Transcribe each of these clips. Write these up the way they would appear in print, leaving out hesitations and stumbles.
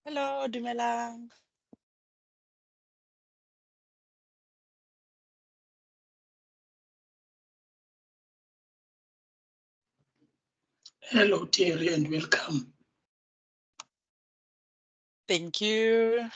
Hello, dumelang. Hello, Thierry, and welcome. Thank you.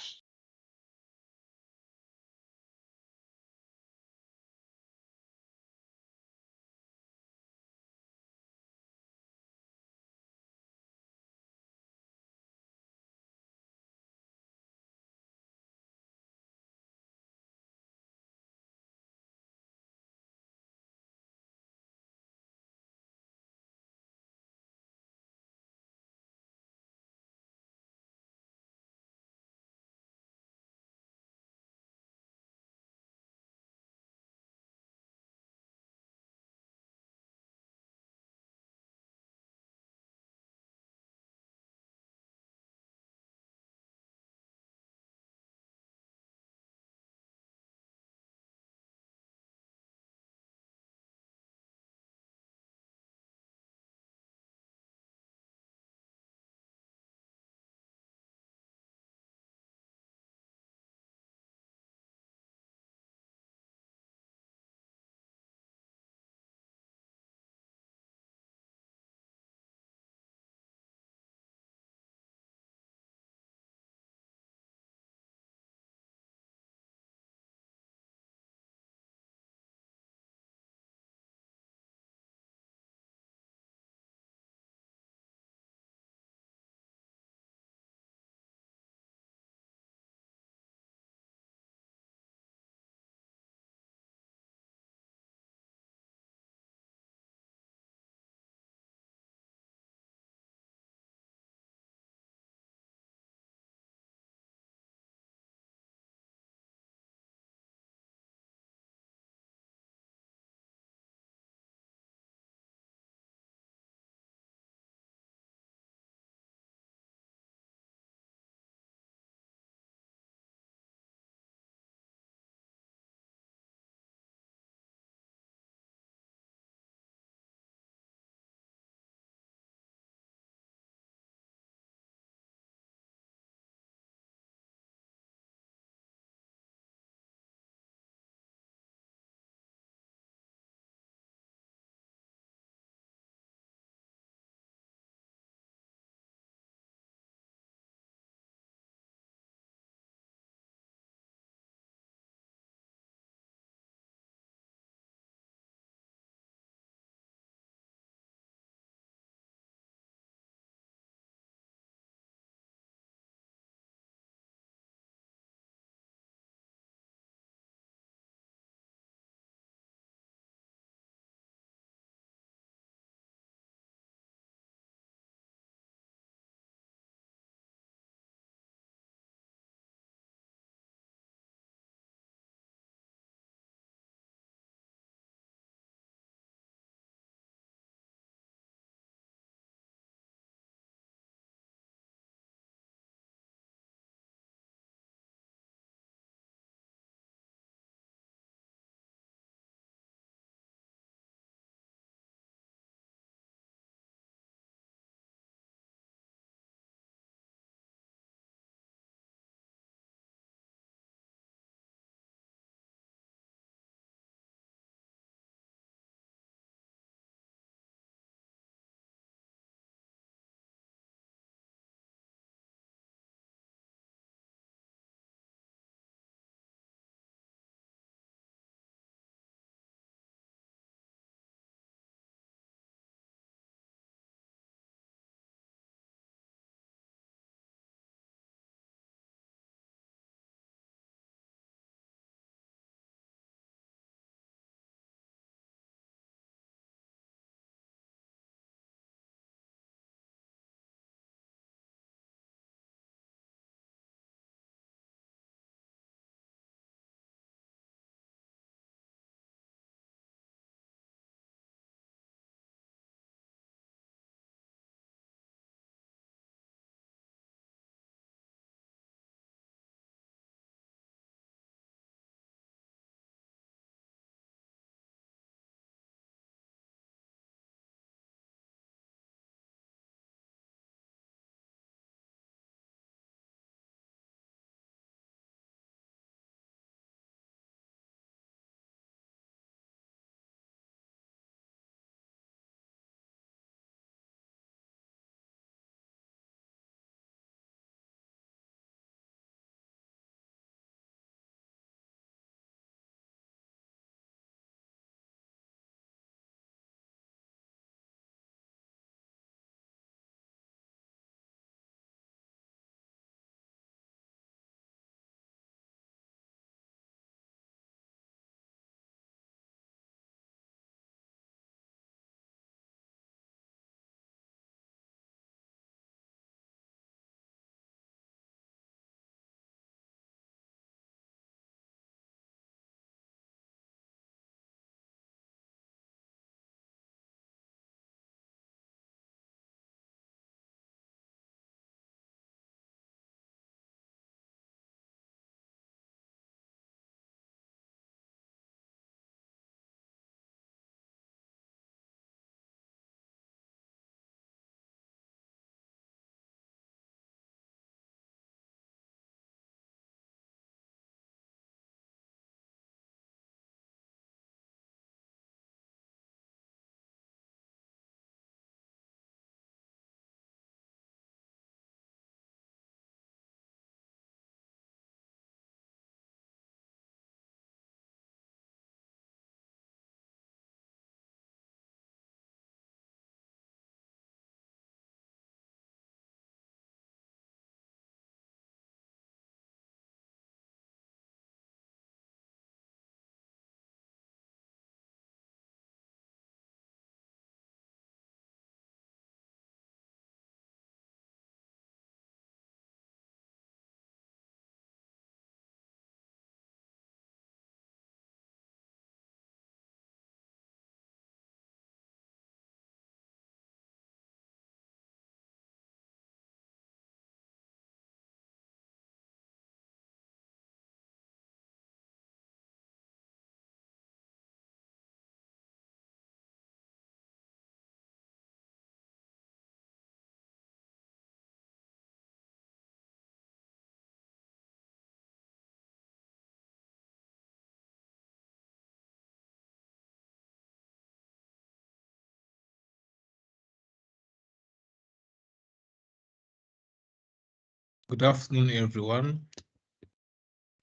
Good afternoon, everyone,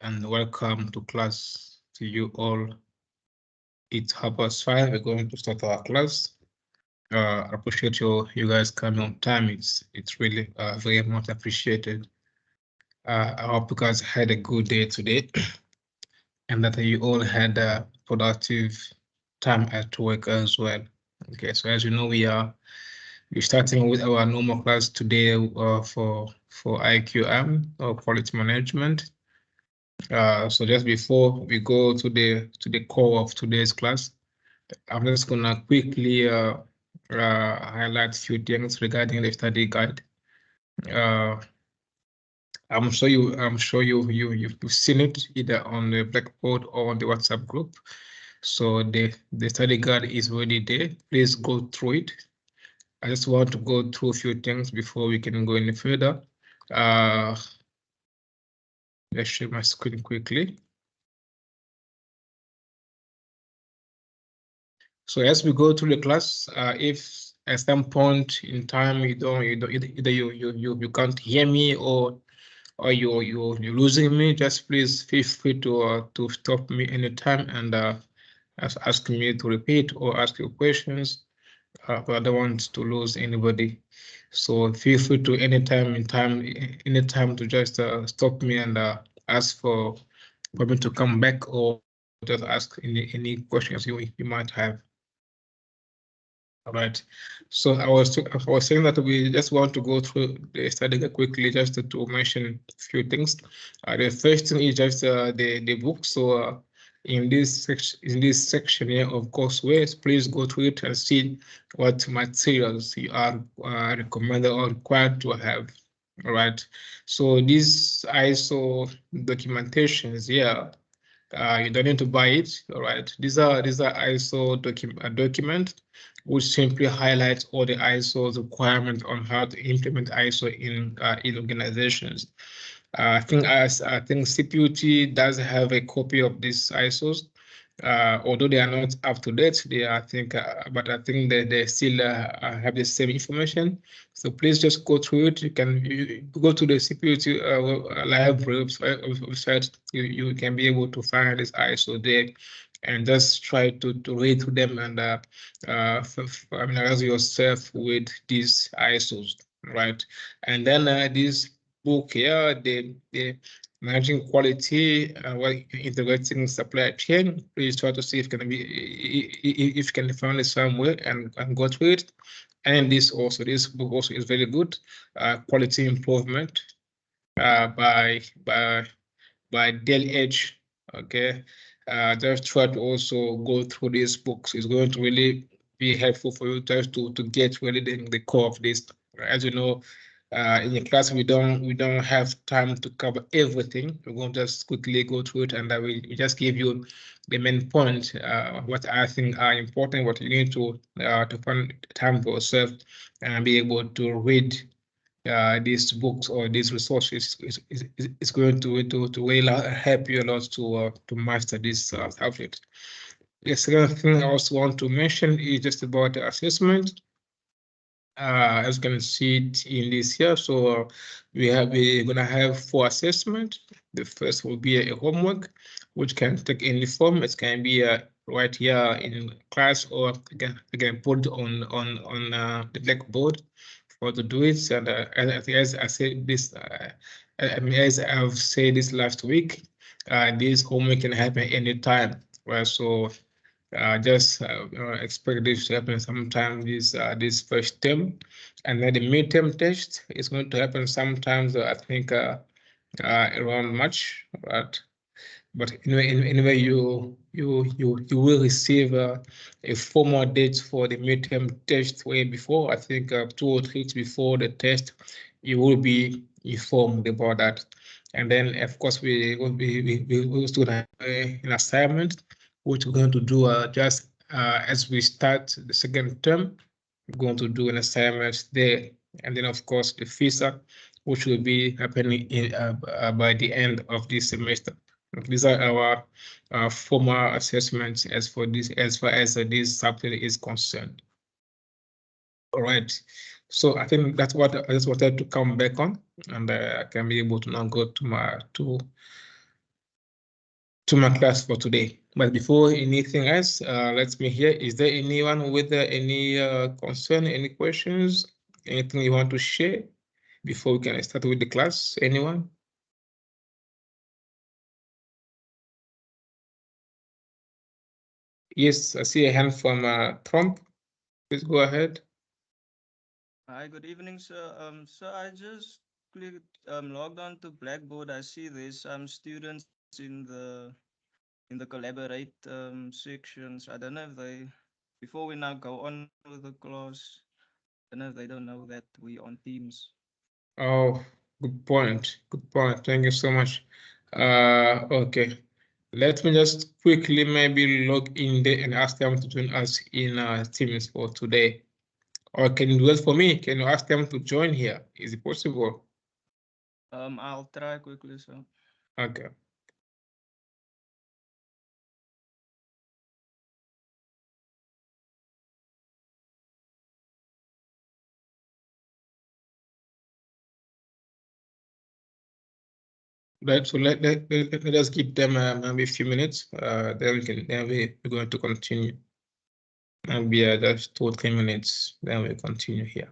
and welcome to class to you all. It's 5:30. We're going to start our class. I appreciate you guys coming on time. It's really very much appreciated. I hope you guys had a good day today, and that you all had a productive time at work as well. Okay, so as you know, we're starting with our normal class today for IQM or quality management. So just before we go to the core of today's class, I'm just gonna quickly highlight a few things regarding the study guide. I'm sure you've seen it either on the Blackboard or on the WhatsApp group. So the study guide is already there. Please go through it. I just want to go through a few things before we can go any further. Let's share my screen quickly. So as we go through the class, if at some point in time either you can't hear me or you're losing me, just please feel free to stop me anytime and ask me to repeat or ask you questions. But I don't want to lose anybody. So feel free to anytime to just stop me and ask for me to come back or just ask any questions you might have. All right. So I was saying that we just want to go through the study quickly, just to mention a few things. The first thing is just the book. So in this section here of courseware, please go through it and see what materials you are recommended or required to have. All right. So these ISO documentations here. You don't need to buy it. All right. These are ISO document which simply highlights all the ISO's requirements on how to implement ISO in organizations. I think CPUT does have a copy of these ISOs. Although they are not up to date, but I think they still have the same information. So please just go through it. You go to the CPUT library website. You can be able to find this ISO there, and just try to read through them and familiarize yourself with these ISOs, right? And then this book here, the managing quality, integrating supply chain. Please try to see if you can find it somewhere and go through it. And this book also is very good. Quality improvement by Dale Edge. Okay, just try to also go through these books. It's going to really be helpful for you just to get really the core of this. As you know, in the class we don't have time to cover everything. We're going to just quickly go through it, and I will just give you the main point. What I think are important, what you need to find time for yourself and be able to read these books or these resources is going to really help you a lot to master this subject. The second thing I also want to mention is just about the assessment. As you can see it in this here, so we're gonna have 4 assessments. The first will be a homework, which can take any form. It can be right here in class, or again put on the Blackboard for to do it. And as I said this, as I've said this last week, this homework can happen anytime. Right, so just expect this to happen sometime this first term, and then the midterm test is going to happen sometimes. I think around March, right? But anyway, you will receive a formal date for the midterm test way before. I think 2 or 3 weeks before the test, you will be informed about that. And then, of course, we will still have an assignment, which we're going to do just as we start the second term. We're going to do an assignment there, and then, of course, the FISA, which will be happening by the end of this semester. These are our formal assessments as far as this subject is concerned. All right. So I think that's what I just wanted to come back on, and I can be able to now go to my class for today. But before anything else, let me hear, is there anyone with any concern, any questions, anything you want to share before we can start with the class? Anyone? Yes, I see a hand from Trump. Please go ahead. Hi, good evening, sir. So I just clicked logged on to Blackboard. I see there's some students in the collaborate sections. I don't know if they before we now go on with the class, I don't know if they don't know that we on Teams. Oh, good point. Good point. Thank you so much. Okay. Let me just quickly maybe log in there and ask them to join us in Teams for today. Or can you do it for me? Can you ask them to join here? Is it possible? I'll try quickly, sir. Okay. Right, so let us give them maybe a few minutes. Then we're going to continue. Maybe just 2 or 3 minutes. Then we continue here.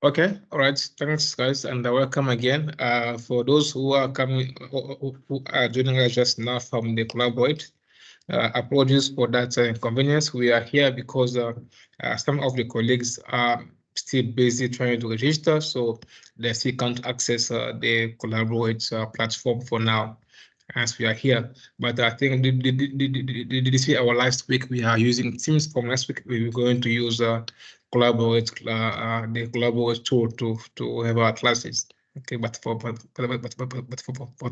Okay, all right. Thanks, guys, and welcome again. For those who are coming, who are joining us just now from the Collaborate, apologies for that inconvenience. We are here because some of the colleagues are still busy trying to register, so they still can't access the Collaborate platform for now, as we are here. But I think did you see our last week we are using Teams? From next week we're going to use Collaborate, the Collaborate tool to have our classes. Okay, but for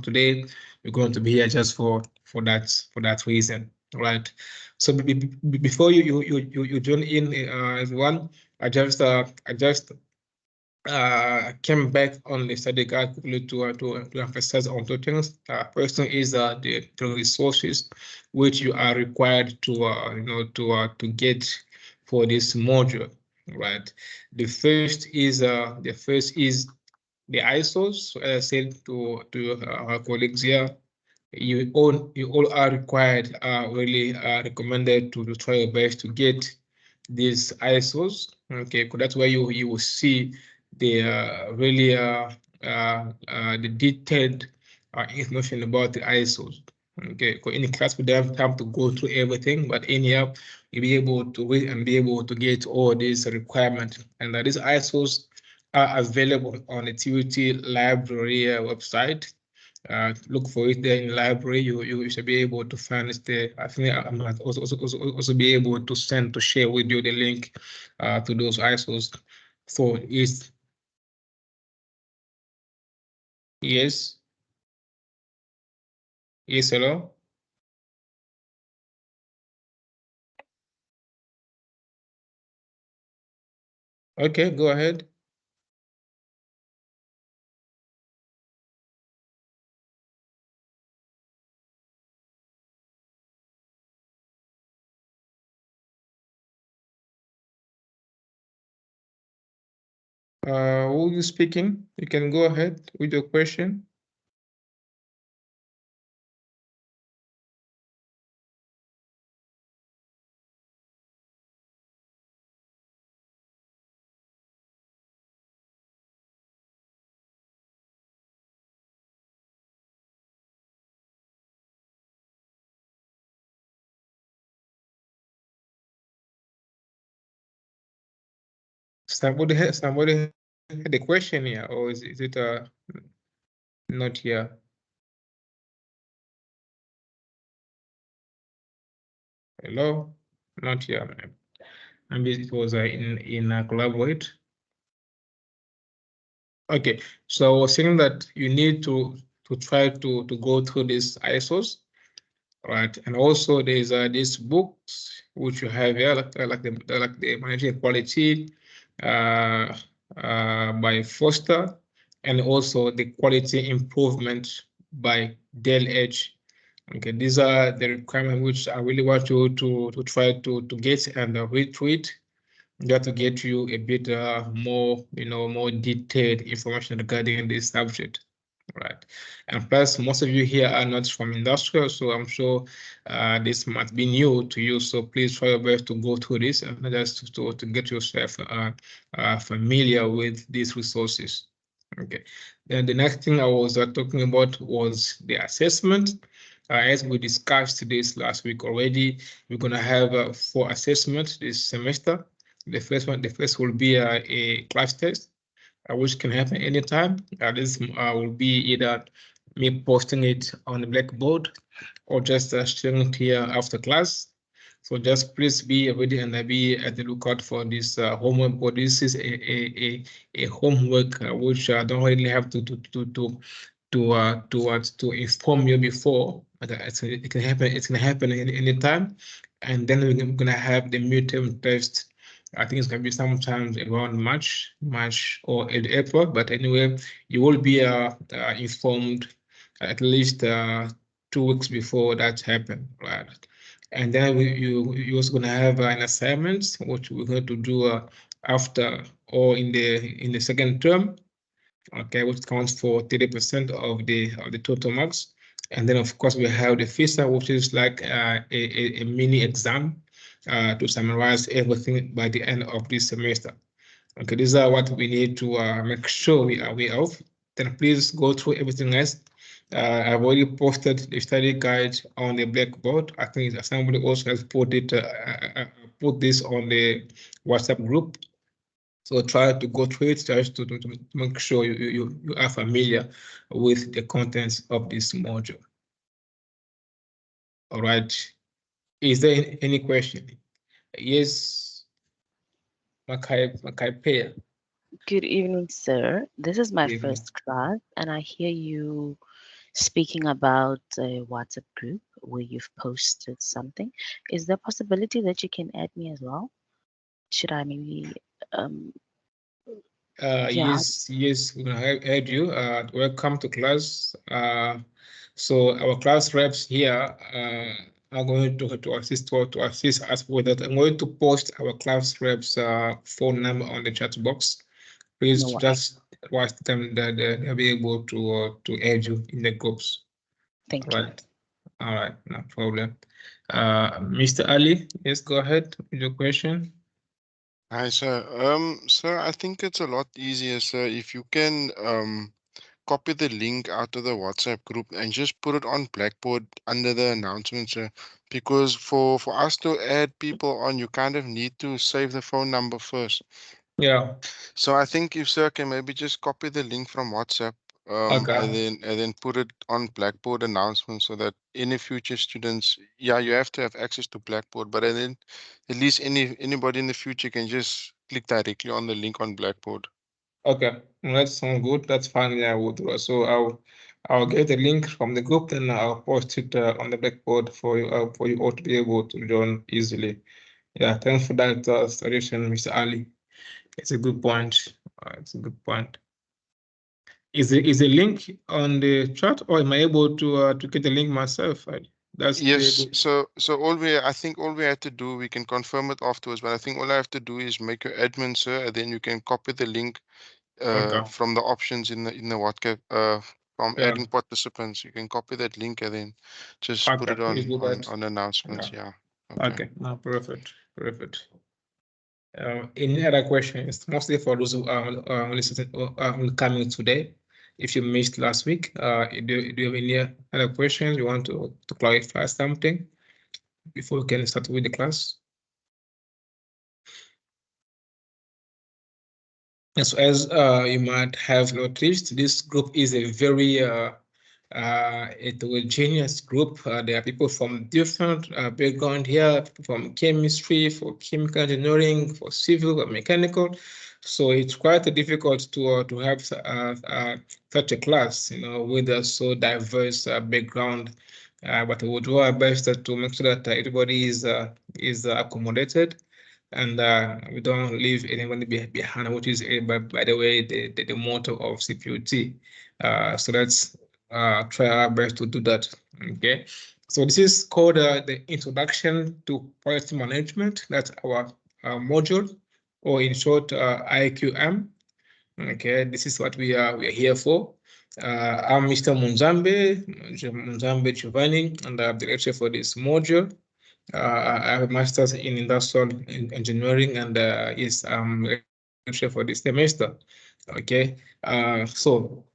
today we're going to be here just for that reason, right? So before you join in, everyone, I just came back on the study guide quickly to emphasize on two things. First thing is the resources which you are required to to get for this module, right? The first is the ISOs. So as I said to our colleagues here, you all are required, really recommended to try your best to get these ISOs. Okay, because that's where you will see the really the detailed information about the ISOs. Okay, because in the class we don't have time to go through everything, but anyhow, you'll be able to read and be able to get all these requirements. And these ISOs are available on the TUT library website. Look for it there in the library. You should be able to find it there. I think I might also be able to share with you the link to those ISOs. So it's yes. Yes, hello. Okay, go ahead. Who is speaking? You can go ahead with your question. Somebody had a question here, or is it not here? Hello, not here. Maybe it was in Collaborate. Okay, so I was saying that you need to try to go through these ISOs, right? And also there's these books which you have here, like the Managing Quality by Foster, and also the Quality Improvement by Dale Edge. Okay, these are the requirements which I really want you to try to get and read through it, just to get you a bit more, more detailed information regarding this subject, right? And plus, most of you here are not from industrial, so I'm sure this might be new to you. So please try your best to go through this and just to get yourself familiar with these resources. Okay. Then the next thing I was talking about was the assessment. As we discussed this last week already, we're going to have 4 assessments this semester. The first will be a class test, which can happen anytime. This will be either me posting it on the Blackboard or just sharing it here after class. So just please be ready and be at the lookout for this homework. But this is a homework which I don't really have to inform you before. It can happen. It can happen any time, and then we're gonna have the midterm test. I think it's gonna be sometimes around March or April. But anyway, you will be informed at least 2 weeks before that happen, right? And then you also gonna have an assignment which we're going to do after or in the second term. Okay, which counts for 30% of the total marks. And then of course we have the FISA, which is like a mini exam to summarize everything by the end of this semester. Okay, these are what we need to make sure we are aware of. Then please go through everything else. I've already posted the study guide on the Blackboard. I think somebody also has put this on the WhatsApp group. So try to go through it just to make sure you are familiar with the contents of this module. All right. Is there any question? Yes, Makai Pea. Good evening, sir. This is my Good evening. first class, and I hear you speaking about a WhatsApp group where you've posted something. Is there a possibility that you can add me as well? Should I maybe, yeah. Yes, we're gonna add you. Welcome to class. So our class reps here are going to assist us with that. I'm going to post our class reps phone number on the chat box. Please No worries. just watch them that they'll be able to add you in the groups. Thank All right. All right, no problem. Mr. Ali, yes, go ahead with your question. Hi, sir. Sir, I think it's a lot easier, sir, if you can copy the link out of the WhatsApp group and just put it on Blackboard under the announcement, sir. Because for us to add people on, you kind of need to save the phone number first. Yeah. So I think if sir can maybe just copy the link from WhatsApp, Okay. and then put it on Blackboard announcement so that any future students, yeah, you have to have access to Blackboard, but then at least anybody in the future can just click directly on the link on Blackboard. Okay, that sounds good. That's fine. Yeah, I will do it. So I'll get the link from the group, then I'll post it on the Blackboard for you all to be able to join easily. Yeah, thanks for that suggestion, Mr. Ali. It's a good point. It's a good point. Is the link on the chat, or am I able to get the link myself? That's Yes. So I think all we have to do, we can confirm it afterwards, but I think all I have to do is make your admin, sir, and then you can copy the link Okay. from the options in the WhatsApp from Yeah. adding participants. You can copy that link and then just put it please do that. on announcements. Yeah. Okay. No, perfect. Any other questions? Mostly for those who are listening coming today. If you missed last week, do you have any other questions? You want to clarify something before we can start with the class? As you might have noticed, this group is a very heterogeneous group. There are people from different background here, people from chemistry, for chemical engineering, for civil, or mechanical. So it's quite difficult to have such a class, with a so diverse background. But we will do our best to make sure that everybody is accommodated, and we don't leave anyone behind, which is, by the way, the motto of CPUT. So let's try our best to do that. Okay. So this is called the Introduction to Project Management. That's our module, or in short, IQM. Okay, this is what we are here for. I'm Mr. Munzambe Giovanni, and I'm the lecturer for this module. I have a master's in industrial engineering, and yes, I'm lecturer for this semester. Okay, so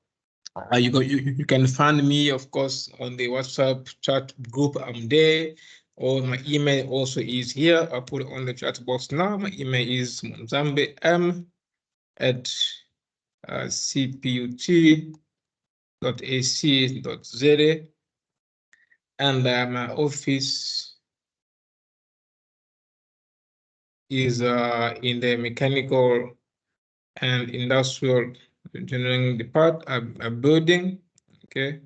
you can find me, of course, on the WhatsApp chat group. I'm there, or my email also is here. I'll put it on the chat box now. My email is munzambe@cput.ac.za, and my office is in the mechanical and industrial engineering department, a building. Okay.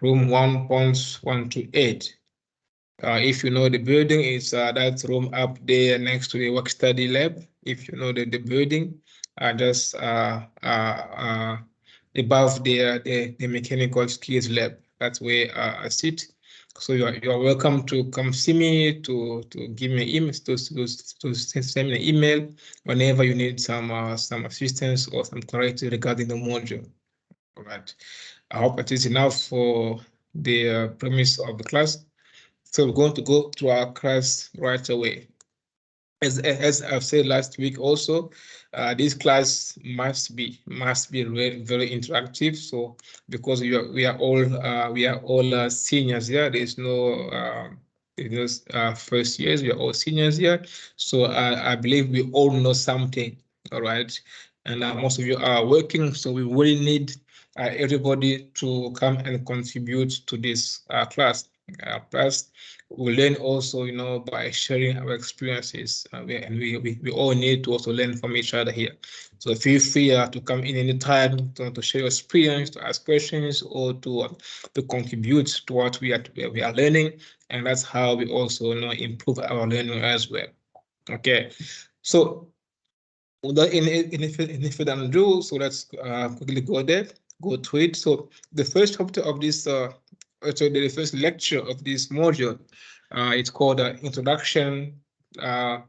Room 1.128. If you know the building, is that room up there next to the work study lab. If you know the building, just above the mechanical skills lab. That's where I sit. So you are welcome to come see me, to give me email, to send me an email whenever you need some assistance or some clarity regarding the module. All right. I hope it is enough for the premise of the class. So we're going to go to our class right away. as I've said last week also, this class must be very, very interactive. So because we are all seniors here, there's no first years, we are all seniors here. So I believe we all know something, all right? And most of you are working, so we really need everybody to come and contribute to this class. Plus, we learn also, by sharing our experiences, and we all need to also learn from each other here. So feel free to come in anytime to share your experience, to ask questions, or to contribute to what we are learning, and that's how we also improve our learning as well. Okay, so without any further ado, so let's quickly go to it. So the first chapter of this, so the first lecture of this module, it's called Introduction to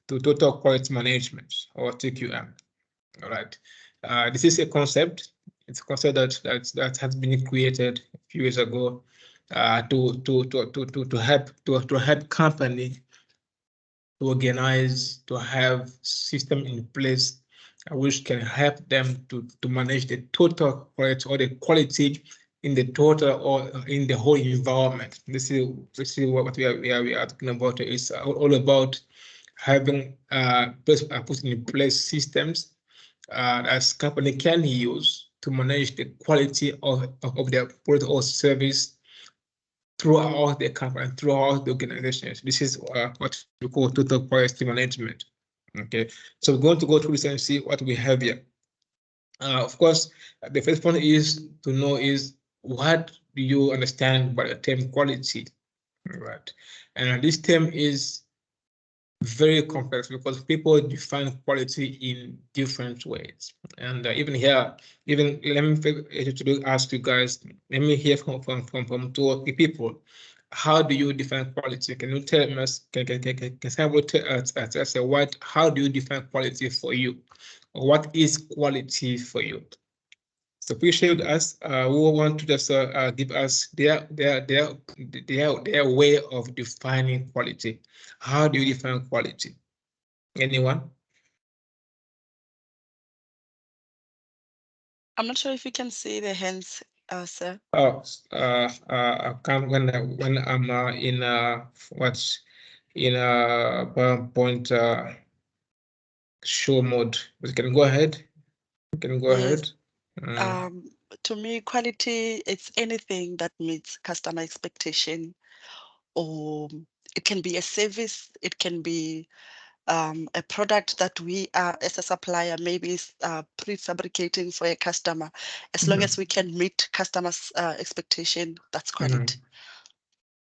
Total Quality Management, or TQM. All right, this is a concept. It's a concept that has been created a few years ago to help company to organize, to have system in place which can help them to manage the total quality or the quality in the total or in the whole environment. This is what we are talking about. It's all about having putting in place systems as company can use to manage the quality of their product or service throughout the company, throughout the organizations. This is what we call total quality management. Okay, so we're going to go through this and see what we have here. Of course, the first point is to know is what do you understand by the term quality, right? And this term is very complex because people define quality in different ways. And even here, let me ask you guys, let me hear from two or three people. How do you define quality? Can you tell us, can someone tell us how do you define quality for you? Or what is quality for you? So please share with us who want to just give us their way of defining quality. How do you define quality? Anyone? I'm not sure if you can see the hands, sir. Oh, I can't when I'm in what's in PowerPoint show mode. But you can go ahead. You can go Yes. ahead. To me, quality, it's anything that meets customer expectation, or it can be a service, it can be a product that we are, as a supplier, maybe prefabricating for a customer. As long as we can meet customers' expectation, that's quality.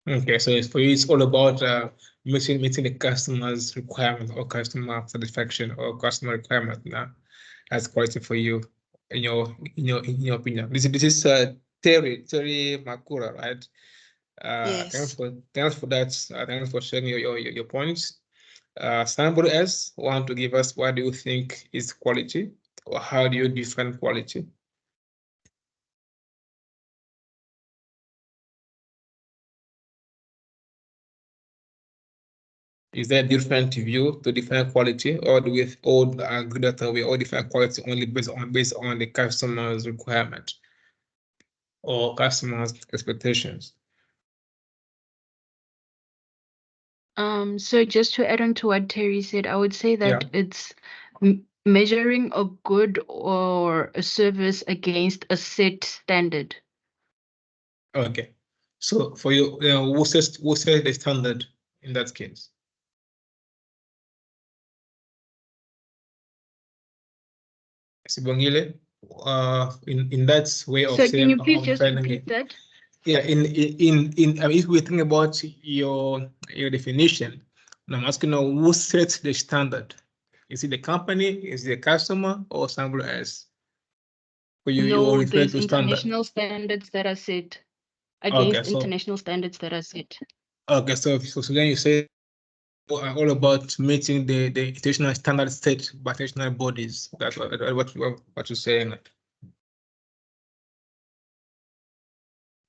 Okay, so for you, it's all about meeting the customer's requirement or customer satisfaction or customer requirement. That's quality for you, in your opinion. This is Terry Makura, right? Yes. Thanks for that. Thanks for sharing your points. Somebody else want to give us what do you think is quality, or how do you define quality? Is there a different view to define quality, or do we all agree that we all define quality only based on the customer's requirement or customer's expectations? So just to add on to what Terry said, I would say that it's measuring a good or a service against a set standard. Okay, so for you, who says the standard in that case? Sibongile, in that way of So saying, can you please just repeat that? Yeah, if we think about your definition, I'm asking now, who sets the standard? Is it the company, is it the customer, or somebody else? You refer There's to standard. international standards that are set Okay, against so international standards that are set. okay, so then you say all about meeting the international standards set by international bodies. That's what you're saying.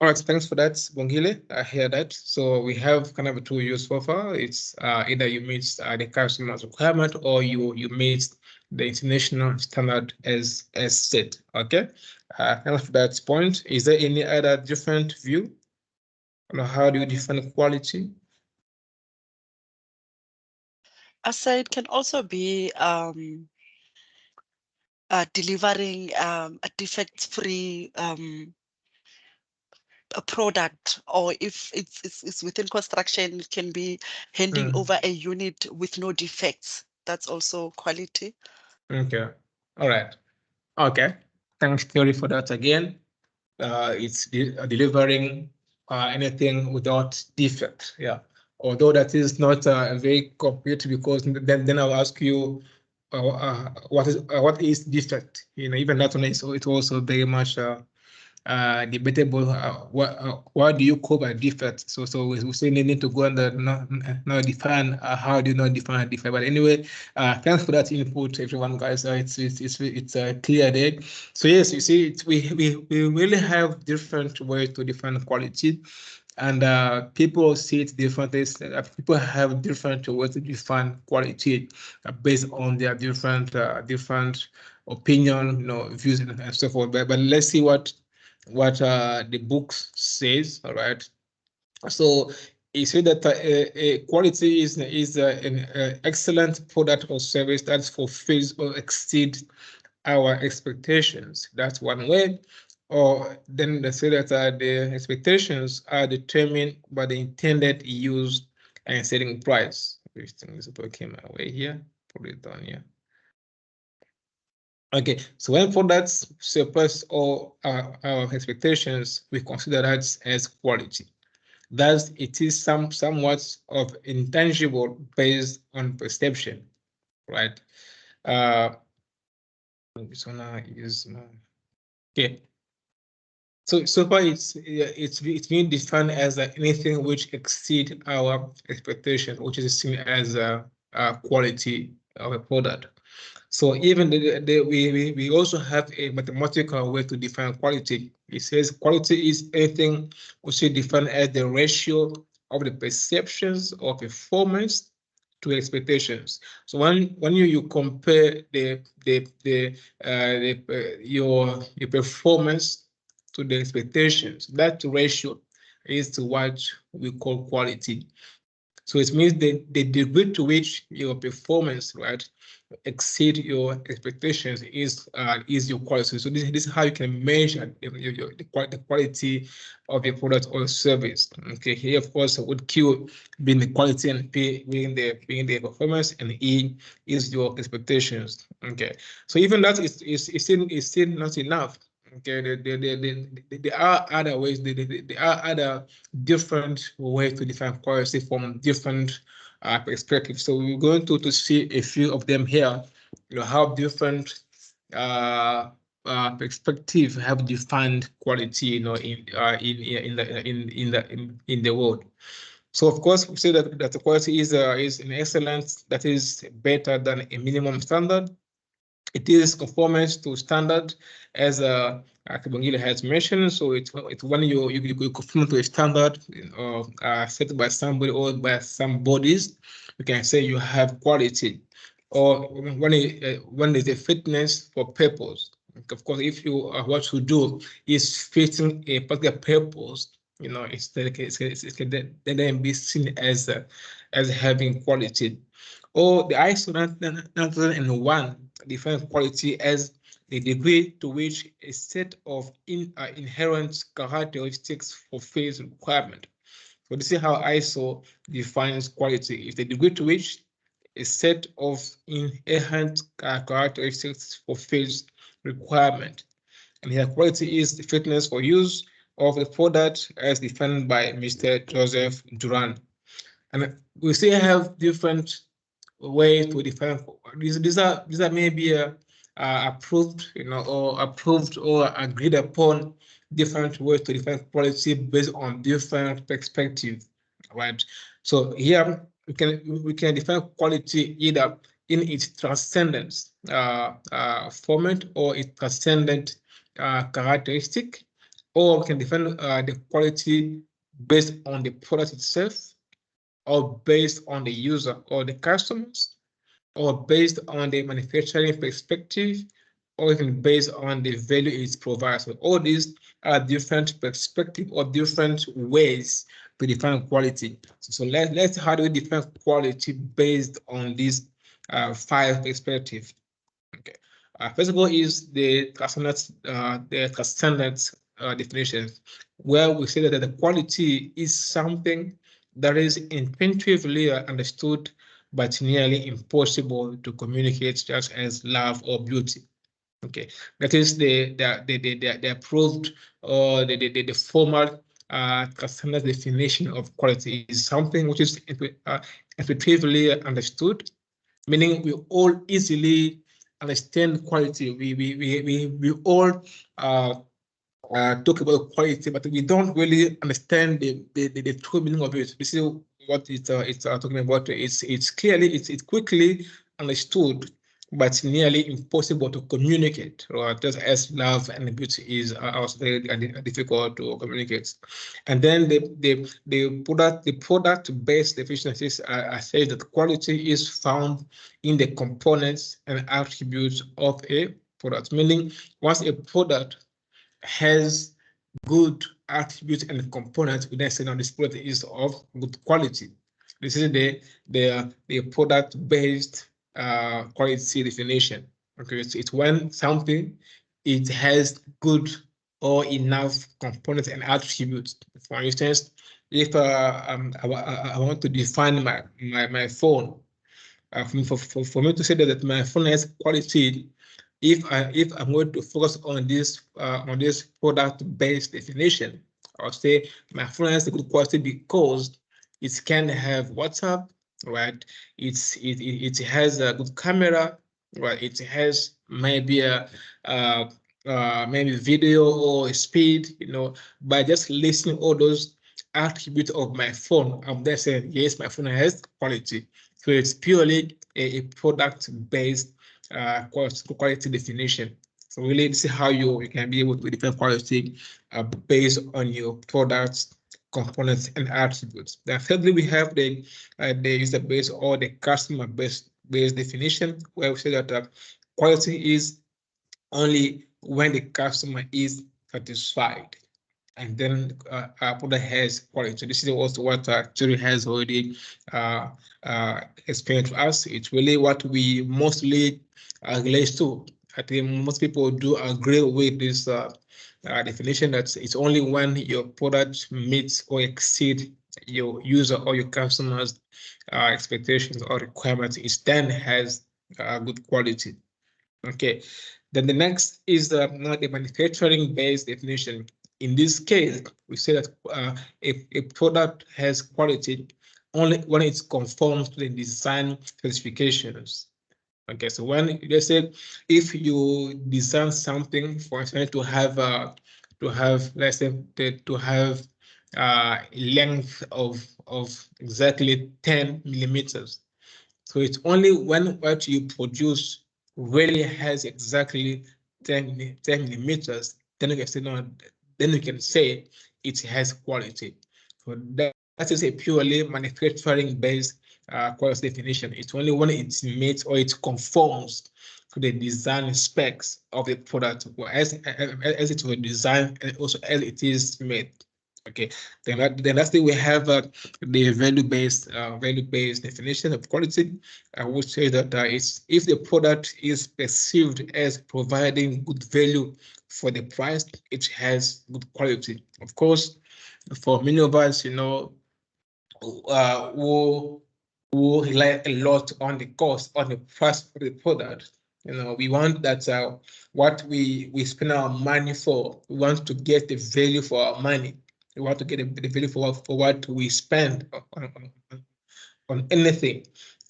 All right, thanks for that, Bongile. I hear that. So we have kind of two views so far. It's either you meet the customer's requirement or you meet the international standard as set. Okay. Kind of that point. Is there any other different view on how do you define quality? I say it can also be delivering a defect-free a product, or if it's within construction, it can be handing over a unit with no defects. That's also quality. Okay. All right. Okay. Thanks, Theory, for that again. It's delivering anything without defect. Yeah. Although that is not very complete, because then I'll ask you what is defect. You know, even that one is it's also very much debatable. What do you call by defect? So we still need to go and now define how do you not define defect. But anyway, thanks for that input, everyone, guys. It's clear there. So yes, you see, we really have different ways to define quality, and people see it differently. People have different ways to define quality based on their different opinion, views and so forth. But let's see what the book says. All right. So it said that quality is an excellent product or service that fulfills or exceeds our expectations. That's one way. Or then they say that the expectations are determined by the intended use and selling price. This thing is came my way here. Put it down here. Okay, so when products surpass all our expectations, we consider that as quality. Thus, it is somewhat of intangible based on perception, right? This one is okay. So far, it's being defined as anything which exceeds our expectation, which is seen as a quality of a product. So even we also have a mathematical way to define quality. It says quality is anything which is defined as the ratio of the perceptions of performance to expectations. So when you compare your performance to the expectations, that ratio is to what we call quality. So it means the degree to which your performance, right, exceed your expectations is your quality. So this is how you can measure the quality of your product or service. Okay, here of course would Q being the quality and P being the performance, and E is your expectations. Okay, so even that is still not enough. Okay, there are other ways. There are other different ways to define quality from different perspectives. So we're going to see a few of them here. You know how different perspectives have defined quality. You know, in the world. So of course, we say that the quality is an excellence that is better than a minimum standard. It is conformance to standard, as Kibongile has mentioned. So it's when you conform to a standard set by somebody or by some bodies, you can say you have quality. Or when there's a fitness for purpose. Of course, if you what you do is fitting a particular purpose, you know, it's then be seen as having quality. Or the ISO 9001 defines quality as the degree to which a set of inherent characteristics fulfills requirement. So this is how ISO defines quality. It's the degree to which a set of inherent characteristics fulfills requirement. And here quality is the fitness for use of the product as defined by Mr. Joseph Duran. And we still have different ways to define. These are maybe approved, you know, or approved or agreed upon different ways to define quality based on different perspectives, right? So here we can define quality either in its transcendence format or its transcendent characteristic, or we can define the quality based on the product itself, or based on the user or the customers, or based on the manufacturing perspective, or even based on the value it provides. So all these are different perspectives or different ways to define quality. So let's how do we define quality based on these 5 perspectives? Okay. First of all is the standard definitions, where we say that the quality is something that is intuitively understood but nearly impossible to communicate, just as love or beauty. Okay, that is the approved or the formal standard definition of quality is something which is intuitively understood, meaning we all easily understand quality. We all talk about quality, but we don't really understand the true meaning of it. This is what it's talking about. It's clearly it's quickly understood, but nearly impossible to communicate. Right? Just as love and beauty is also very difficult to communicate. And then the product based efficiencies say that quality is found in the components and attributes of a product. Meaning, once a product has good attributes and components, we then say now this product is of good quality. This is the product-based quality definition. Okay, so it's when something it has good or enough components and attributes. For instance, if I want to define my phone, for me to say that my phone has quality, if I'm going to focus on this product-based definition, I'll say my phone has a good quality because it can have WhatsApp, right? It has a good camera, right? It has maybe a maybe video or speed, you know. By just listing all those attributes of my phone, I'm there saying yes, my phone has quality. So it's purely a product-based quality definition. So really, this is how you can be able to define quality based on your products, components, and attributes. Then thirdly, we have the user-based or the customer-based definition, where we say that quality is only when the customer is satisfied, and then our product has quality. So this is also what Jerry has already explained to us. It's really what we mostly relate to. I think most people do agree with this definition that it's only when your product meets or exceeds your user or your customers' expectations or requirements, it then has good quality. Okay, then the next is the manufacturing-based definition. In this case, we say that a product has quality only when it conforms to the design specifications. Okay, so when they say if you design something, for instance, to have let's say to have a length of exactly 10 millimeters. So it's only when what you produce really has exactly 10 millimeters, then you can say no, then you can say it has quality. So that is a purely manufacturing-based quality definition. It's only when it meets or it conforms to the design specs of the product, or as it was designed and also as it is made. Okay, then lastly we have the value-based definition of quality. I would say that it's if the product is perceived as providing good value for the price, it has good quality. Of course, for many of us, you know, who rely a lot on the cost, on the price of the product. You know, we want that what we spend our money for, we want to get the value for our money. We want to get the value for what we spend on anything.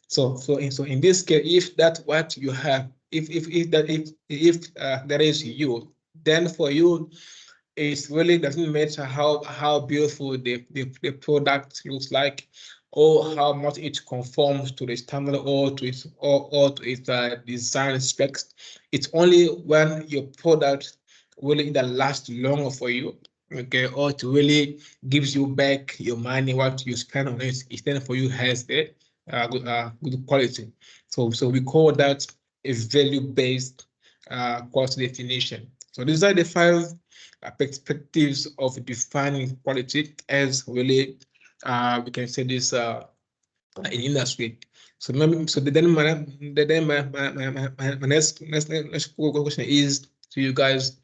So in this case, if that's what you have, if that is you, then for you, it really doesn't matter how beautiful the product looks like, or how much it conforms to the standard or to its design specs. It's only when your product will either last longer for you, okay, or it really gives you back your money, what you spend on it, instead for you has the good quality. So we call that a value-based quality definition. So these are the 5 perspectives of defining quality as really we can say this in industry. So then my next question is to you guys.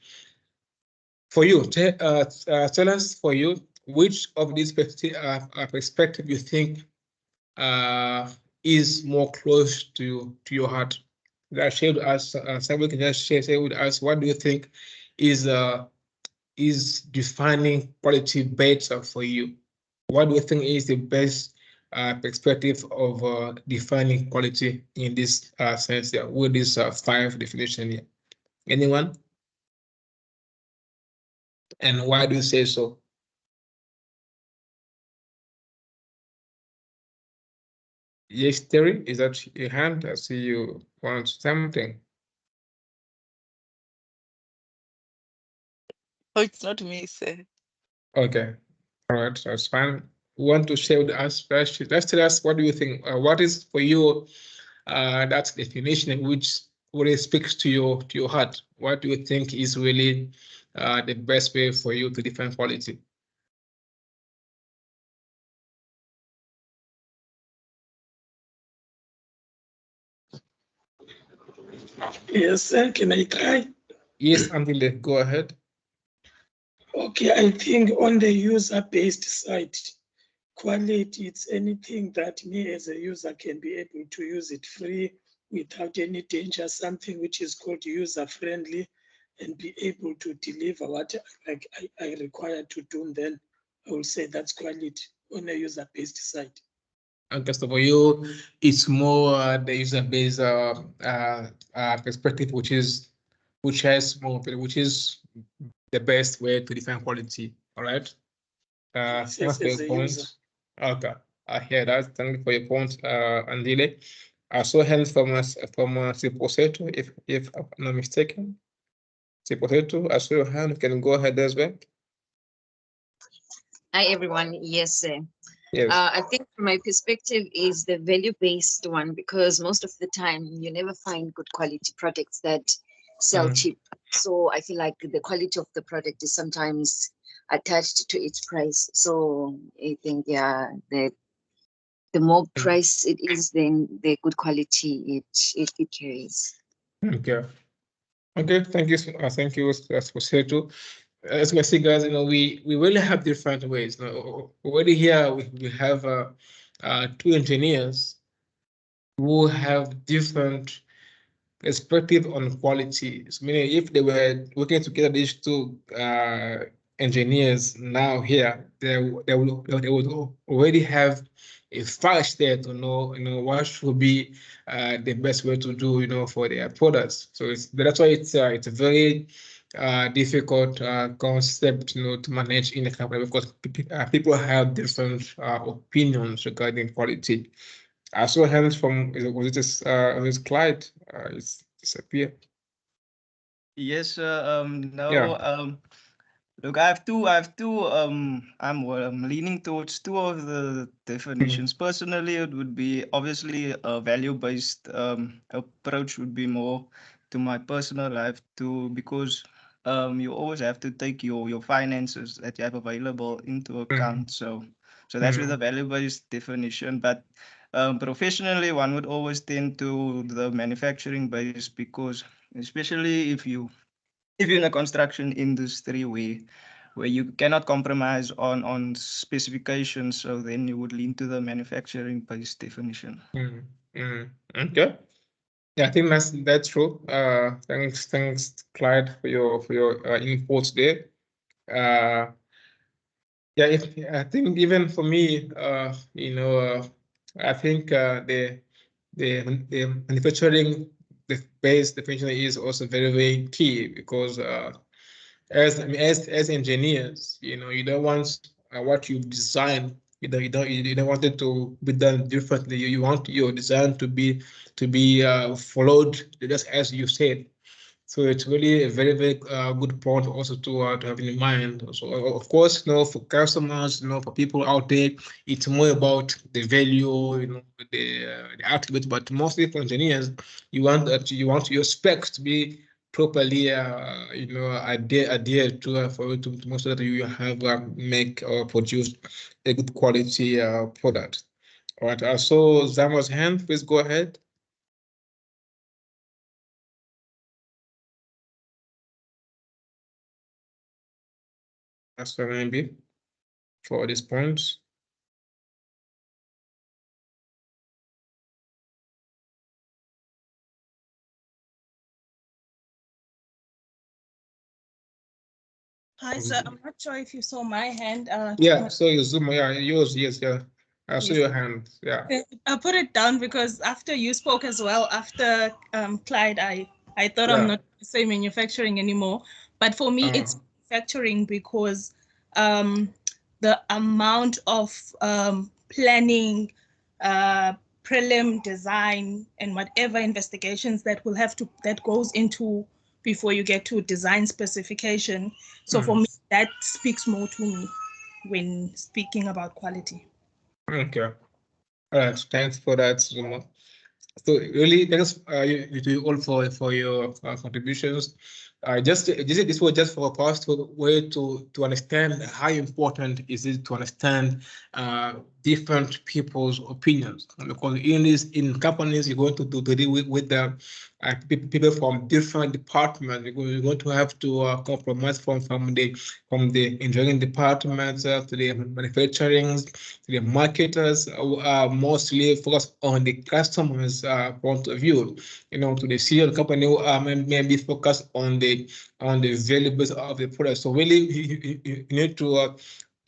For you, tell us for you which of these perspective you think is more close to your heart. That share with us. Somebody can just share with us. What do you think is defining quality better for you? What do you think is the best perspective of defining quality in this sense? Yeah, with this 5 definition here. Anyone? And why do you say so? Yes, Terry, is that your hand? I see you want something. Oh, it's not me, sir. Okay, all right, that's fine. We want to share with us first. Let's tell us what do you think? What is for you that definition which really speaks to your heart? What do you think is really the best way for you to define quality? Yes, sir. Can I try? Yes, Andile, go ahead. Okay, I think on the user-based side, quality, it's anything that me as a user can be able to use it free without any danger, something which is called user-friendly, and be able to deliver what I require to do, then I will say that's quality on a user-based side. Okay, so for you, it's more the user-based perspective, which has more, which is the best way to define quality. All right. Yes, Thanks for as your a point. user. Okay, I hear that. Thank you for your point, Andile. I saw hands from Siposeto, if I'm not mistaken. Siposeto, I saw your hand. You can go ahead as well. Hi, everyone. Yes, Yes. I think from my perspective is the value-based one, because most of the time you never find good quality products that sell cheap. So I feel like the quality of the product is sometimes attached to its price. So I think, yeah, the more price it is, then the good quality it carries. Okay. Okay. Thank you. Thank you, Siposeto. As you can see, guys, we really have different ways. Already here we have 2 engineers who have different perspective on quality. So meaning if they were working together, these 2 engineers now here, they would already have a fight there to know what should be the best way to do for their products. So that's why it's a very difficult concept to manage in the company, because people have different opinions regarding quality. I saw hands from, was it Clyde? It's disappeared. Yes, no, Yeah. look, I have two, I'm leaning towards 2 of the definitions. Personally, it would be obviously a value-based approach would be more to my personal life too, because you always have to take your finances that you have available into account. So that's with the value-based definition. But professionally, one would always tend to the manufacturing base, because especially if you're in a construction industry where you cannot compromise on specifications, so then you would lean to the manufacturing based definition. Okay. Yeah, I think that's true. Thanks, Clyde, for your inputs there. Yeah, I think even for me, I think the manufacturing the base definition is also very, very key, because as engineers, you don't want what you design. You don't want it to be done differently. You want your design to be followed just as you said. So it's really a very, very good point also to have in mind. So of course, for customers, for people out there, it's more about the value, the attributes. But mostly for engineers, you want your specs to be properly, adhered to for you to make sure that you have make or produce a good quality product. All right. So Zama's hand, please go ahead. That's maybe for this point. Hi, sir. I'm not sure if you saw my hand. Yeah, so you zoom, yeah, yours, yes, yeah. I saw Yes. your hand, yeah. I put it down because after you spoke as well, after Clyde, I thought Yeah. I'm not say manufacturing anymore. But for me, it's manufacturing because the amount of planning, prelim design, and whatever investigations that goes into before you get to design specification. So for me, that speaks more to me when speaking about quality. Okay. All right, thanks for that, Zuma. So really, thanks you all for your contributions. This was just for us to understand how important is it to understand different people's opinions, because in companies you're going to deal with the people from different departments. You're going to have to compromise from the engineering departments to the manufacturing, to the marketers, mostly focus on the customers' point of view. To the CEO of the company, maybe focus on the valuables of the product. So really, you need to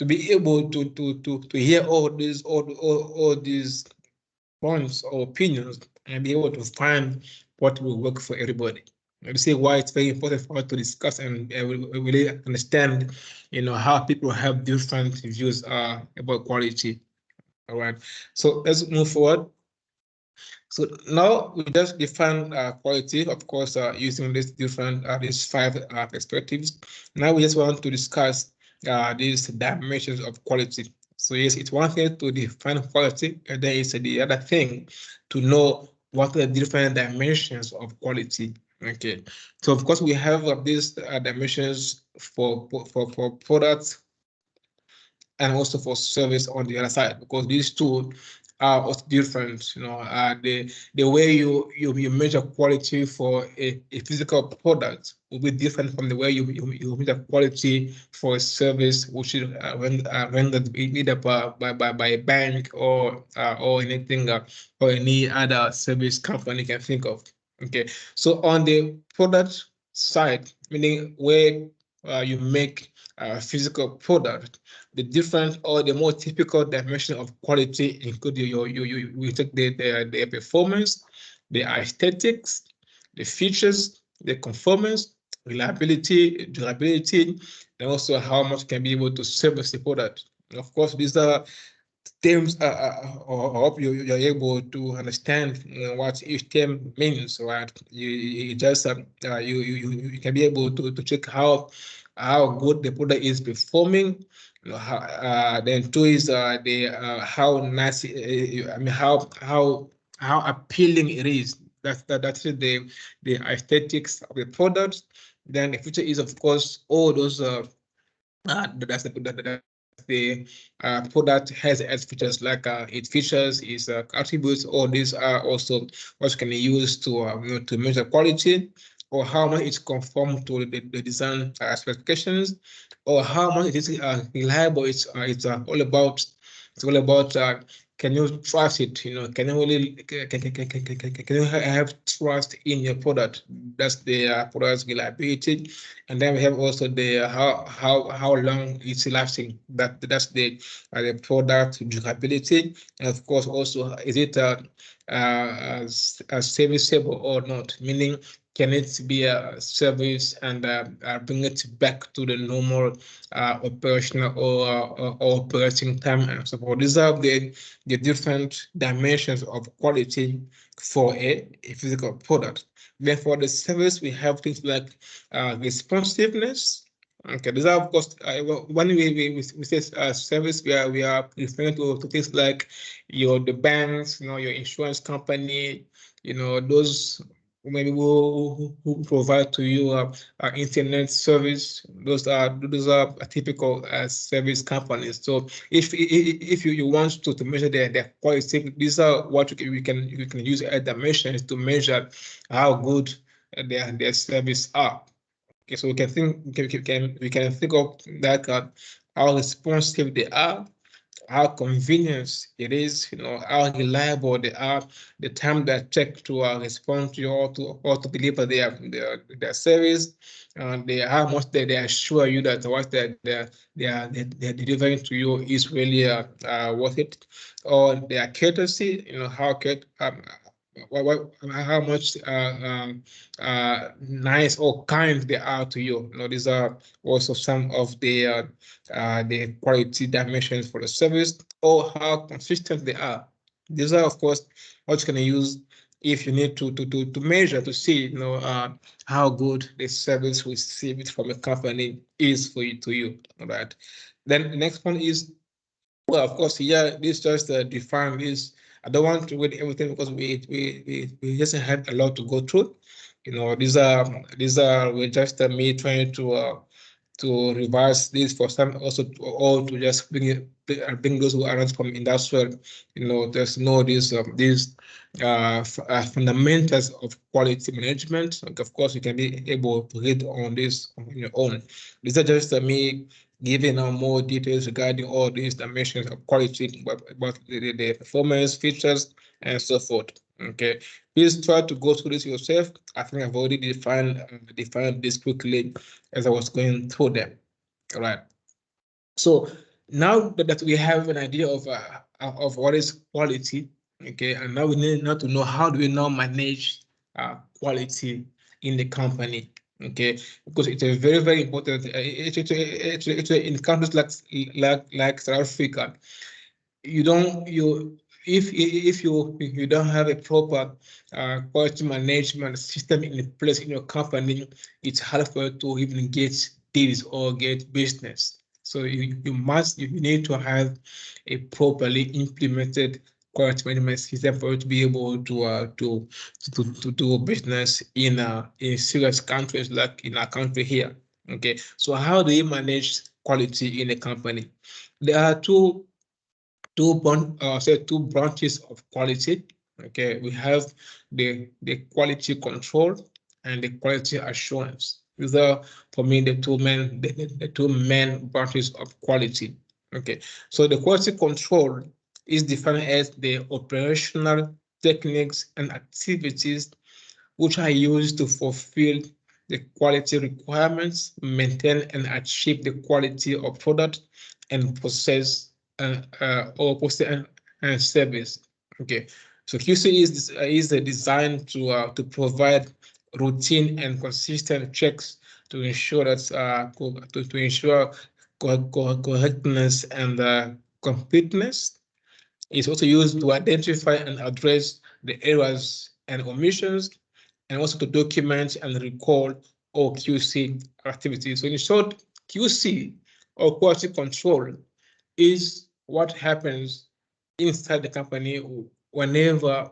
be able to hear all these points or opinions and be able to find what will work for everybody. You see why it's very important for us to discuss and really understand, how people have different views about quality. All right. So let's move forward. So now we just define quality, of course, using these 5 perspectives. Now we just want to discuss these dimensions of quality. So yes, it's one thing to define quality, and then it's the other thing to know what are the different dimensions of quality. Okay, so of course we have these dimensions for products and also for service on the other side, because these two are also different. The way you measure quality for a physical product will be different from the way you measure quality for a service, which is rendered either by a bank or anything or any other service company can think of. Okay, so on the product side, meaning where you make a physical product, the different or the more typical dimension of quality include we take the performance, the aesthetics, the features, the conformance, reliability, durability, and also how much can be able to service the product. Of course, these are terms. I hope you're able to understand what each term means, right? You just you can be able to check how good the product is performing. Then two is how nice. I mean how appealing it is. That's the aesthetics of the product. Then the feature is, of course, all those that's the product has as features, like its features, its attributes. All these are also what can be used to measure quality, or how much it's conform to the design specifications, or how much it is reliable. It's all about can you trust it? Can you really can you have trust in your product? That's the product's reliability. And then we have also the how long it's lasting. That's the product durability. And of course, also is it serviceable or not, meaning can it be a service and bring it back to the normal operational or operating time and so forth. These are the different dimensions of quality for a physical product. Then for the service, we have things like responsiveness. Okay, these are of course when we say service, we are referring to things like the banks, your insurance company, those maybe who provide to you internet service. Those are a typical service companies. So if you want to measure their quality, these are what you can use as dimensions to measure how good their service are. Okay, so we can think of that how responsive they are, how convenient it is, how reliable they are, the time they take to respond to you or to deliver their service, and how much they assure you that what they're delivering to you is really worth it, or their courtesy, how much nice or kind they are to you. These are also some of the quality dimensions for the service, or how consistent they are. These are, of course, what you can use if you need to measure to see, how good the service received from a company is to you. All right. Then the next one is, well, of course, yeah, this just define this. I don't want to read everything because we just have a lot to go through. These are we're just me trying to revise this for some, also or to just bring those who aren't from industrial, there's these fundamentals of quality management. Like, of course, you can be able to read on this on your own. These are just me giving more details regarding all these dimensions of quality, about the performance, features, and so forth. Okay, please try to go through this yourself. I think I've already defined this quickly as I was going through them. All right. So now that we have an idea of what is quality, okay, and now we need now to know how do we now manage quality in the company. Okay, because it's a very, very important. It's in countries like South Africa, if you don't have a proper quality management system in place in your company, it's hard for you to even get deals or get business. So you need to have a properly implemented quality management system for you to be able to do business in serious countries like in our country here. Okay, so how do you manage quality in a company? There are two branches of quality. Okay, we have the quality control and the quality assurance. These are, for me, the two main branches of quality. Okay, so the quality control is defined as the operational techniques and activities which are used to fulfill the quality requirements, maintain and achieve the quality of product and process or process and service. Okay, so QC is designed to provide routine and consistent checks to ensure that to ensure correctness and completeness. It's also used to identify and address the errors and omissions, and also to document and record all QC activities. So in short, QC or quality control is what happens inside the company whenever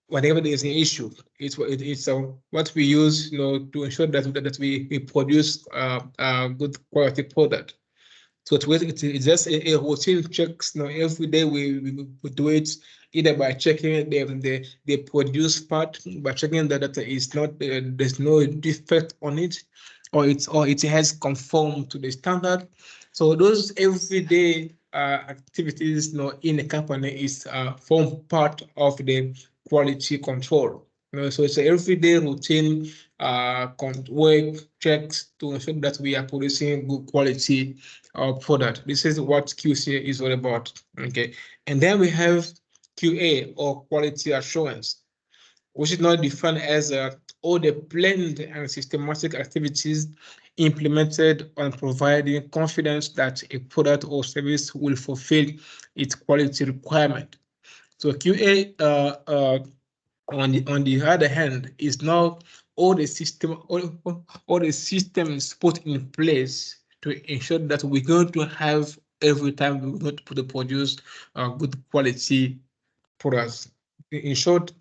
there's an issue. It's what we use, to ensure that we produce good quality product. So it's just a routine checks. Every day we do it either by checking the produce part, by checking that is not there's no defect on it, or it has conformed to the standard. So those everyday activities, in a company is form part of the quality control. So it's an everyday routine work checks to ensure that we are producing good quality product. This is what QC is all about. Okay, and then we have QA or quality assurance, which is now defined as all the planned and systematic activities implemented on providing confidence that a product or service will fulfill its quality requirement. So QA, on the other hand, is now all the systems put in place to ensure that we're going to have every time we're going to produce good quality products. In short,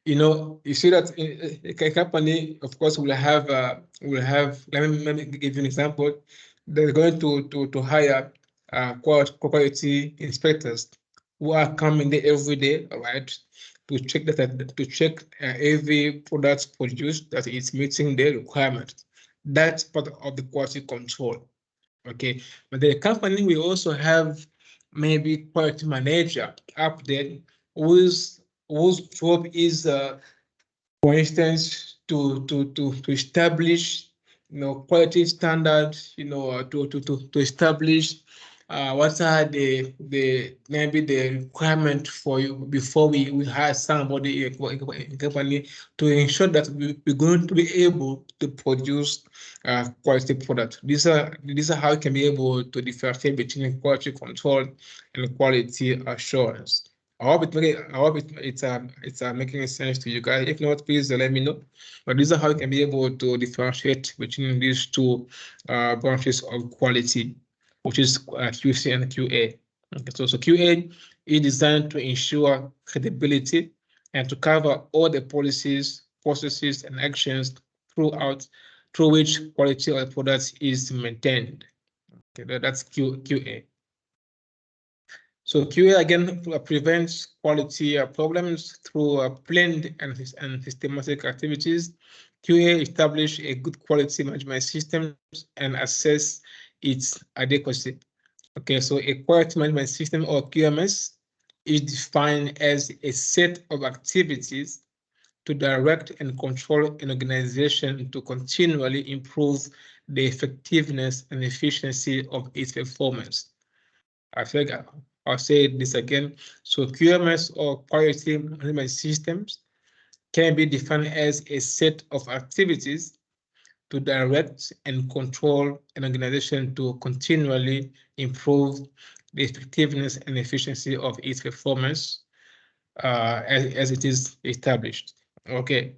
you see that a company, of course, will have. Let me give you an example. They're going to hire quality inspectors who are coming there every day, all right, to check that every product produced that is meeting their requirements. That's part of the quality control. Okay, but the company will also have maybe quality manager up there whose job is for instance, to establish, quality standards, to establish what are the maybe the requirement for you before we hire somebody in company to ensure that we're going to be able to produce quality product. These are how you can be able to differentiate between quality control and quality assurance. I hope it's making sense to you guys. If not, please let me know. But these are how you can be able to differentiate between these two branches of quality, which is QC and QA. Okay, so QA is designed to ensure credibility and to cover all the policies, processes, and actions through which quality of the products is maintained. Okay, that's QA. So QA again prevents quality problems through planned and systematic activities. QA establish a good quality management system and assess its adequacy. Okay, so a quality management system or QMS is defined as a set of activities to direct and control an organization to continually improve the effectiveness and efficiency of its performance. I think I'll say this again. So QMS or quality management systems can be defined as a set of activities to direct and control an organization to continually improve the effectiveness and efficiency of its performance as it is established. Okay,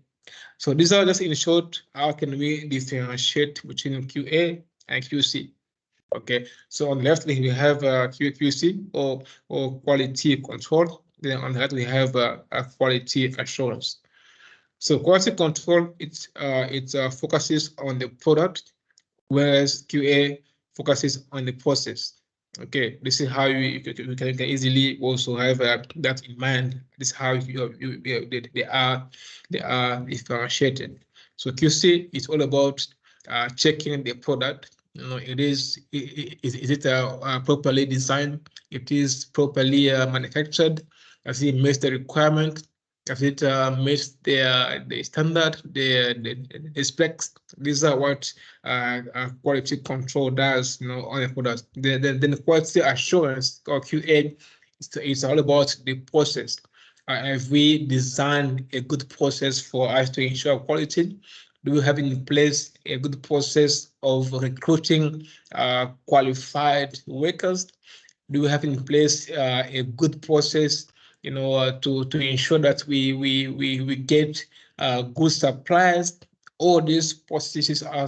so these are just in short, how can we differentiate between QA and QC? Okay, so on the left we have QC or quality control. Then on the right we have a quality assurance. So quality control it focuses on the product, whereas QA focuses on the process. Okay, this is how you can easily also have that in mind. This is how they are differentiated. So QC is all about checking the product. Is it properly designed? It is properly manufactured? Does it meet the requirement? Does it meet the standard, the specs? These are what quality control does, on the product. Then the quality assurance or QA is all about the process. Have we designed a good process for us to ensure quality? Do we have in place a good process of recruiting qualified workers? Do we have in place a good process, to ensure that we get good supplies? All these processes are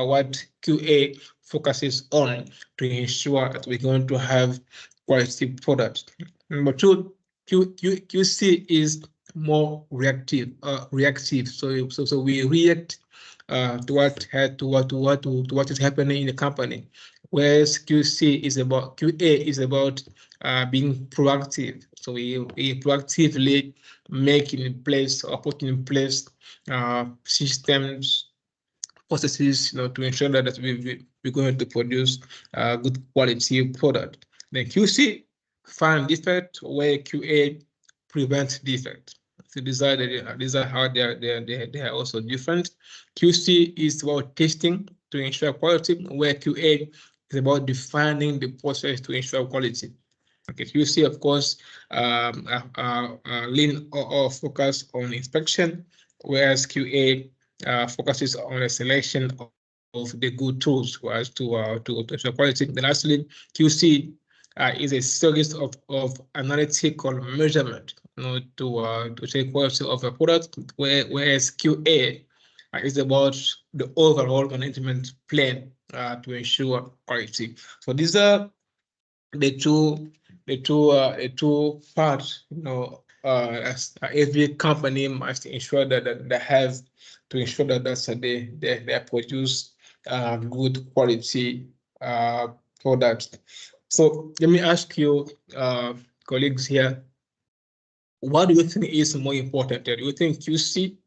what QA focuses on to ensure that we're going to have quality products. Number two, QC is more reactive. So we react to what is happening in the company, whereas QA is about being proactive. So we proactively make in place or put in place systems, processes, to ensure that we're going to produce a good quality product. Then QC find defect where QA prevents defect. So these are how they are also different. QC is about testing to ensure quality, where QA is about defining the process to ensure quality. Okay, QC, of course, lean or focus on inspection, whereas QA focuses on the selection of the good tools whereas to ensure quality. Then lastly, QC is a series of analytical measurement, to check quality of a product, whereas QA is about the overall management plan to ensure quality. So these are the two parts, as every company must ensure that they have to ensure that they produce good quality products. So let me ask you, colleagues here, what do you think is more important? Do you think QC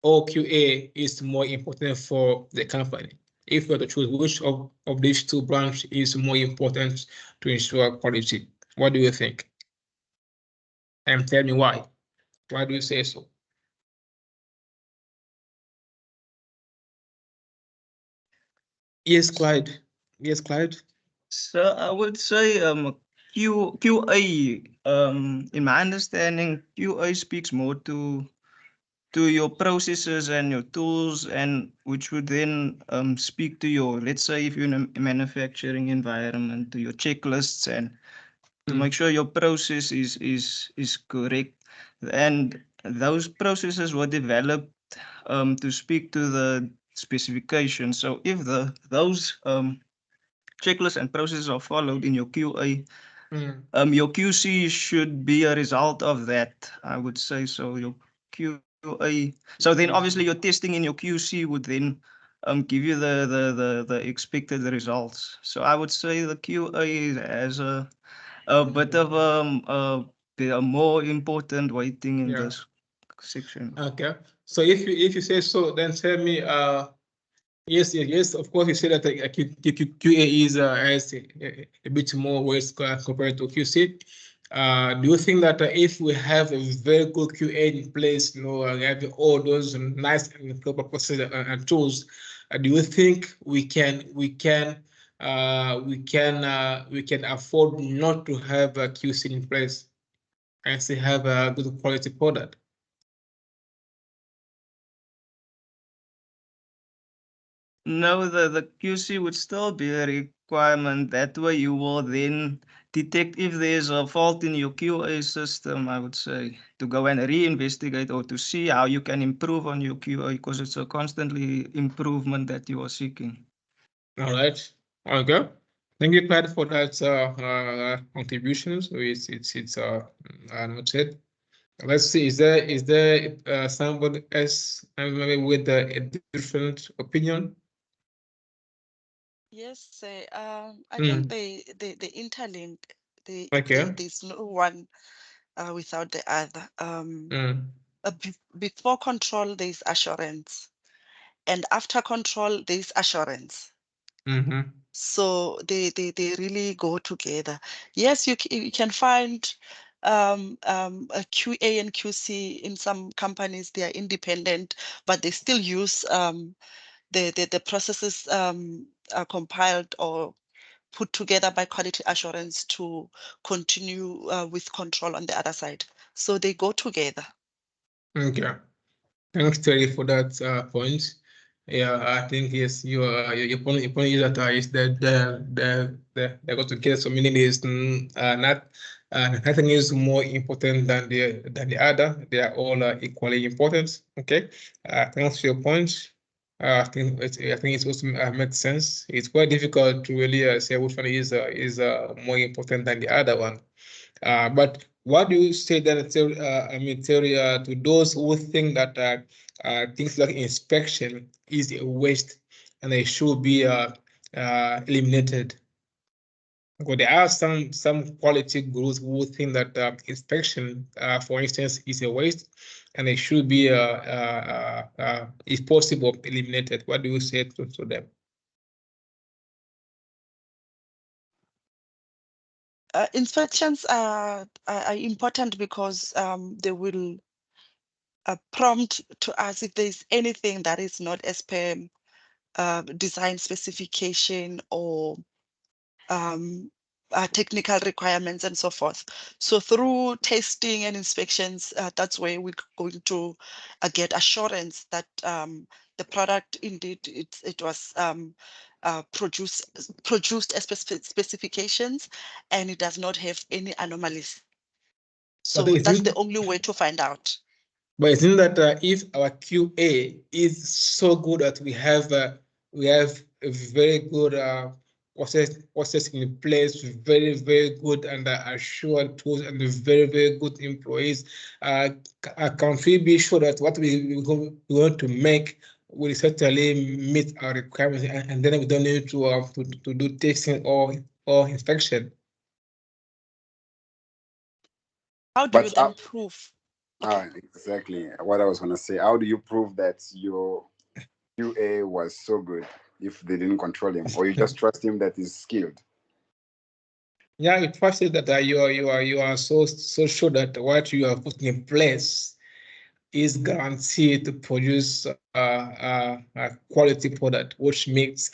or QA is more important for the company? If you were to choose which of these two branches is more important to ensure quality, what do you think? And tell me why. Why do you say so? Yes, Clyde. Yes, Clyde. So I would say QA, in my understanding, QA speaks more to your processes and your tools, and which would then speak to your, let's say if you're in a manufacturing environment, to your checklists and to make sure your process is correct. And those processes were developed to speak to the specifications. So if those checklists and processes are followed in your QA, your QC should be a result of that, I would say. So your QA, so then obviously your testing in your QC would then give you the expected results. So I would say the QA has a bit of a more important weighting in this section. Okay. So if you say so, then tell me, yes, of course, you say that QA is has a bit more weight compared to QC. Do you think that if we have a very good QA in place, have all those nice and proper processes and tools, do you think we can afford not to have a QC in place and still have a good quality product? No, the QC would still be a requirement. That way you will then detect if there's a fault in your QA system, I would say, to go and reinvestigate or to see how you can improve on your QA, because it's a constantly improvement that you are seeking. All right. Okay. Thank you, Clyde, for that contributions. It's noted. Let's see. Is there somebody else maybe with a different opinion? Yes, I think they interlink. Okay. There's no one without the other. Before control, there's assurance, and after control, there's assurance. So they really go together. Yes, you can find a QA and QC in some companies. They are independent, but they still use the processes are compiled or put together by quality assurance to continue with control on the other side. So they go together. Okay. Thanks, Terry, for that point. Yeah, I think yes, your point is that is that they go together. So meaning is not nothing is more important than the other. They are all equally important. Okay. Thanks for your point. I think it also makes sense. It's quite difficult to really say which one is more important than the other one. But what do you say that, Terry, to those who think that things like inspection is a waste and they should be eliminated? Because there are some quality gurus who think that inspection, for instance, is a waste and it should be, if possible, eliminated. What do you say to them? Inspections are important because they will prompt to us if there's anything that is not as per design specification or technical requirements and so forth. So through testing and inspections, that's where we're going to get assurance that the product indeed it was produced as specifications, and it does not have any anomalies. So that's the only way to find out. But isn't that if our QA is so good that we have a very good process in place, very good and assured tools, and very good employees, can we be sure that what we want to make will certainly meet our requirements, and then we don't need to do testing or inspection? How do you then prove? Exactly what I was going to say. How do you prove that your QA was so good if they didn't control him, or you just trust him that he's skilled? Yeah, you trust it that you are so sure that what you are putting in place is guaranteed to produce a quality product which meets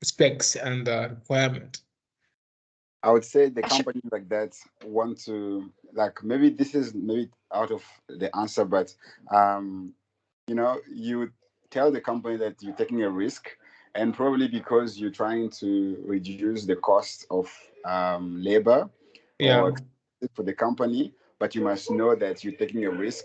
specs and requirement. I would say the companies like that want to, like, maybe this is maybe out of the answer, but you tell the company that you're taking a risk, and probably because you're trying to reduce the cost of labor or for the company, but you must know that you're taking a risk.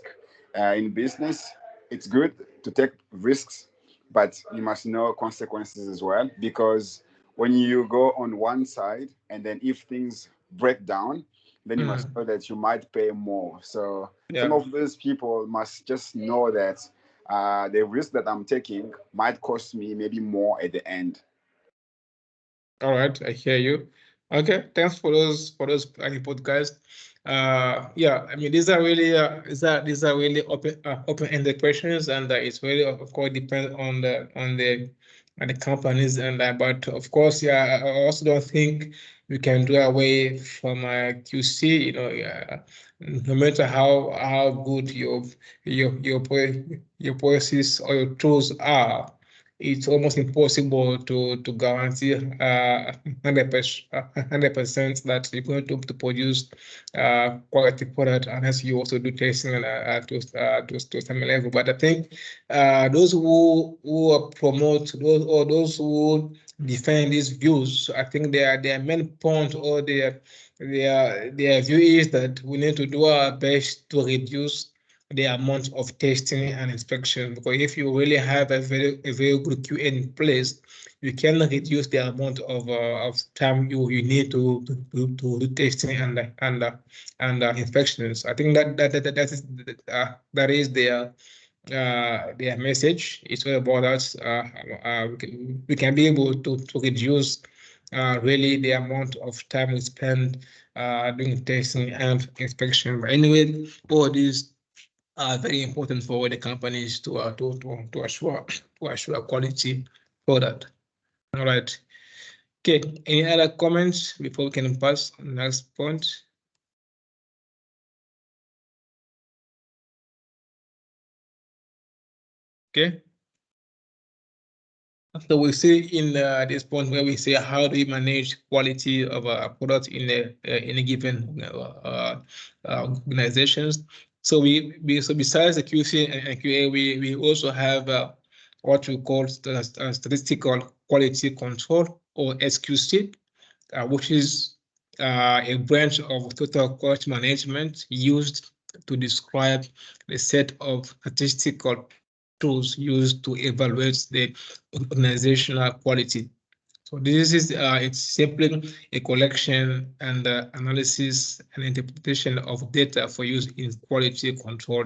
In business, it's good to take risks, but you must know consequences as well, because when you go on one side and then if things break down, then you must know that you might pay more. So some of those people must just know that the risk that I'm taking might cost me maybe more at the end. All right, I hear you. Okay, thanks for those input, guys. Yeah, I mean, these are really open-ended questions, and it's really, of course, depends on the companies, and but of course, yeah, I also don't think we can do away from QC. You know, no matter how good your policies or your tools are, it's almost impossible to guarantee 100% that you're going to produce quality product unless you also do testing to some level. But I think those who promote those who defend these views, I think their main point or their view is that we need to do our best to reduce the amount of testing and inspection, because if you really have a very good QA in place, you can reduce the amount of time you need to do testing and inspections. I think that is their message. It's all about us. We can be able to reduce really the amount of time we spend doing testing and inspection. But anyway, all these are very important for the companies to assure quality product. All right. Okay. Any other comments before we can pass on the next point? Okay. So we see in this point where we say how do we manage quality of a product in a given organizations. So so besides the QC and QA, we also have what we call statistical quality control, or SQC, which is a branch of total quality management used to describe the set of statistical tools used to evaluate the organizational quality. So this is it's simply a collection and analysis and interpretation of data for use in quality control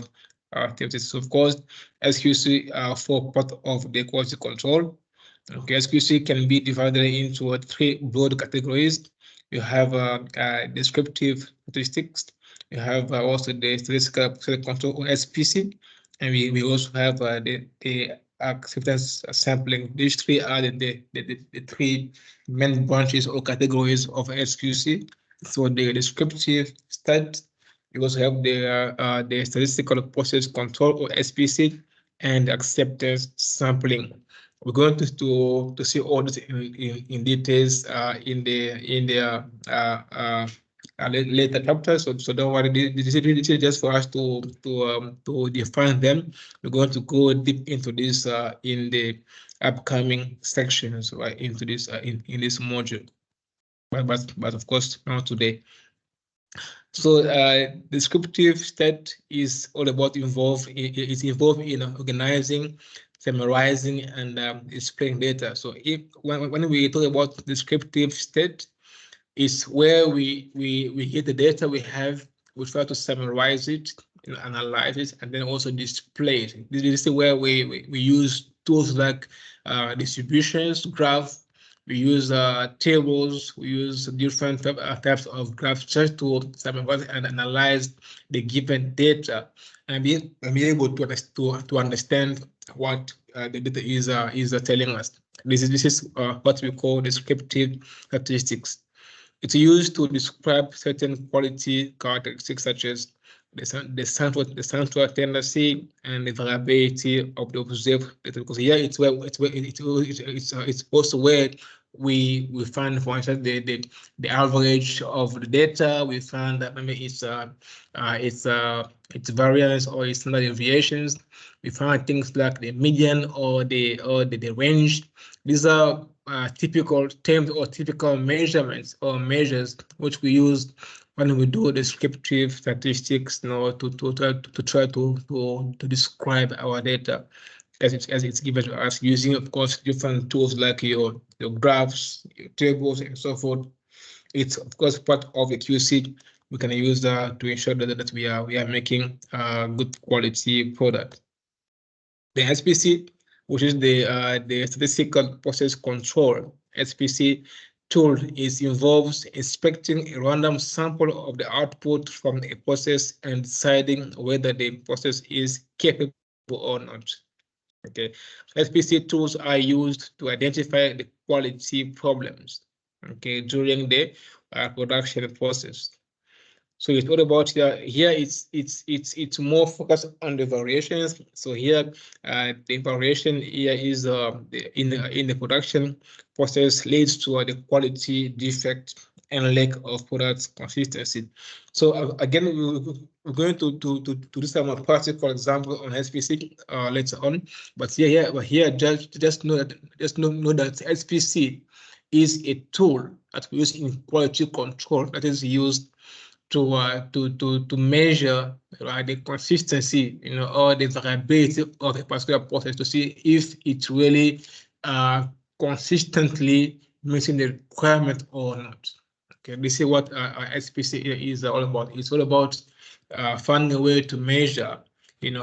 activities. So of course, SQC for part of the quality control. Okay, SQC can be divided into three broad categories. You have descriptive statistics. You have also the statistical control, or SPC, and we also have the acceptance sampling. These three are the three main branches or categories of SQC. So the descriptive stat, you also have the statistical process control, or SPC, and acceptance sampling. We're going to see all this in details in the later chapters. So don't worry. This is just for us to define them. We're going to go deep into this in the upcoming sections, right? Into this in this module. But of course not today. So descriptive state is all about involved in organizing, summarizing, and displaying data. So when we talk about descriptive state, it's where we get the data we have, we try to summarize it, analyze it, and then also display it. This is where we use tools like distributions, graph. We use tables, we use different types of graphs just to summarize and analyze the given data and be able to understand what the data is telling us. This is what we call descriptive statistics. It's used to describe certain quality characteristics such as the central tendency and the variability of the observed data. Because here it's also where we find, for instance, the average of the data. We find that maybe it's variance or its standard deviations. We find things like the median or the range. These are typical terms or typical measurements or measures which we use when we do descriptive statistics, to try to describe our data as it's given to us, using, of course, different tools like your graphs, your tables, and so forth. It's, of course, part of the QC. We can use that to ensure that we are making a good quality product. The SPC, which is the statistical process control SPC tool, involves inspecting a random sample of the output from a process and deciding whether the process is capable or not. Okay, SPC tools are used to identify the quality problems, okay, during the production process. So it's all about here. It's more focused on the variations. So here, the variation here is in the production process leads to the quality defect and lack of product consistency. So again, we're going to do some practical example on SPC later on. But here, just know that SPC is a tool that we use in quality control that is used to measure the consistency, or the variability of a particular process to see if it really consistently meeting the requirement or not. Okay, this is what SPC is all about. It's all about finding a way to measure,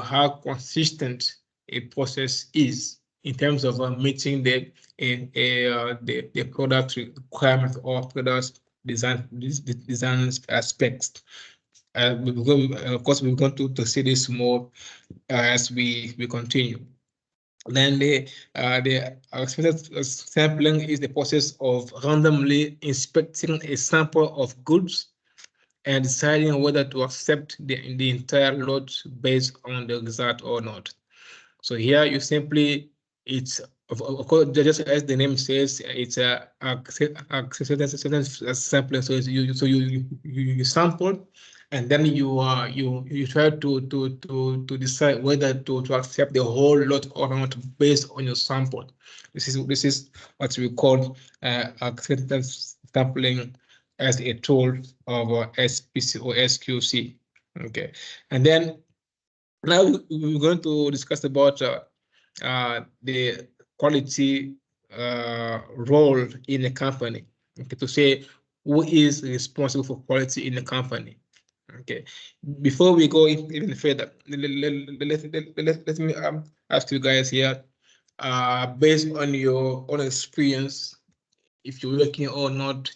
how consistent a process is in terms of meeting the product requirement or product design aspects. Of course, we're going to see this more as we continue. Then the sampling is the process of randomly inspecting a sample of goods and deciding whether to accept the entire lot based on the result or not. So here you simply, it's of course, just as the name says, it's a sampling. So you sample, and then you try to decide whether to accept the whole lot or not based on your sample. This is what we call acceptance sampling as a tool of SPC or SQC. Okay, and then now we're going to discuss about the quality role in a company. Okay, to say who is responsible for quality in the company. Okay, before we go even further, let me ask you guys here, based on your own experience, if you're working or not,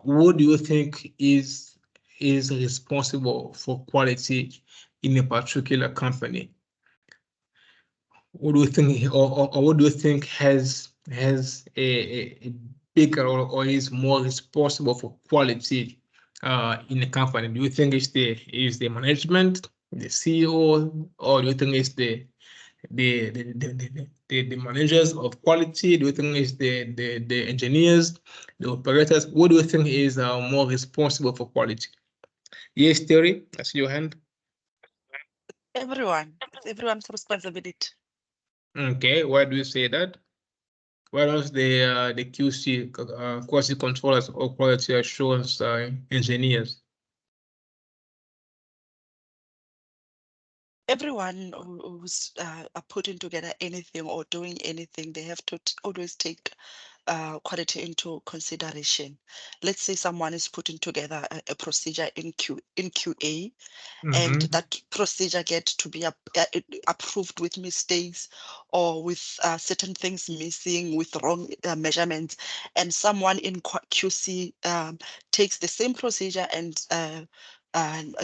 who do you think is responsible for quality in a particular company? What do you think, or what do you think has a bigger or is more responsible for quality in the company? Do you think it's the management, the CEO, or do you think it's the the managers of quality? Do you think it's the engineers, the operators? What do you think is more responsible for quality? Yes, Terry, I see your hand. Everyone, it's everyone's responsibility. Okay, why do you say that? Why don't the QC quality controllers or quality assurance engineers? Everyone who's are putting together anything or doing anything, they have to always take quality into consideration. Let's say someone is putting together a procedure in QA, and that procedure gets to be approved with mistakes or with certain things missing, with wrong measurements, and someone in QC takes the same procedure and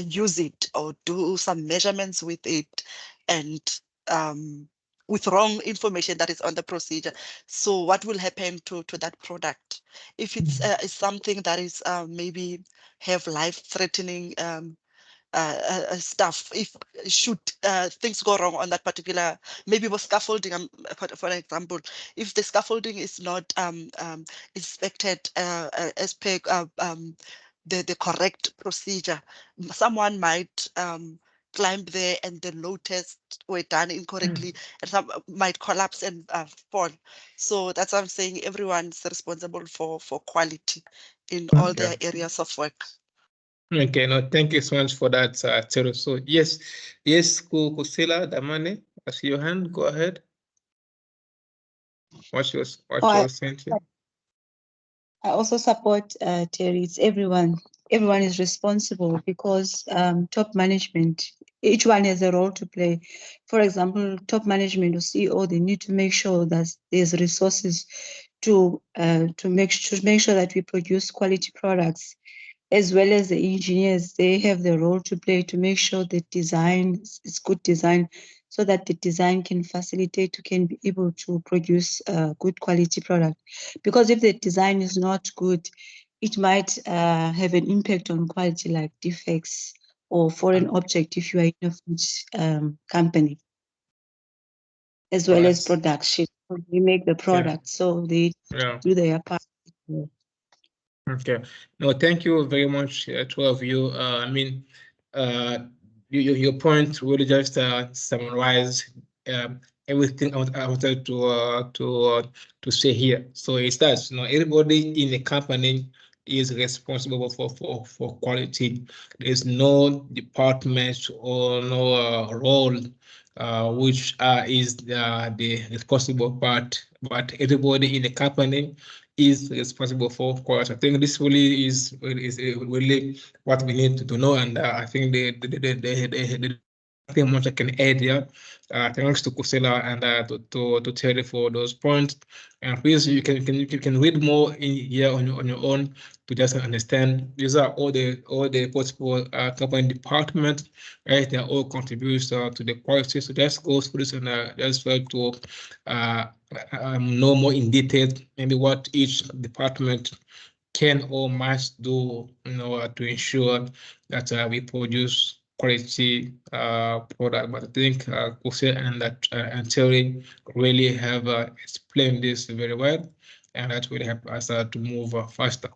use it or do some measurements with it, and with wrong information that is on the procedure. So what will happen to that product? If it's something that is maybe have life-threatening stuff, if should things go wrong on that particular, maybe with scaffolding, for an example, if the scaffolding is not inspected as per the correct procedure, someone might climb there and the load tests were done incorrectly, and some might collapse and fall. So that's what I'm saying. Everyone's responsible for quality in all their areas of work. Okay, no, thank you so much for that, Tero. So yes, Kusila Damane, I see your hand. Go ahead. What's your sentence? I also support Terry. It's everyone. Everyone is responsible because top management, each one has a role to play. For example, top management or CEO, they need to make sure that there's resources to make sure that we produce quality products, as well as the engineers. They have the role to play to make sure the design is good design, so that the design can facilitate, can be able to produce a good quality product. Because if the design is not good, it might have an impact on quality, like defects or foreign object if you are in a food company, as well as production. We make the product, so they do their part. Okay. No, thank you very much, two of you. I mean, your point really just summarize everything I wanted to say here. So it's that, you know, everybody in the company is responsible for quality. There's no department or no role which is the responsible part, but everybody in the company is responsible for quality. I think this really is really what we need to know, and I think the thing much I can add here. Thanks to Kusela and to Terry for those points. And please, you can read more in here on your own to just understand. These are all the possible company departments, right? They all contribute to the quality. So just go through this and just try to know more in detail maybe what each department can or must do, you know, to ensure that we produce quality product. But I think Kuse and Terry really have explained this very well, and that will help us to move faster.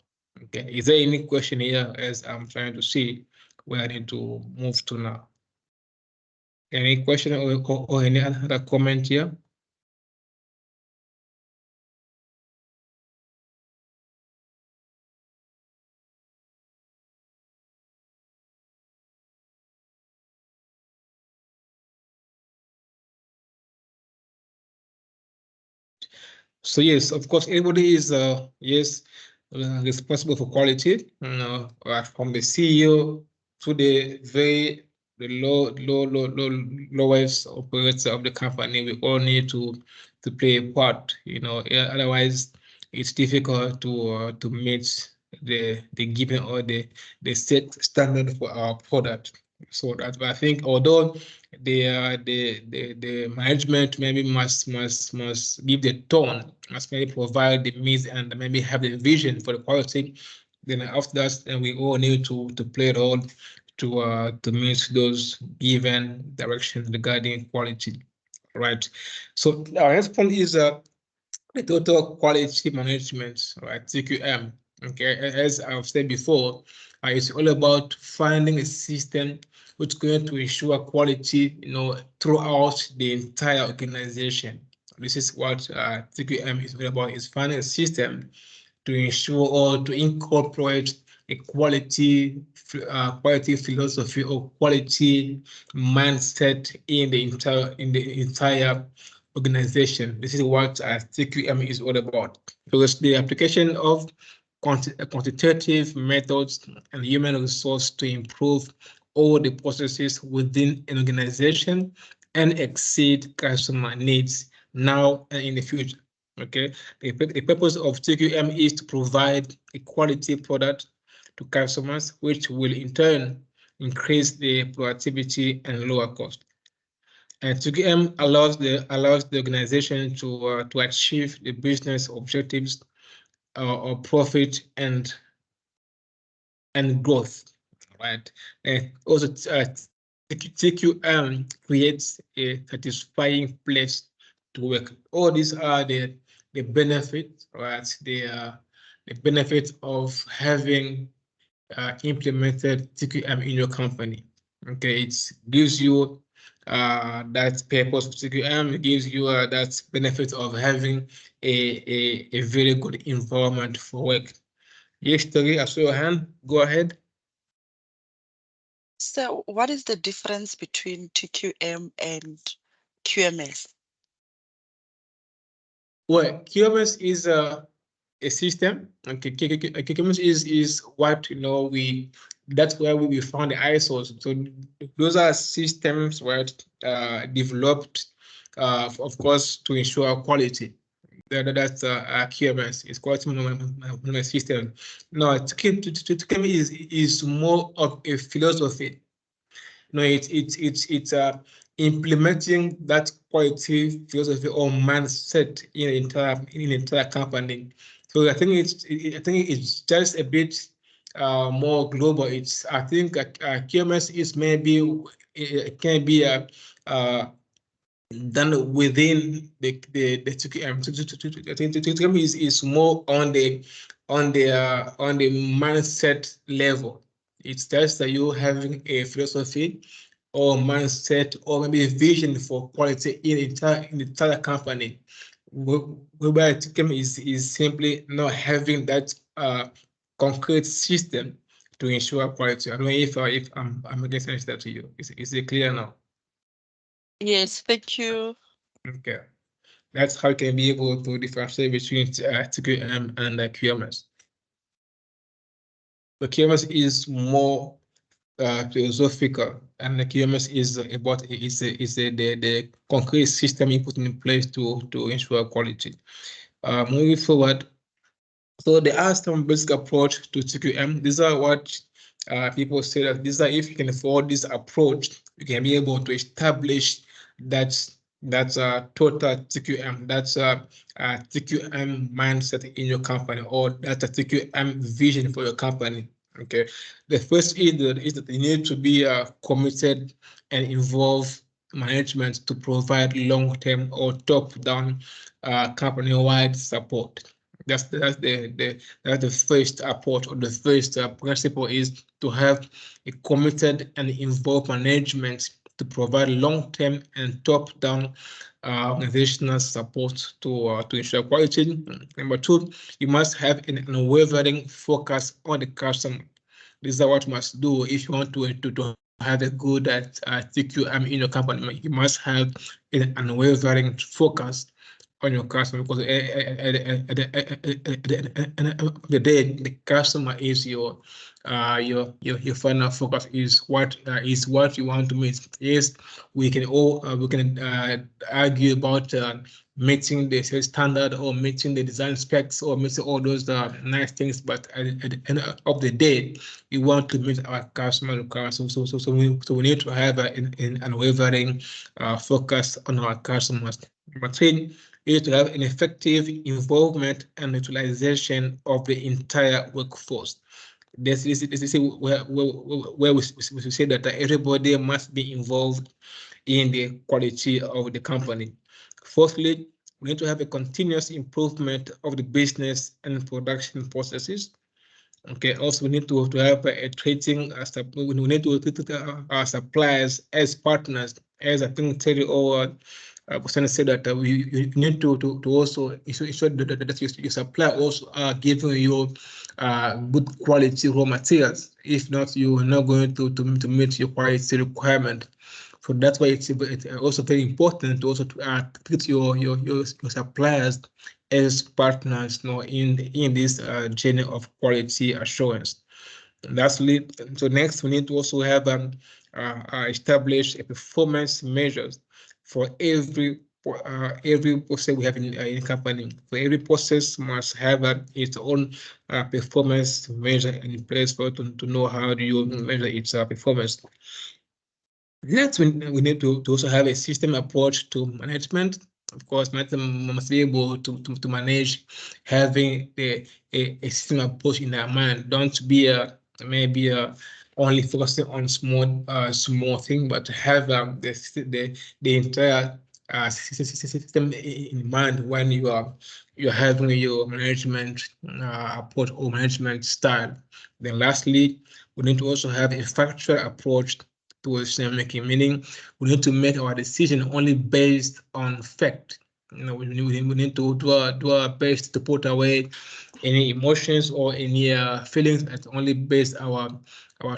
Okay, is there any question here as I'm trying to see where I need to move to now? Any question or any other comment here? So yes, of course, everybody is responsible for quality. You know, from the CEO to the lowest operator of the company, we all need to play a part. You know, otherwise it's difficult to meet the given or the set standard for our product. So that I think, although the management maybe must give the tone, must maybe provide the means and maybe have the vision for the quality. Then after that, then we all need to play a role to meet those given directions regarding quality. right? So our next point is the total quality management, right? TQM. Okay, as I've said before, it's all about finding a system which is going to ensure quality, throughout the entire organization. This is what TQM is all about: is finding a system to ensure or to incorporate a quality philosophy or quality mindset in the entire organization. This is what TQM is all about. Because the application of quantitative methods and human resource to improve all the processes within an organization and exceed customer needs now and in the future. Okay, the purpose of TQM is to provide a quality product to customers, which will in turn increase the productivity and lower cost. And TQM allows the organization to achieve the business objectives of profit and growth, right? And also TQM creates a satisfying place to work. All these are the benefits, right? The benefits of having implemented TQM in your company. Okay, it gives you that purpose of TQM. It gives you that benefit of having a very good environment for work. Yes, Tori, I saw your hand. Go ahead. So what is the difference between TQM and QMS? Well, QMS is a system. Okay, QMS is what that's where we found the ISOs. So those are systems developed, of course, to ensure quality. That's QMS. It's quality management system. No, QMS is more of a philosophy. No, it's implementing that quality philosophy or mindset in an entire company. So I think it's just a bit more global. I think QMS is maybe it can be done within the TQM. I think TQM is more on the mindset level. It's just that you having a philosophy or mindset or maybe a vision for quality in the entire company. Whereby TQM is simply not having that concrete system to ensure quality. I don't know if I'm making sense to you. Is it clear now? Yes, thank you. Okay, that's how you can be able to differentiate between TQM and QMS. The QMS is more philosophical, and the QMS is about the concrete system you put in place to ensure quality. Moving forward, so there are some basic approach to TQM. These are what people say that these are, if you can afford this approach, you can be able to establish that's a total TQM. That's a TQM mindset in your company, or that's a TQM vision for your company. Okay, the first is that you need to be committed and involve management to provide long-term or top-down company-wide support. That's the first approach, or the first principle is to have a committed and involved management to provide long-term and top-down organizational support to ensure quality. Number two, you must have an unwavering focus on the customer. This is what you must do if you want to have a good TQM in your company. You must have an unwavering focus on your customer, because at the end of the day, the customer is your final focus, is what you want to meet. Yes, we can argue about meeting the sales standard or meeting the design specs or meeting all those nice things, but at the end of the day, we want to meet our customer requirements. So we need to have an unwavering focus on our customers. Number three is to have an effective involvement and utilization of the entire workforce. This is where we say that everybody must be involved in the quality of the company. Fourthly, we need to have a continuous improvement of the business and production processes. Okay, also we need to have a treating, we need to treat our suppliers as partners, as I think Terry or Kusana said that you need to also ensure that your supply also are giving you good quality raw materials. If not, you are not going to meet your quality requirement. So that's why it's also very important to also treat your suppliers as partners, in this journey of quality assurance. And lastly, so next we need to also have establish a performance measures for every process we have in a company. For every process must have its own performance measure in place for to know how do you measure its performance. Next, we need to also have a system approach to management. Of course, management must be able to manage having a system approach in their mind. Don't be maybe only focusing on small thing, but have the entire system in mind when you're having your management approach or management style. Then lastly, we need to also have a factual approach to decision making, meaning we need to make our decision only based on fact. We need to do our best to put away any emotions or any feelings, and only base our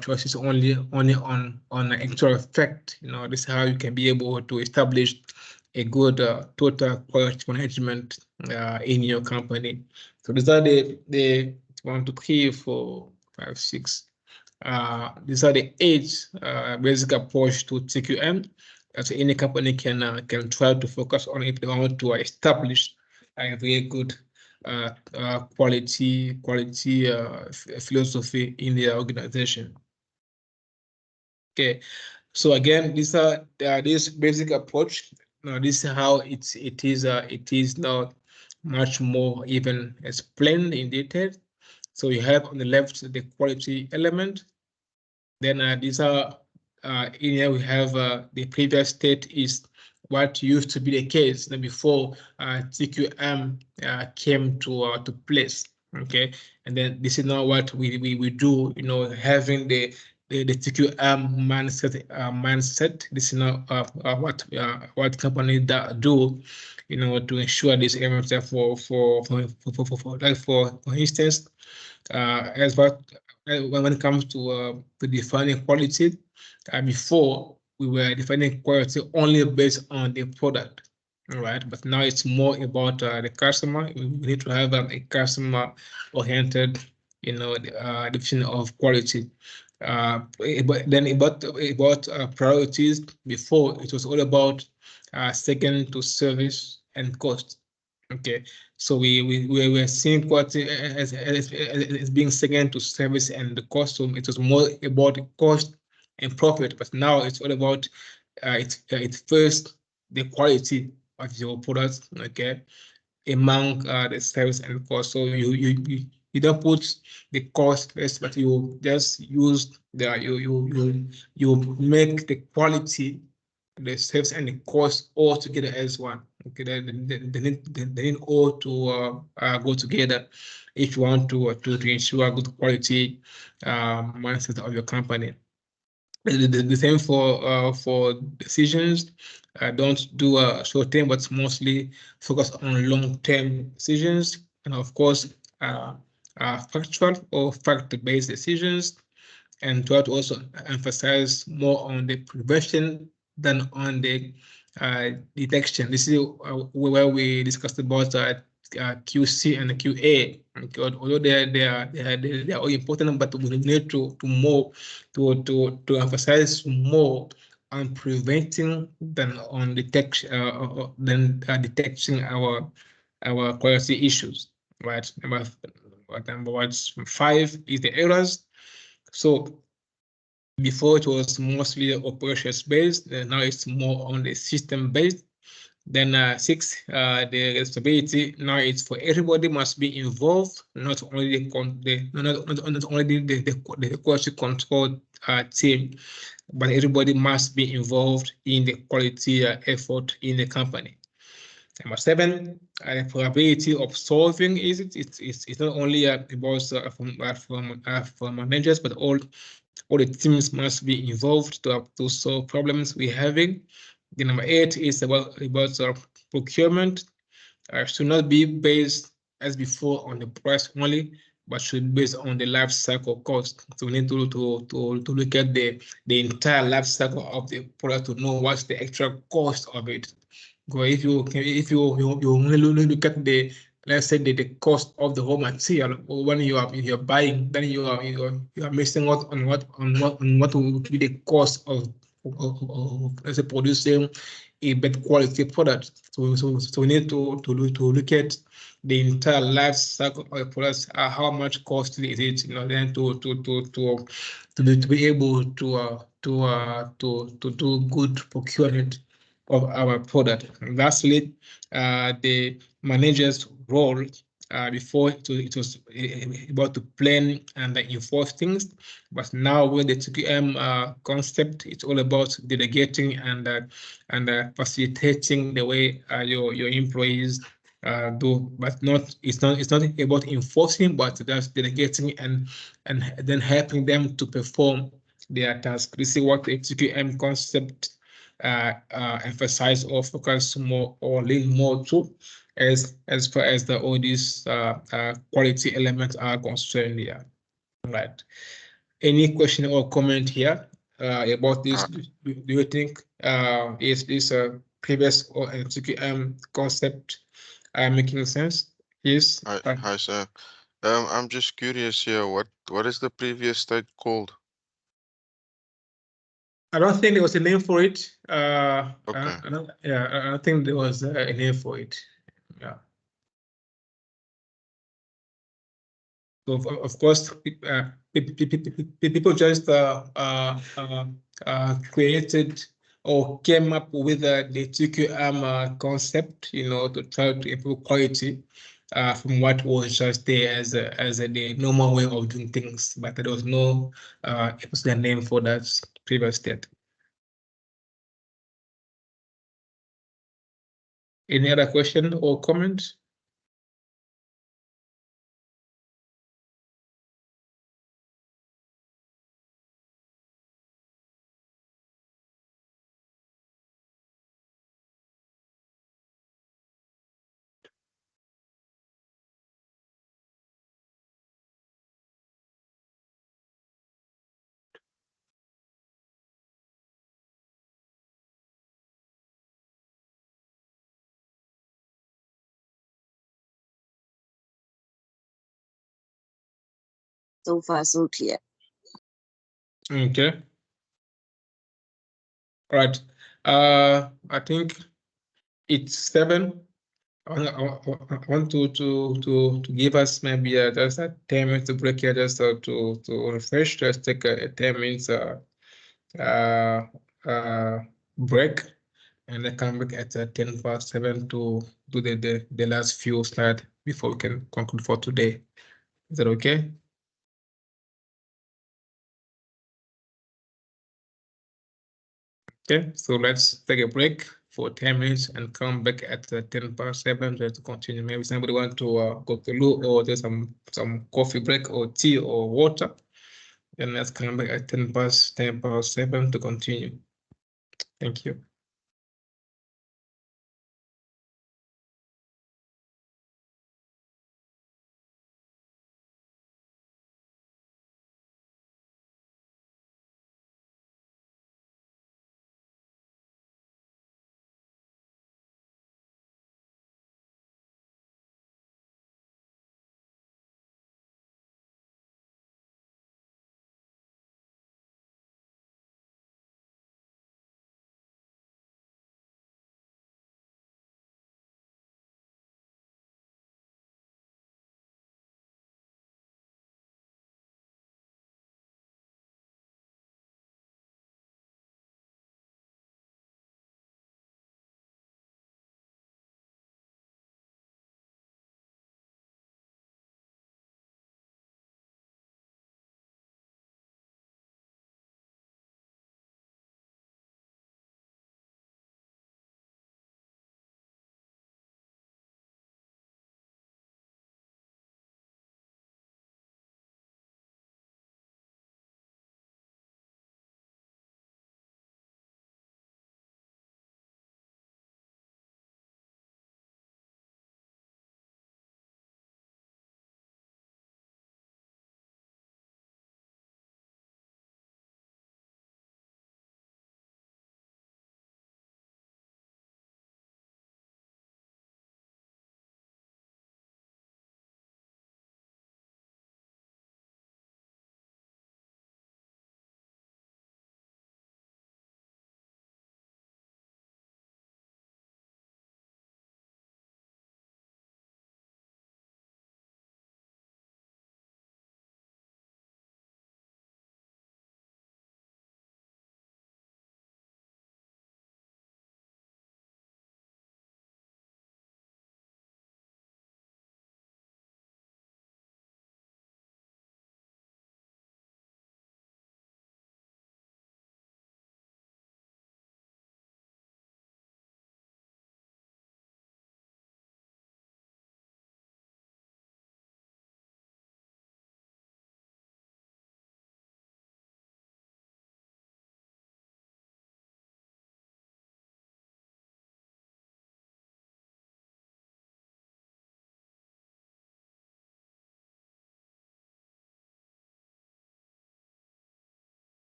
choices only on actual fact. This is how you can be able to establish a good total quality management in your company. So these are the 1, 2, 3, 4, 5, 6. These are the 8 basic approach to TQM. So any company can try to focus on if they want to establish a very good quality philosophy in their organization. Okay, so again, these are this basic approach. Now, this is how it is not much more even explained in detail. So you have on the left the quality element. Then these are in here we have the previous state is what used to be the case before TQM came to place. Okay, and then this is now what we do. Having the TQM mindset. This is now what companies do. To ensure this element for instance, as what when it comes to defining quality, before we were defining quality only based on the product, all right? But now it's more about the customer. We need to have a customer-oriented, definition of quality. But then about priorities, before it was all about second to service and cost. Okay, so we were seeing quality as being second to service and the cost. So it was more about the cost and profit, but now it's all about it's first the quality of your products, okay, among the service and cost. So you don't put the cost first, but you just use you make the quality, the service and the cost all together as one. Okay, they need all to go together if you want to ensure good quality mindset of your company. The same for decisions. Don't do short term, but mostly focus on long term decisions, and of course, factual or fact-based decisions, and try to also emphasize more on the prevention than on the detection. This is where we discussed about QC and QA. Okay, although they are all important, but we need to emphasize more on preventing than on detection detecting our quality issues. Right. Number 5 is the errors. So before it was mostly operations based, now it's more on the system based. Then 6, the responsibility now it's for everybody must be involved, not only not only the quality control team, but everybody must be involved in the quality effort in the company. Number 7, probability of solving it's not only about from managers, but all the teams must be involved to solve problems we're having. The number 8 is about procurement. Should not be based as before on the price only, but should be based on the life cycle cost. So we need to look at the entire life cycle of the product to know what's the actual cost of it. Because if you only look at the, let's say, the cost of the raw material when you're buying, then you are missing out on what will be the cost of let's say producing a better quality product. So we need to look at the entire life cycle of the products. How much costly is it, then to be able to do good procurement of our product. And lastly, the manager's role. Before it was about to plan and enforce things, but now with the TQM concept, it's all about delegating and facilitating the way your employees do, but it's not about enforcing, but just delegating and then helping them to perform their task. This is what the TQM concept emphasize or focus more or lean more to as far as all these quality elements are concerned here. Right. Any question or comment here about this? Do you think is this previous or TQM concept making sense? Yes. Hi, sir. I'm just curious here. What is the previous state called? I don't think there was a name for it. Okay. I don't think there was a name for it. Yeah. So of course, people just created or came up with the TQM concept, to try to improve quality from what was just there as the normal way of doing things, but there was no specific name for that previous state. Any other question or comment? So far, so clear. Okay. All right. I think it's 7. I want to give us maybe just a 10 minutes break here, just to refresh. Just take a 10 minutes break, and then come back at 7:10 to do the last few slides before we can conclude for today. Is that okay? Okay, so let's take a break for 10 minutes and come back at 7:10 just to continue. Maybe somebody want to go to loo or there's some coffee break or tea or water. Then let's come back at 7:10 to continue. Thank you.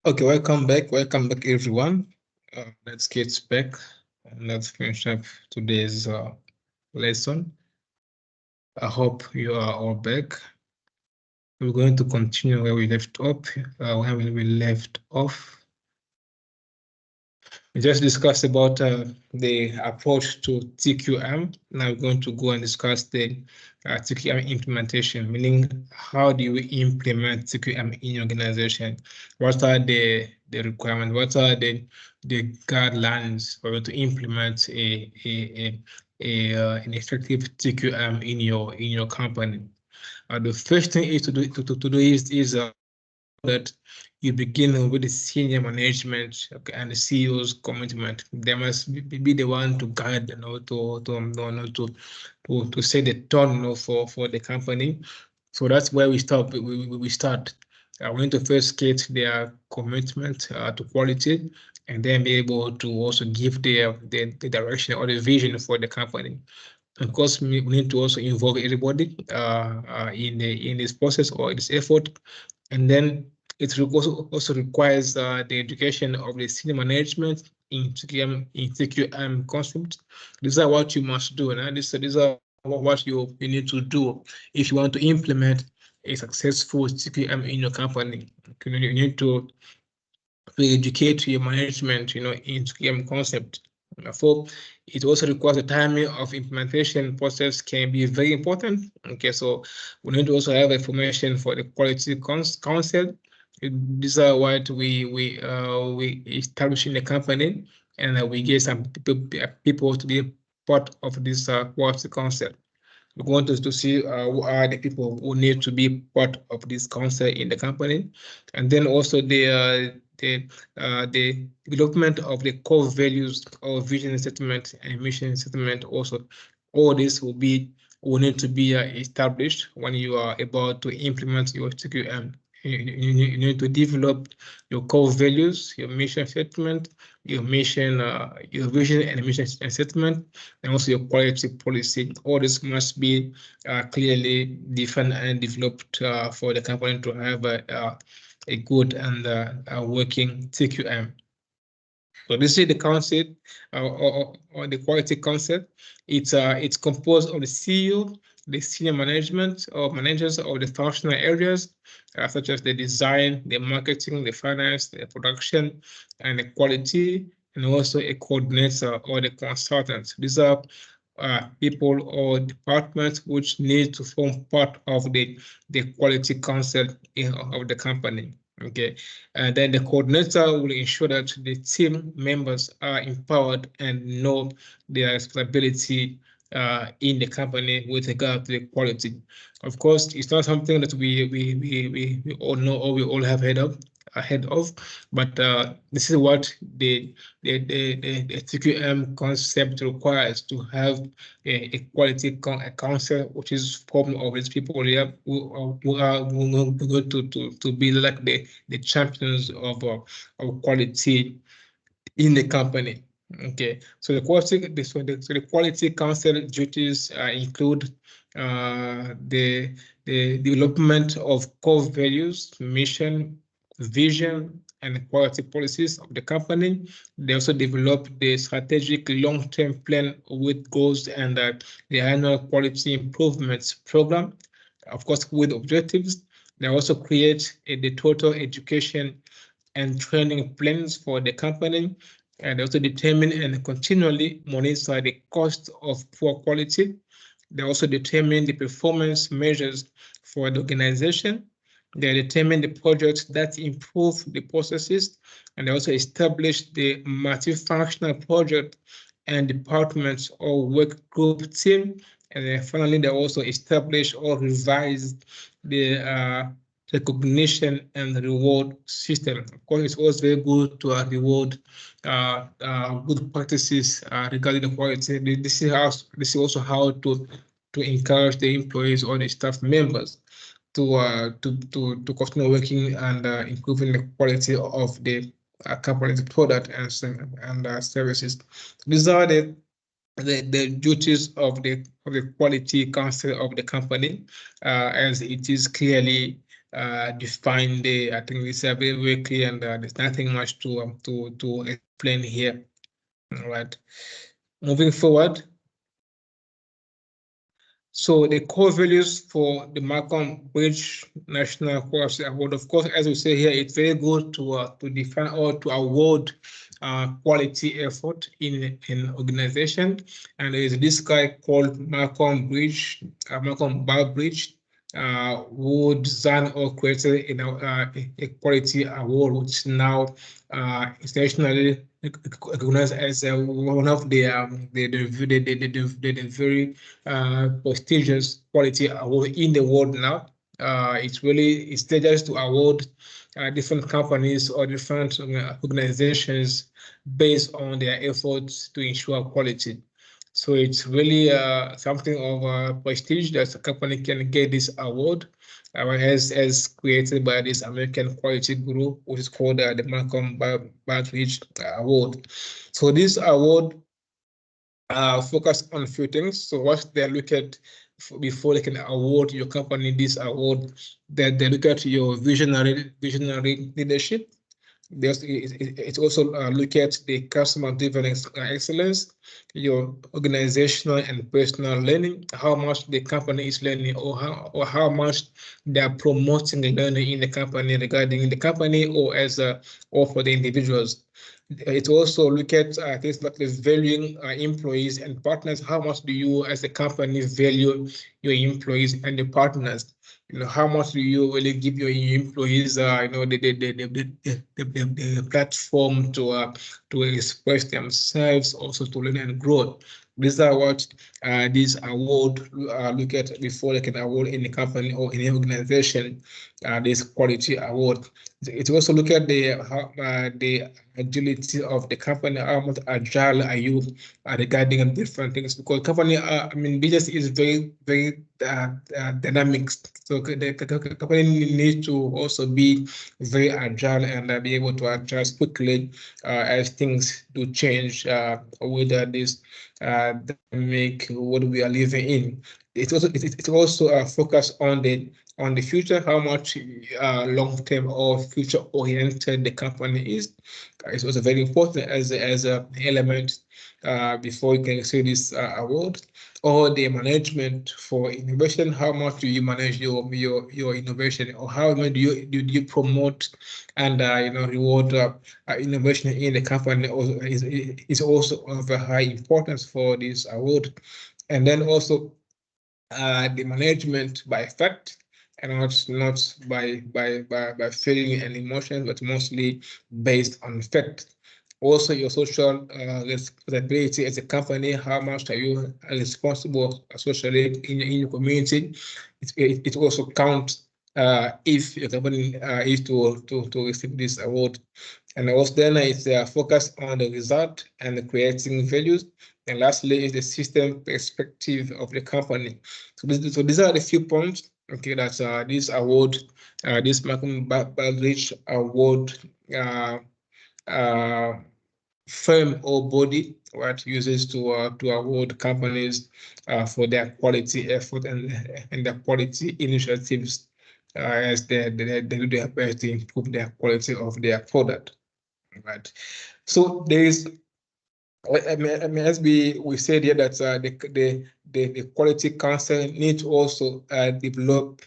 Okay, welcome back. Welcome back, everyone. Let's get back and let's finish up today's lesson. I hope you are all back. We're going to continue where we left off. We just discussed about the approach to TQM. Now we're going to go and discuss the TQM implementation, meaning how do you implement TQM in your organization? What are the requirements? What are the guidelines for you to implement an effective TQM in your company? The first thing is to do is that you begin with the senior management, okay, and the CEO's commitment. They must be the one to guide, to set the tone, for the company. So that's where we start. We start. We need to first get their commitment to quality, and then be able to also give the direction or the vision for the company. Of course, we need to also involve everybody in this process or this effort, and then it also requires the education of the senior management in TQM concept. These are what you must do, and these are what you need to do if you want to implement a successful TQM in your company. You need to educate your management, in TQM concept. Therefore, it also requires the timing of implementation process can be very important. Okay, so we need to also have information for the quality council. These are what we establish in the company, and we get some people to be part of this quality council. We want us to see who are the people who need to be part of this council in the company, and then also the development of the core values of vision statement and mission statement. Also, all this will need to be established when you are about to implement your TQM. You need to develop your core values, your mission statement, your mission, your vision and mission statement, and also your quality policy. All this must be clearly defined and developed for the company to have a good and working TQM. So this is the concept or the quality concept. It's composed of the CEO, the senior management or managers of the functional areas, such as the design, the marketing, the finance, the production, and the quality, and also a coordinator or the consultant. These are people or departments which need to form part of the quality council of the company. Okay, and then the coordinator will ensure that the team members are empowered and know their responsibility in the company with regard to the quality. Of course, it's not something that we all know or we all have ahead of, but this is what the TQM concept requires, to have a quality council, which is formed of these people here who are going to be like the champions of quality in the company. Okay, so the quality council duties include the development of core values, mission, vision, and quality policies of the company. They also develop the strategic long-term plan with goals and the annual quality improvements program, of course, with objectives. They also create the total education and training plans for the company, and also determine and continually monitor the cost of poor quality. They also determine the performance measures for the organization. They determine the projects that improve the processes, and they also establish the multifunctional project and departments or work group team. And then finally, they also establish or revise the recognition and reward system. Of course, it's always very good to reward good practices regarding the quality. This is also how to encourage the employees or the staff members to continue working and improving the quality of the company's product and services. These are the duties of the quality council of the company, as it is clearly defined there. I think it's very, very clear, and there's nothing much to explain here. All right. Moving forward. So the core values for the Malcolm Bridge National Quality Award, of course, as we say here, it's very good to define or to award quality effort in an organization. And there is this guy called Malcolm Bridge, who designed or created a quality award, which now internationally recognized as one of the very prestigious quality award in the world now. It's just to award different companies or different organizations based on their efforts to ensure quality. So it's really something of prestige that a company can get this award as created by this American quality group, which is called the Malcolm Bridge Award. So this award focus on a few things. So what they look at before they can award your company this award, that they look at your visionary leadership. It also look at the customer driven excellence, your organizational and personal learning, how much the company is learning, or how much they are promoting the learning in the company regarding the company or for the individuals. It also look at things like valuing employees and partners. How much do you as a company value your employees and your partners? How much do you really give your employees the platform to express themselves, also to learn and grow? These are what this award look at before they can award any company or any organization this quality award. It also look at the agility of the company. How much agile are you regarding different things? Because company, business is very dynamic. So the company needs to also be very agile and be able to adjust quickly as things do change with this dynamic what we are living in. It also focus on the future, how much long-term or future-oriented the company is. It's also very important as an element before you can receive this award. Or the management for innovation, how much do you manage your innovation, or how do you promote and reward innovation in the company is also of a high importance for this award. And then also the management by fact and not by feeling and emotion, but mostly based on fact. Also, your social responsibility as a company, how much are you responsible socially in your community? It also counts if your company is to receive this award. And also then it's focused on the result and creating values. And lastly is the system perspective of the company. So these are the few points, okay, that this award, this Malcolm Bridge Award firm or body what uses to award companies for their quality effort and their quality initiatives as they do their best to improve their quality of their product. Right. So there is, as we said here that the quality council needs to also develop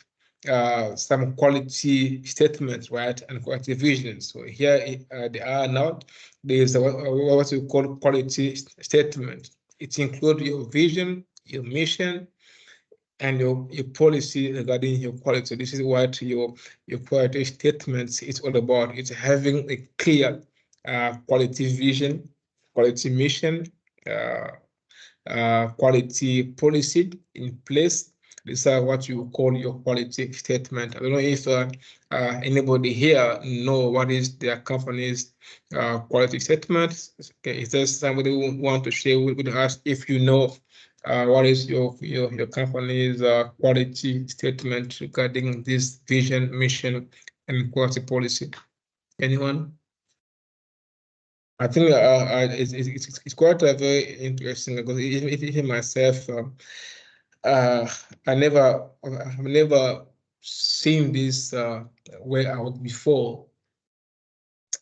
some quality statements, right, and quality visions. So here they are now. There is what we call quality statement. It includes your vision, your mission, and your policy regarding your quality. So this is what your quality statements is all about. It's having a clear quality vision, quality mission, quality policy in place. These are what you call your quality statement. I don't know if anybody here know what is their company's quality statement. Okay, is there somebody who want to share with us if you know what is your company's quality statement regarding this vision, mission, and quality policy? Anyone? I think it's quite very interesting because even myself, I've never seen this way out before.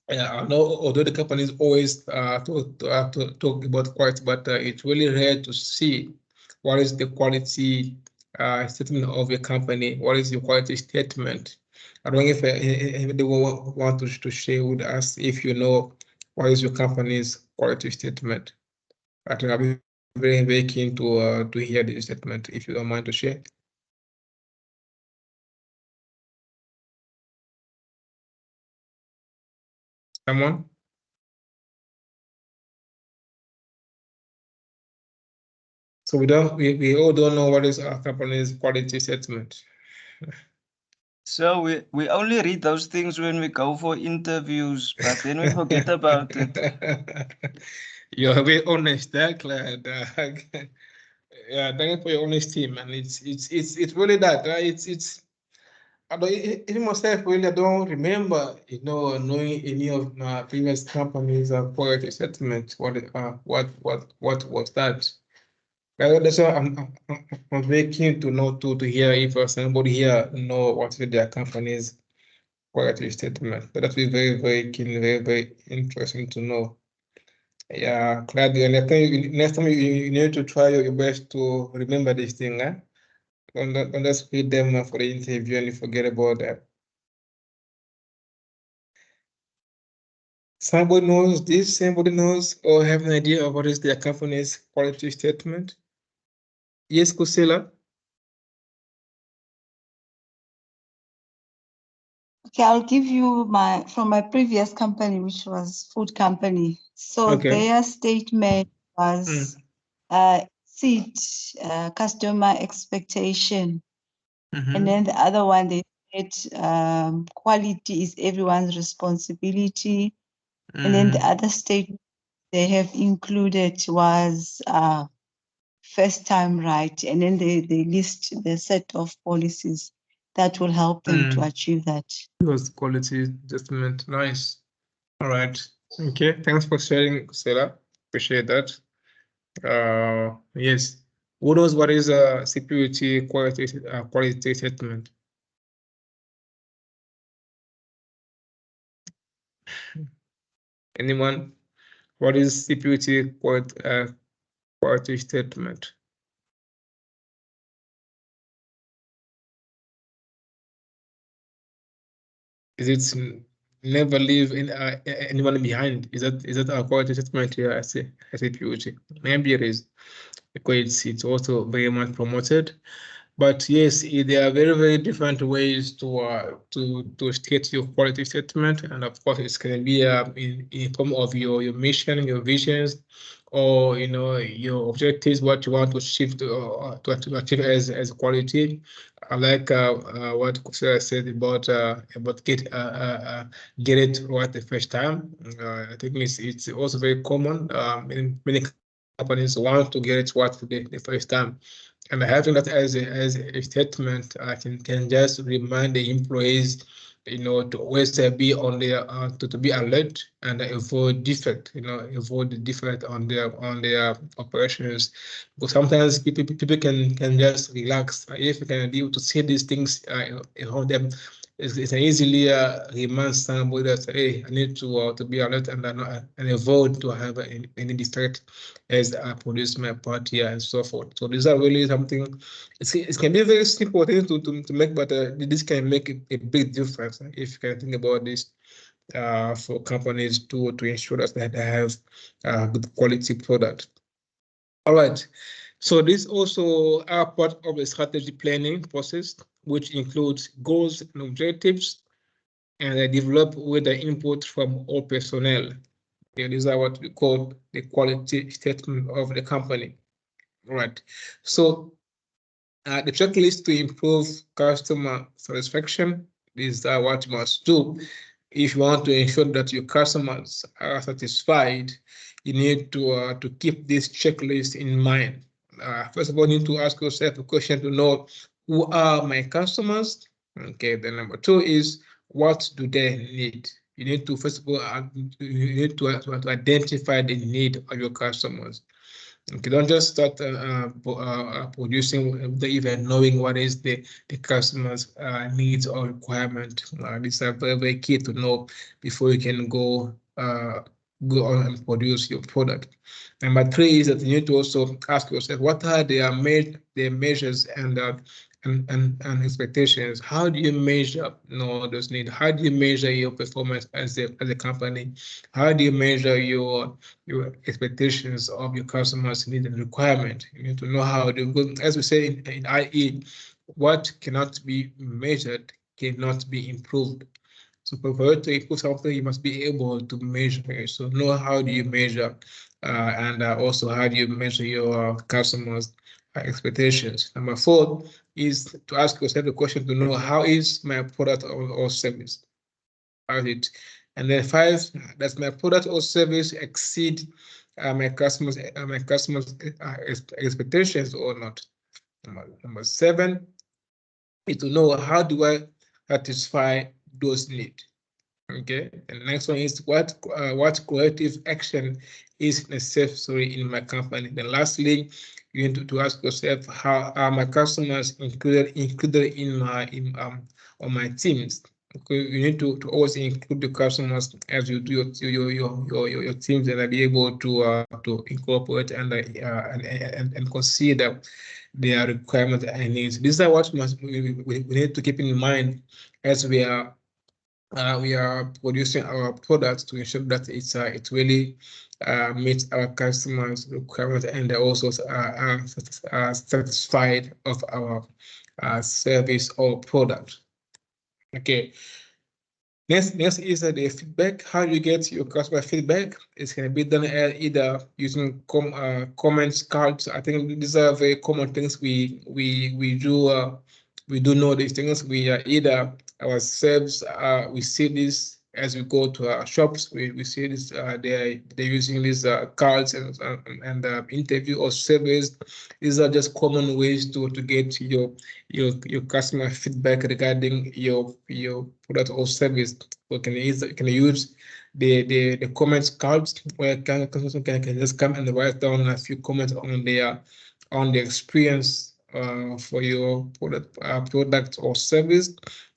I know, although the companies always talk about quality, but it's really rare to see what is the quality statement of a company. What is the quality statement? I don't know if anyone want to share with us if you know what is your company's quality statement. I think I'll be very keen to hear the statement if you don't mind to share. Someone? So we all don't know what is our company's quality statement. So we only read those things when we go for interviews, but then we forget about it. You're very honest, Claire. Yeah, thank you for your honesty, man. It's really that. It's. I don't, even myself really I don't remember, knowing any of my previous companies' quality statement. What was that? That's why I'm very keen to know to hear if somebody here know what is their company's quality statement. So that will be very keen, very interesting to know. Yeah, Claudia, and I think next time you need to try your best to remember this thing, eh? Don't just read them for the interview and you forget about that. Somebody knows this, somebody knows or have an idea of what is their company's quality statement? Yes, Kusila? Okay, I'll give you from my previous company, which was food company. So Okay. their statement was exceed customer expectation. And then the other one, they said quality is everyone's responsibility. And then the other statement they have included was first time right. And then they list the set of policies that will help them to achieve that. It was quality statement. Nice. All right. Okay. Thanks for sharing, Sarah. Appreciate that. Yes. Who knows what is a security quality statement? Anyone? What is security quality statement? Is it never leave anyone behind? Is that our quality statement here? I say security. Maybe it is, because it's also very much promoted. But yes, there are very different ways to state your quality statement, and of course, it can be in form of your mission, your visions, or your objectives, what you want to achieve to achieve as quality. I like what Kusera said about get it right the first time. I think it's also very common. Many companies want to get it right the first time. And having that as a statement, I can just remind the employees, to always be on their to be alert and avoid defect, avoid the defect on their operations. Because sometimes people can just relax if you can be able to see these things around them. It's easily remind somebody that, hey, I need to be alert and avoid to have any defect as I produce my part here and so forth. So these are really something. It can be a very simple thing to make, but this can make a big difference if you can think about this for companies to ensure that they have good quality product. All right. So this also are part of the strategy planning process, which includes goals and objectives, and they develop with the input from all personnel. Okay, these are what we call the quality statement of the company. All right. So the checklist to improve customer satisfaction, these are what you must do. If you want to ensure that your customers are satisfied, you need to keep this checklist in mind. First of all, you need to ask yourself a question to know who are my customers. Okay, the number two is what do they need? You need to, first of all, you need to identify the need of your customers. Okay, don't just start producing without even knowing what is the customer's needs or requirement. These are very, very key to know before you can go on and produce your product. Number 3 is that you need to also ask yourself, what are their measures and expectations? How do you measure those needs? How do you measure your performance as a company? How do you measure your expectations of your customers' need and requirement? You need to know how to, as we say in IE, what cannot be measured cannot be improved. So for you to improve something, you must be able to measure it. So know how do you measure, and also how do you measure your customers' expectations. Number 4 is to ask yourself the question to know how is my product or service. How is it? And then 5, does my product or service exceed my customers' expectations or not? Number 7 is to know how do I satisfy those needs. Okay, and the next one is what corrective action is necessary in my company. Then lastly, you need to ask yourself, how are my customers included in on my teams? Okay, you need to always include the customers as you do your teams, and be able to incorporate and consider their requirements and needs. These are what we need to keep in mind as we are producing our products to ensure that it really meets our customers' requirements, and they also are satisfied of our service or product. Okay. Next is the feedback. How do you get your customer feedback? It's going to be done either using comments cards. I think these are very common things we do. We do know these things. We are either ourselves. We see this as we go to our shops. We see this. They're using these cards and interview or surveys. These are just common ways to get your customer feedback regarding your product or service. So can use the comments cards where customers can just come and write down a few comments on the experience for your product or service.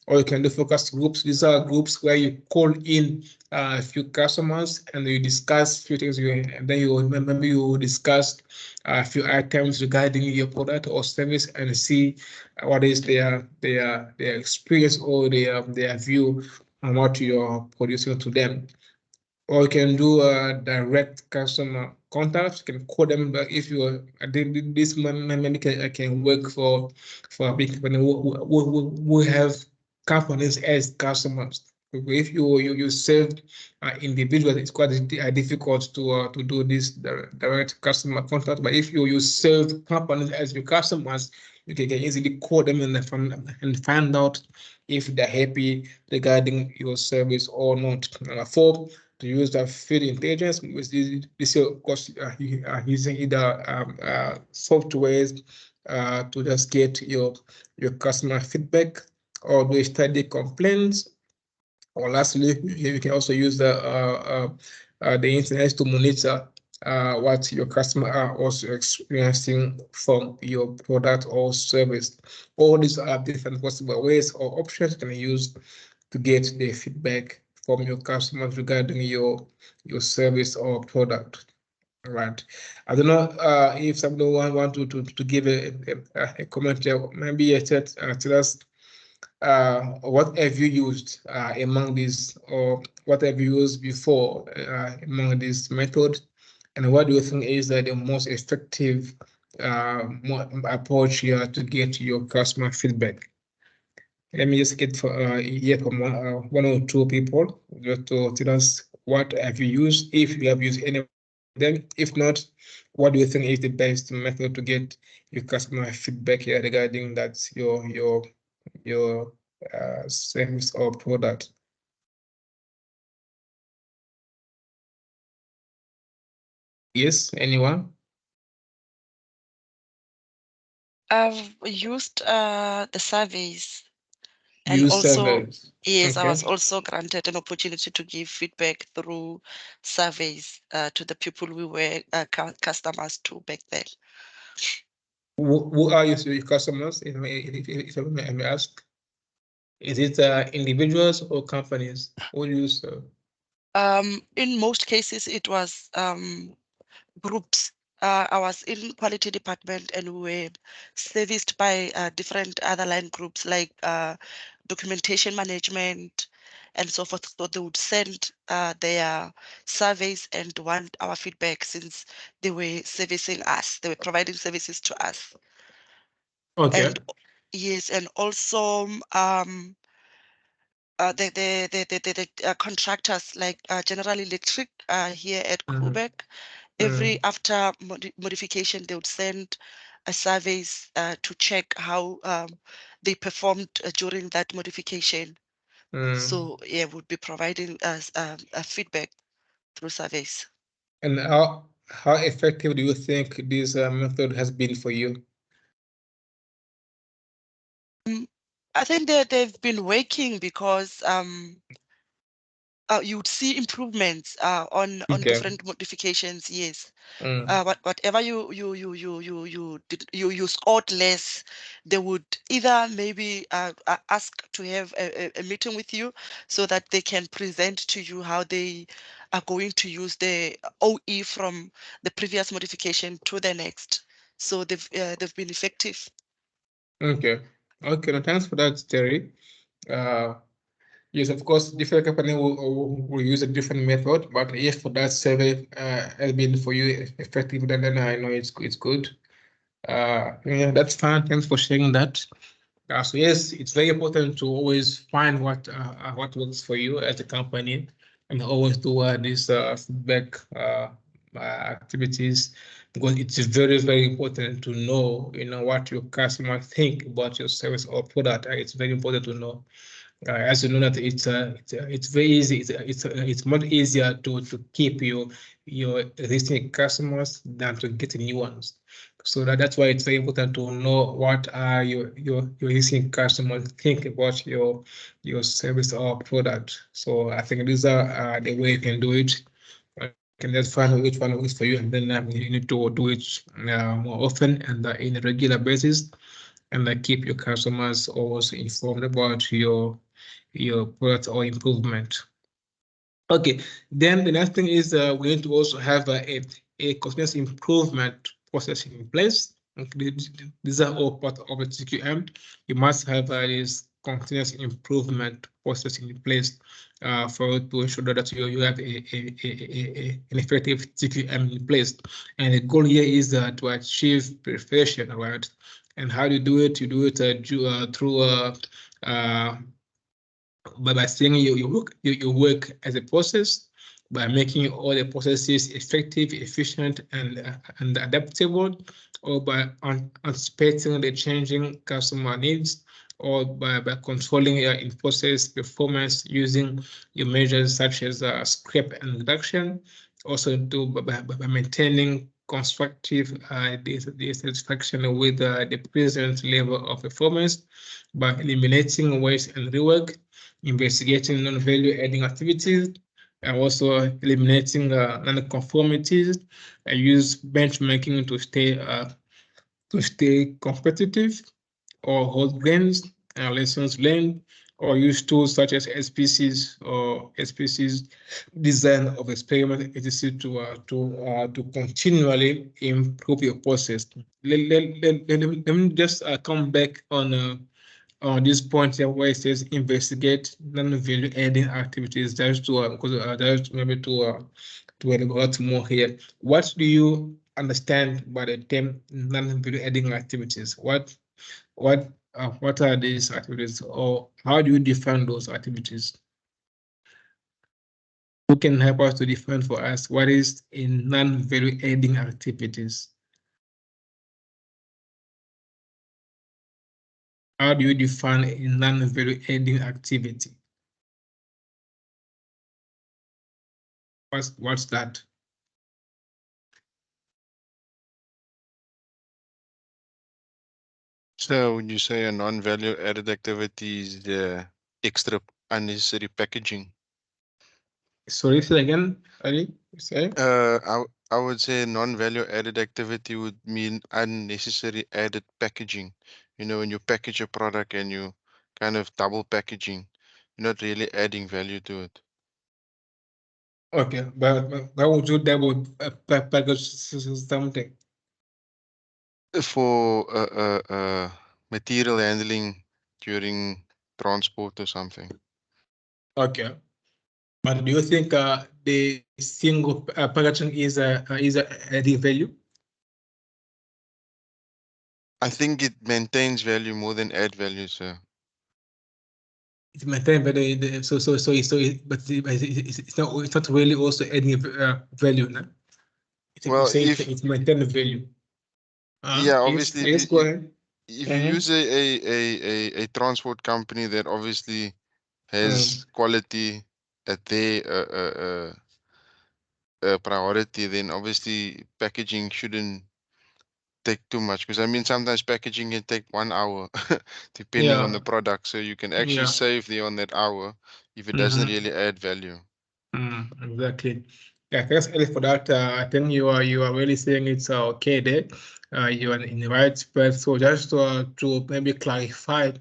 Or you can do focus groups. These are groups where you call in a few customers and you discuss a few things. And then you discuss a few items regarding your product or service and see what is their experience or their view on what you're producing to them. Or you can do a direct customer contact. You can call them, but if you this maybe can work for a big company who have companies as customers. If you serve individuals, it's quite difficult to do this direct customer contact. But if you serve companies as your customers, you can easily call them and find out if they're happy regarding your service or not. 4, to use the field intelligence, which is of course using either softwares to just get your customer feedback, or do study complaints, or lastly, you can also use the internet to monitor what your customers are also experiencing from your product or service. All these are different possible ways or options you can use to get the feedback from your customers regarding your service or product. Right. I don't know if someone want to give a comment here. Maybe tell us what have you used among these, or what have you used before among these methods, and what do you think is the most effective approach here to get your customer feedback? Let me just get hear from one or two people just to tell us what have you used, if you have used any of them. If not, what do you think is the best method to get your customer feedback here regarding that your service or product? Yes, anyone? I've used the surveys And use also, surveys. yes, I Okay. was also granted an opportunity to give feedback through surveys to the people we were customers to back then. Who are your customers, if I may ask? Is it individuals or companies? Who do you serve? In most cases, it was groups. I was in quality department and we were serviced by different other line groups like documentation management and so forth. So they would send their surveys and want our feedback since they were servicing us. They were providing services to us. Okay. And yes, and also the contractors like General Electric here at Quebec. Every after modification, they would send a surveys to check how they performed during that modification. So yeah, would be providing us a feedback through surveys. And how effective do you think this method has been for you? I think that they've been working because you would see improvements on different modifications. Yes, whatever you scored less, they would either maybe ask to have a meeting with you so that they can present to you how they are going to use the OE from the previous modification to the next. So they've been effective. Okay. Okay. No, thanks for that, Terry. Yes, of course, different company will use a different method, but if that survey has been for you effective, then I know it's good. Yeah, that's fine. Thanks for sharing that. So yes, it's very important to always find what works for you as a company, and always do these feedback activities, because it's very important to know what your customers think about your service or product. It's very important to know. As you know that it's very easy. It's much easier to keep your existing customers than to get new ones. So that's why it's very important to know what are your existing customers think about your service or product. So I think these are the way you can do it. You can just find which one works for you, and then you need to do it more often and in a regular basis, and keep your customers also informed about your product or improvement. Okay, then the next thing is we need to also have a continuous improvement process in place. Okay, these are all part of the TQM. You must have this continuous improvement process in place to ensure that you have an effective TQM in place. And the goal here is to achieve perfection, right? And how do you do it? You do it through by saying you work as a process, by making all the processes effective, efficient, and adaptable, or by anticipating the changing customer needs, or by controlling your in-process performance using your measures such as scrap and reduction. Also, by maintaining constructive dissatisfaction with the present level of performance, by eliminating waste and rework, investigating non-value adding activities, and also eliminating non-conformities. I use benchmarking to stay competitive, or hold gains and lessons learned, or use tools such as SPCs or SPCs design of experiment, etc. to continually improve your process. Let me just come back on this point here where it says investigate non-value adding activities. Just to because just maybe to elaborate more here. What do you understand by the term non-value adding activities? What are these activities, or how do you define those activities? Who can help us to define for us what is in non-value adding activities? How do you define a non-value adding activity? What's that? So when you say a non-value added activity is the extra unnecessary packaging? Sorry, say again, Ali, you say? I would say non-value added activity would mean unnecessary added packaging. You know, when you package a product and you kind of double packaging, you're not really adding value to it. Okay, but why would you double package something? For material handling during transport or something. Okay, but do you think the single packaging is adding value? I think it maintains value more than add value, sir. It maintains value, but it's not really also adding value, no? I think you Well, say if it's maintaining value. yeah, obviously, Yes, go ahead. if you use a transport company that obviously has quality at their priority, then obviously packaging shouldn't take too much. Because I mean, sometimes packaging can take 1 hour, depending on the product. So you can actually save there on that hour if it doesn't really add value. Exactly. Yeah, thanks, Ellie, for that. I think you are really saying it's okay there. You are in the right space. So just to maybe clarify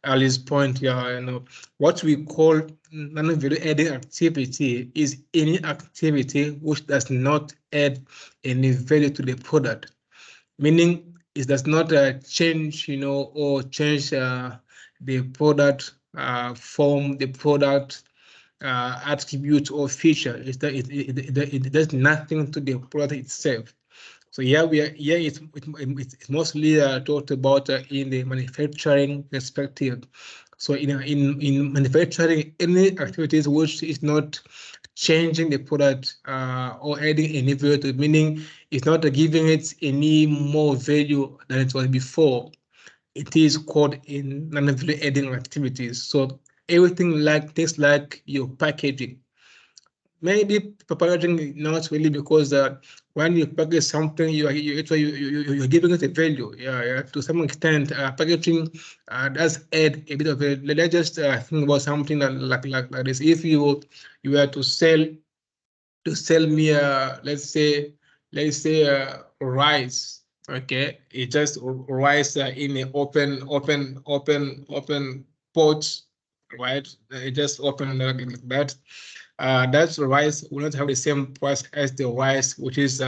Ali's point, yeah, you know, what we call non-value adding activity is any activity which does not add any value to the product, meaning it does not change, you know, or change the product form, the product attribute or feature. It does nothing to the product itself. So it's mostly talked about in the manufacturing perspective. So in manufacturing, any activities which is not changing the product or adding any value to it, meaning it's not giving it any more value than it was before, it is called in non-value adding activities. So everything like things like your packaging. Maybe packaging not really, because when you package something, you're giving it a value. Yeah, to some extent, packaging does add a bit of a. Let's just think about something like this. If you were to sell me let's say rice. Okay, it just rice in an open pot, right? It just open like that. That rice will not have the same price as the rice which is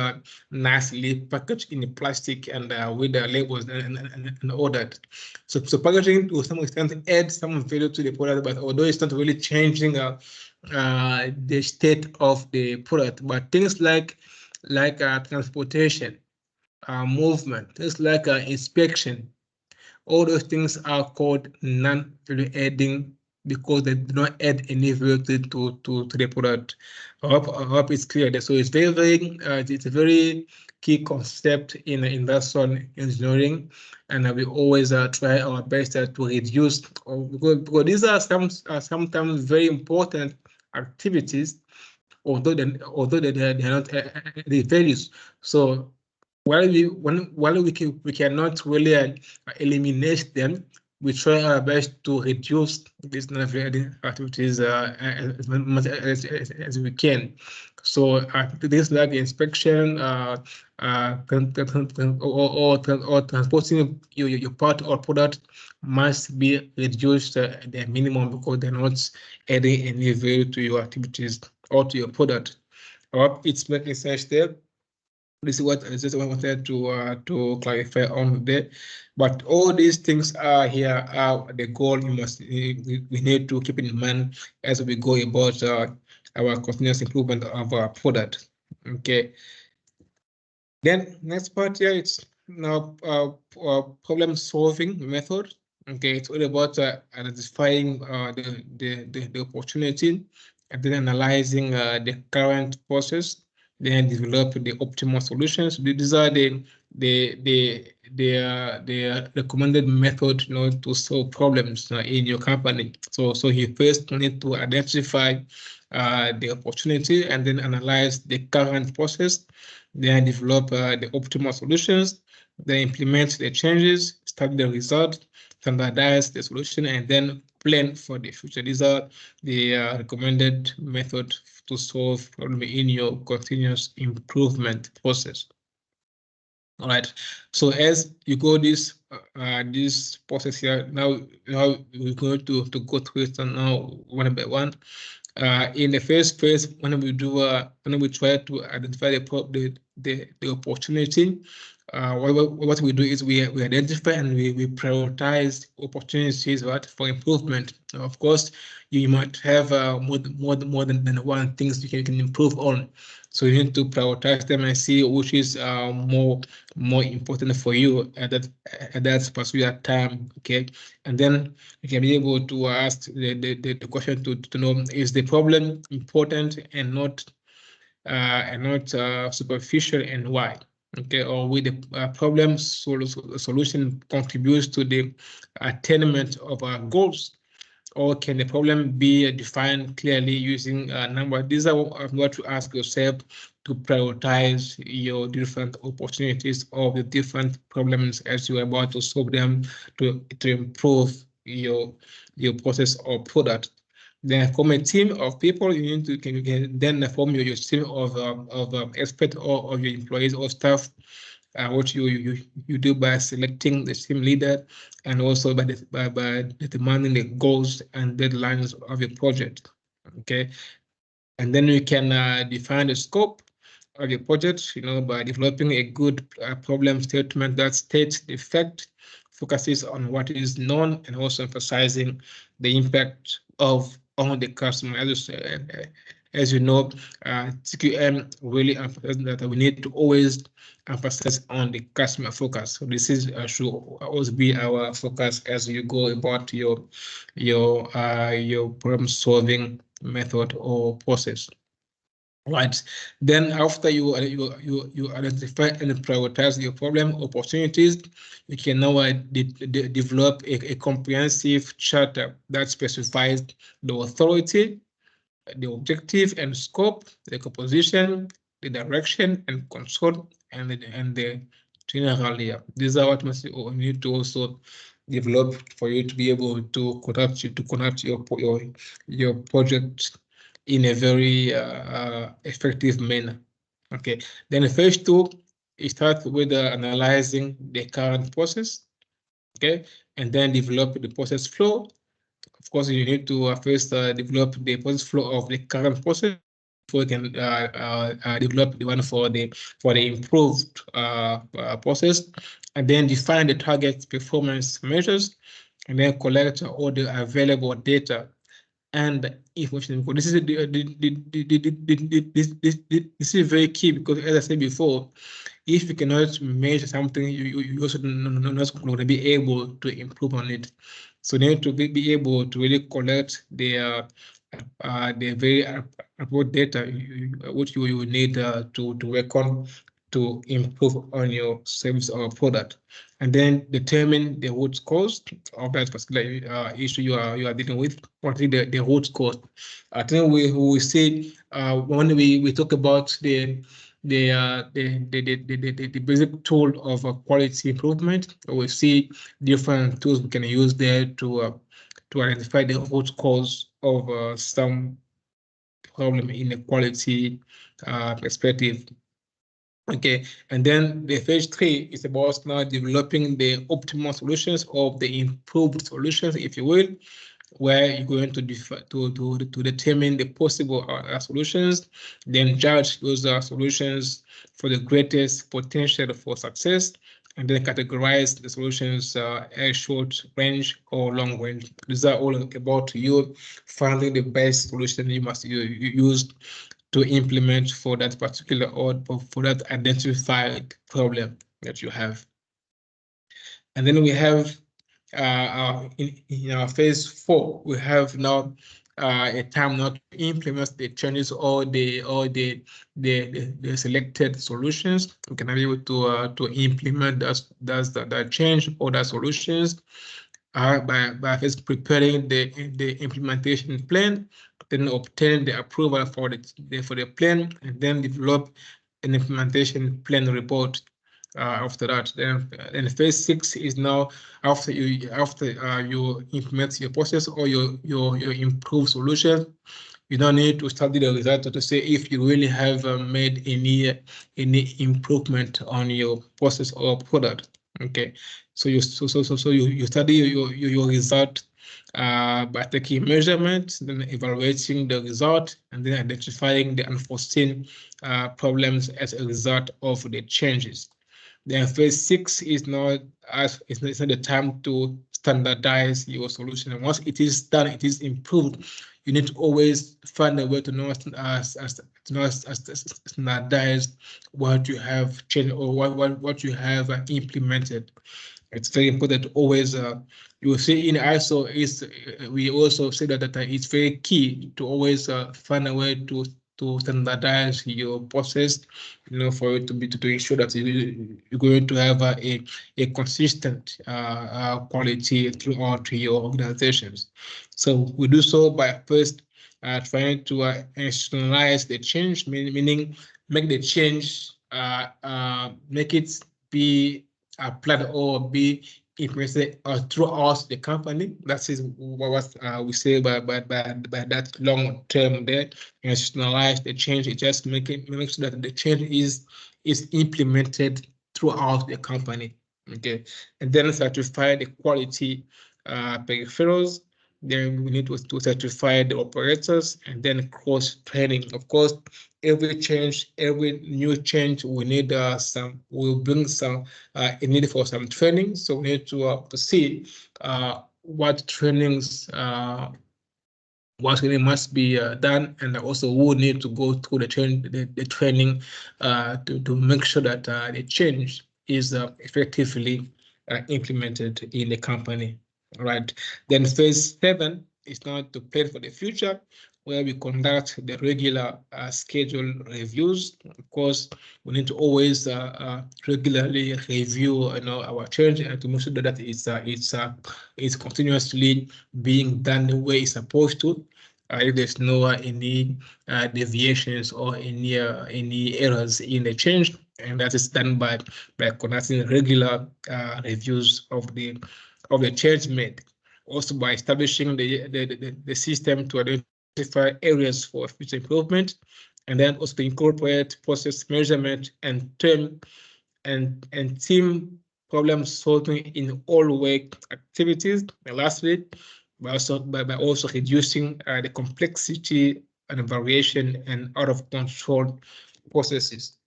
nicely packaged in plastic and with the labels and all that. So packaging to some extent adds some value to the product, but although it's not really changing the state of the product, but things like transportation, movement, things like inspection, all those things are called non-value adding because they do not add any value to the product. I hope it's clear there. So it's it's a very key concept in industrial engineering, and we always try our best to reduce, because these are sometimes very important activities, although they are not the values. So while we cannot really eliminate them, we try our best to reduce these non-value activities as much as we can. So things like inspection or transporting your part or product must be reduced at the minimum, because they're not adding any value to your activities or to your product. I hope it's making sense there. This is what I wanted to clarify on there. But all these things are here are the goal we need to keep in mind as we go about our continuous improvement of our product. Okay. Then next part here, it's now problem solving method. Okay, it's all about identifying the opportunity and then analyzing the current process, then develop the optimal solutions. These are the recommended method, you know, to solve problems in your company. So you first need to identify the opportunity and then analyze the current process, then develop the optimal solutions, then implement the changes, study the result, standardize the solution, and then plan for the future. These are the recommended method to solve problem in your continuous improvement process. All right. So as you go this process here, now we're going to go through it now one by one. In the first phase, when we try to identify the opportunity, what we do is we identify and we prioritize opportunities, right, for improvement. Of course, you might have more than one things you can improve on. So you need to prioritize them and see which is more important for you at that particular time. Okay, and then you can be able to ask the question to know, is the problem important and not superficial, and why? Okay, or with the problem solution contributes to the attainment of our goals, or can the problem be defined clearly using a number? These are what to ask yourself to prioritize your different opportunities of the different problems as you are about to solve them to improve your process or product. Then form a team of people. You need to can then form your team of experts or of your employees or staff. What you do by selecting the team leader, and also by determining the goals and deadlines of your project. Okay, and then you can define the scope of your project, by developing a good problem statement that states the effect, focuses on what is known, and also emphasizing the impact on the customer. As you know, TQM really emphasizes that we need to always emphasize on the customer focus. So this is should always be our focus as you go about your problem solving method or process. Right. Then after you identify and prioritize your problem opportunities, you can now develop a comprehensive charter that specifies the authority, the objective and scope, the composition, the direction and control, and the general layer. These are what you need to also develop for you to be able to conduct your project in a very effective manner. Okay, then the phase 2, you start with analyzing the current process. Okay, and then develop the process flow. Of course, you need to first develop the process flow of the current process before you can develop the one for the improved process, and then define the target performance measures, and then collect all the available data and information. This is this is very key, because as I said before, if you cannot measure something, you also not going to be able to improve on it. So you need to be able to really collect the very important data which you need to work on to improve on your service or product, and then determine the root cause of that particular issue you are dealing with. What is the root cause? I think we see when we talk about the basic tool of quality improvement, we see different tools we can use there to identify the root cause of some problem in the quality perspective. Okay, and then the phase 3 is about now developing the optimal solutions of the improved solutions, if you will, where you're going to determine the possible solutions, then judge those solutions for the greatest potential for success, and then categorize the solutions as short range or long range. These are all about you finding the best solution you must use to implement for that particular or for that identified problem that you have. And then we have in our phase 4, we have now a time now to implement the changes or the selected solutions. We can be able to implement that change or the solutions by first preparing the implementation plan, then obtain the approval for the plan, and then develop an implementation plan report. after that. Then phase 6 is now after you implement your process or your improved solution. You don't need to study the result to say if you really have made any improvement on your process or product. Okay, so you study your result by taking measurements, then evaluating the result, and then identifying the unforeseen problems as a result of the changes. Then phase 6 is not the time to standardize your solution. And once it is done, it is improved. You need to always find a way to standardize what you have changed or what you have implemented. It's very important to always, you will see in ISO we also say that it's very key to always find a way to standardize your process, for it to ensure that you're going to have a consistent quality throughout your organizations. So we do so by first trying to institutionalize the change, meaning make the change, make it be applied or be implemented throughout the company. That is what we say by that long term there. Institutionalize the change. It just make sure that the change is implemented throughout the company. Okay, and then certify the quality peripherals. Then we need to certify the operators, and then cross training. Of course, every new change, we need will bring some a need for some training. So we need to see what trainings what really must be done, and also who need to go through the training to make sure that the change is effectively implemented in the company. All right. Then phase 7 is now to plan for the future, where we conduct the regular scheduled reviews. Of course, we need to always regularly review, our change and to make sure that it's continuously being done the way it's supposed to. If there's no any deviations or any errors in the change, and that is done by conducting regular reviews of the change made. Also by establishing the system to identify areas for future improvement, and then also to incorporate process measurement and team problem solving in all work activities. And lastly, by also reducing the complexity and variation and out of control processes.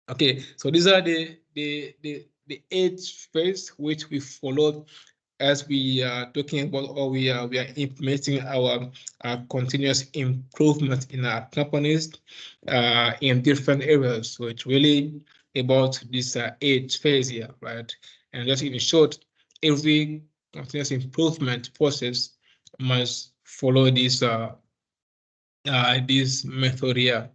Okay, so these are the 8 phases which we followed as we are talking about, or we are implementing our continuous improvement in our companies in different areas. So it's really about this 8 phase here, right? And just in short, every continuous improvement process must follow this method here.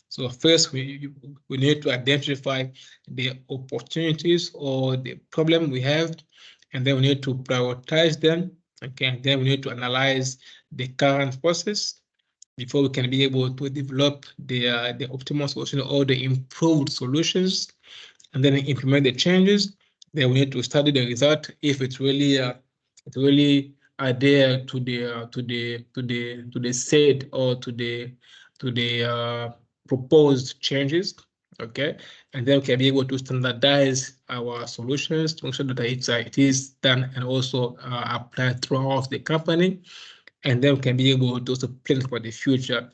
So first, we need to identify the opportunities or the problem we have, and then we need to prioritize them. Okay, and then we need to analyze the current process before we can be able to develop the optimal solution or the improved solutions, and then implement the changes. Then we need to study the result if it's really adhere to the said or to the proposed changes. Okay, and then we can be able to standardize our solutions to make sure that it is done and also applied throughout the company, and then we can be able to also plan for the future,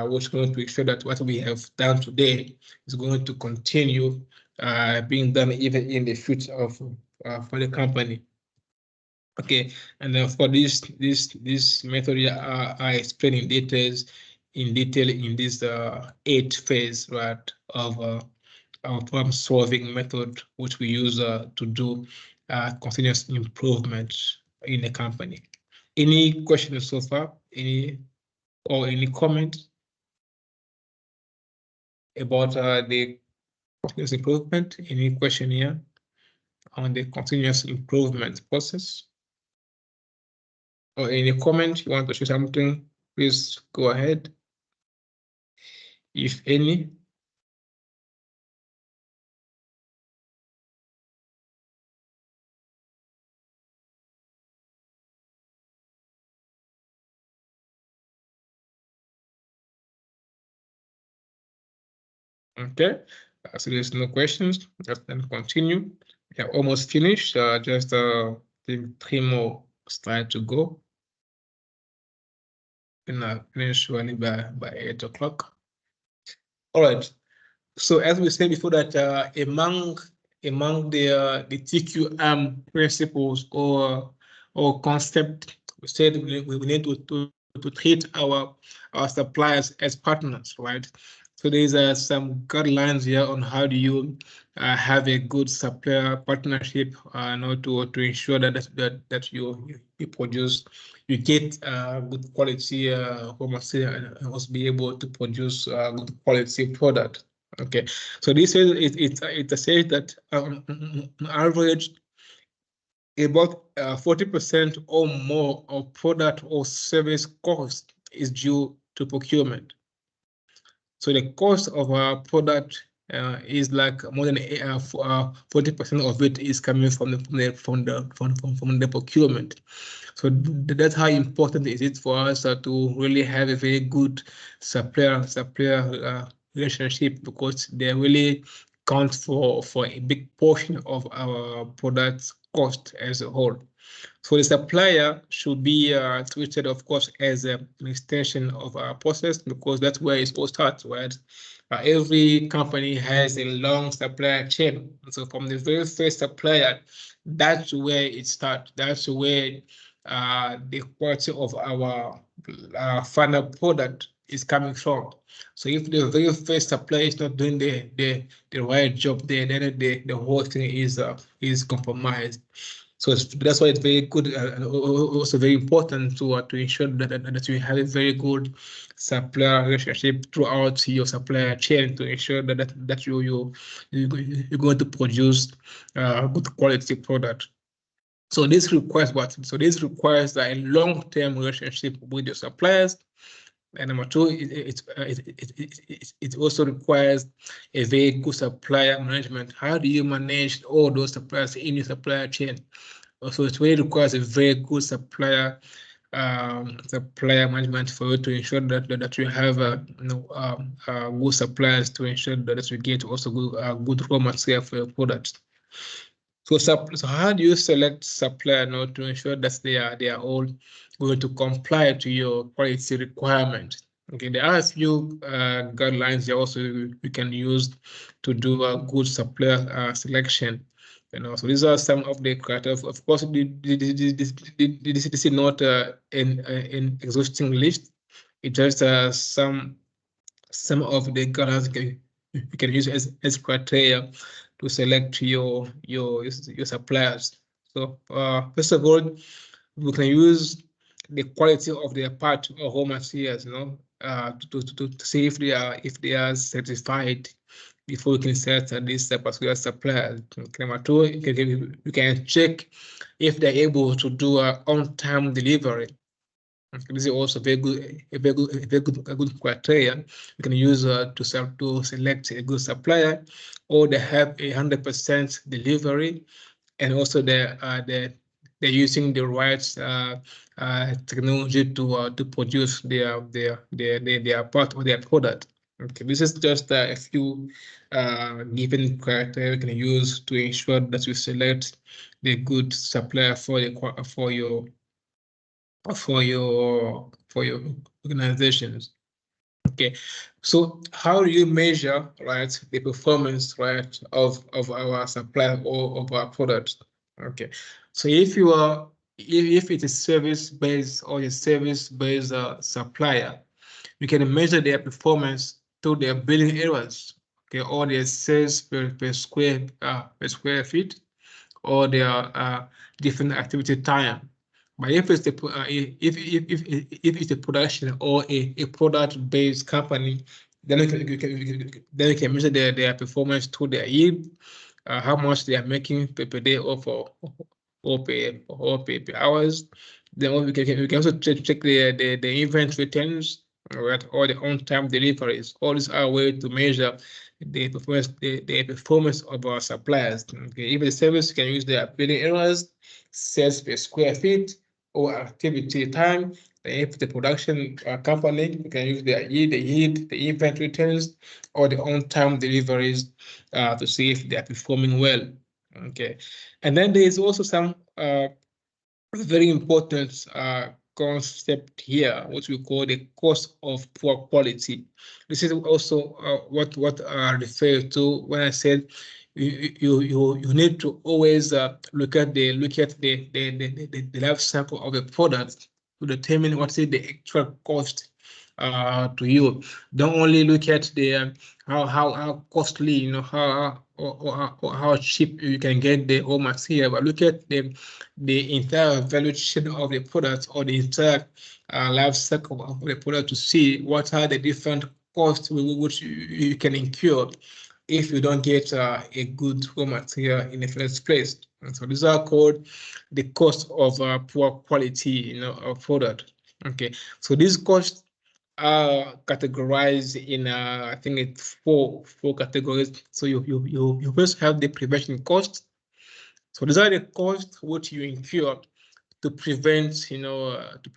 which is going to make sure that what we have done today is going to continue being done even in the future for the company. Okay, and then for this method, I explain in detail in this 8 phase, right, of our problem solving method, which we use to do continuous improvement in the company. Any questions so far? Any comment about the continuous improvement? Any question here on the continuous improvement process? Or any comment, you want to say something, please go ahead. If any. Okay, so there's no questions. Just then continue. We are almost finished. Just I think 3 more slides to go. And finish running by 8 o'clock. All right. So as we said before, that among the TQM principles or concept, we said we need to treat our suppliers as partners, right? So there's some guidelines here on how do you have a good supplier partnership, to ensure that you produce, you get good quality raw material, and also be able to produce good quality product. Okay, so this is it says that on average about 40% or more of product or service cost is due to procurement. So the cost of our product is like more than 40% of it is coming from the procurement. So that's how important it is for us to really have a very good supplier relationship, because they really count for a big portion of our product's cost as a whole. So the supplier should be treated, of course, as an extension of our process, because that's where it all starts, right? Every company has a long supplier chain. So from the very first supplier, that's where it starts. That's where the quality of our final product is coming from. So if the very first supplier is not doing the right job there, then the whole thing is compromised. So that's why it's very good, and also very important to ensure that you have a very good supplier relationship throughout your supplier chain, to ensure that you're going to produce good quality product. So this requires what? So this requires a long-term relationship with your suppliers. And number two, it also requires a very good supplier management. How do you manage all those suppliers in your supplier chain? Also, it really requires a very good supplier management for you to ensure that you have good suppliers, to ensure that you get also good raw material for your products. So how do you select supplier to ensure that they are all going to comply to your quality requirement? Okay, there are a few guidelines there also you can use to do a good supplier selection. So these are some of the criteria. Of course, this is not an exhausting list. It's just some of the guidelines you can use as criteria to select your suppliers. So first of all, we can use the quality of their part or raw materials, to see if they are certified before we can set this particular supplier. Number two, you can check if they're able to do on-time delivery. This is also a very good criteria you can use to select a good supplier, or they have 100% delivery, and also they're using the right technology to produce their part of their product. Okay, this is just a few given criteria you can use to ensure that you select the good supplier for your organizations. Okay, so how do you measure, right, the performance, right, of our supply or of our products? Okay, so if it's a service-based or a service-based supplier, you can measure their performance through their billing errors, okay, or their sales per square feet, or their different activity time. But if it's if it's a production or a product-based company, then you can measure their performance through their yield, how much they are making per day or per hours. Then we can also check the inventory turns, right, or the on-time deliveries. All these are ways to measure the performance of our suppliers. Okay, even the service can use their billing errors, sales per square feet, or activity time, If the production company, you can use the yield, the inventory turns, or the on-time deliveries to see if they are performing well. Okay, and then there is also some very important concept here, what we call the cost of poor quality. This is also what I refer to when I said you need to always look at the life cycle of the product to determine what is the actual cost to you. Don't only look at the how costly, you know, how cheap you can get the raw material, but look at the entire value chain of the product or the entire life cycle of the product to see what are the different costs which you can incur if you don't get a good raw material in the first place. And so these are called the cost of poor quality, you know, of product. Okay, so these costs are categorized in I think it's four categories. So you first have the prevention costs. So these are the costs which you incur to prevent, you know, to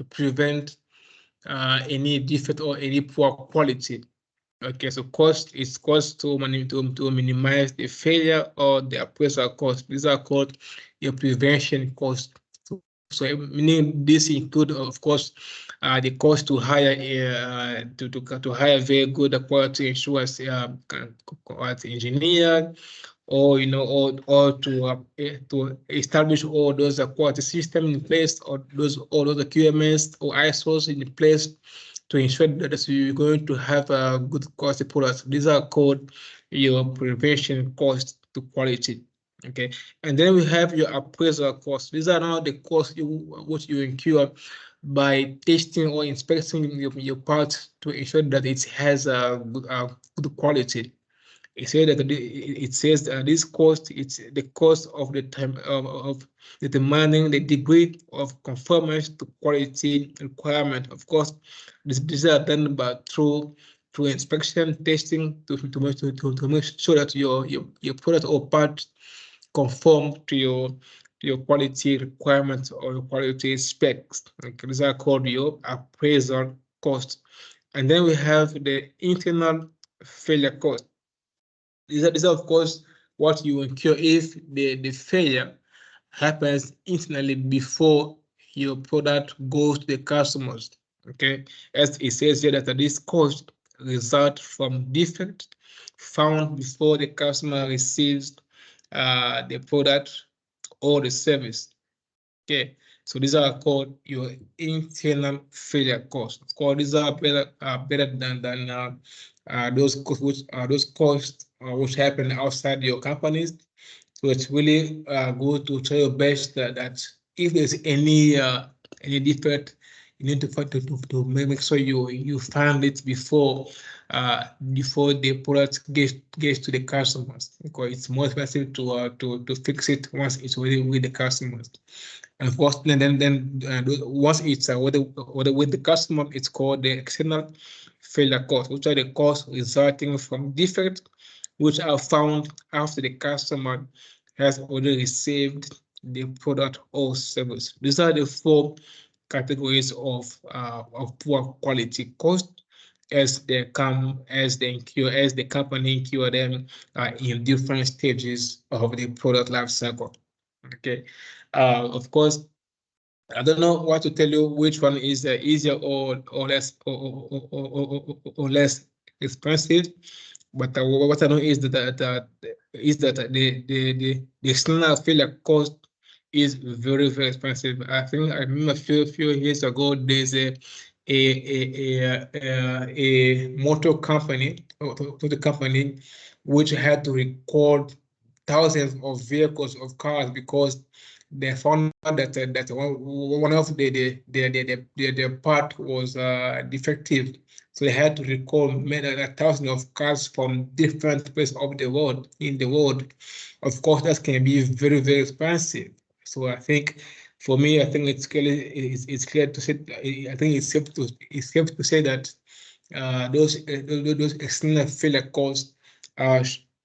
prevent any defect or any poor quality. Okay, so cost is cost to minimize the failure or the appraisal cost. These are called your prevention cost. So meaning this include, of course, the cost to hire to hire very good quality insurance quality engineer, or you know, or to establish all those quality systems in place, or all those QMS or ISOs in place to ensure that you're going to have a good quality products. These are called your prevention cost to quality. Okay, and then we have your appraisal costs. These are now the costs which you incur by testing or inspecting your part to ensure that it has a good quality. It says that this cost, it's the cost of the time of determining the degree of conformance to quality requirement. Of course, these are done through inspection, testing to make sure that your product or part conform to your quality requirements or your quality specs. Okay, these are called your appraisal cost. And then we have the internal failure cost. These are of course what you incur if the failure happens internally before your product goes to the customers. Okay, as it says here that this cost result from defect found before the customer receives the product or the service. Okay, so these are called your internal failure costs. Of course, these are better than those costs which happen outside your companies. So it's really good to try your best that if there's any defect, you need to make sure you find it before the product gets to the customers, because it's more expensive to fix it once it's already with the customers. And of course, then once it's with the customer, it's called the external failure cost, which are the costs resulting from defects which are found after the customer has already received the product or service. These are the four categories of poor quality cost as they incur, as the company incur them in different stages of the product life cycle. Okay, of course, I don't know what to tell you which one is easier or less or less expensive, but what I know is that the external failure cost is very expensive. I think I remember a few years ago there's a motor company which had to record thousands of vehicles of cars because they found that one of the part was defective, so they had to recall many thousands of cars from different places of the world in the world. Of course, that can be very expensive. So I think, for me, I think it's clear to say. I think it's safe to say that those external failure costs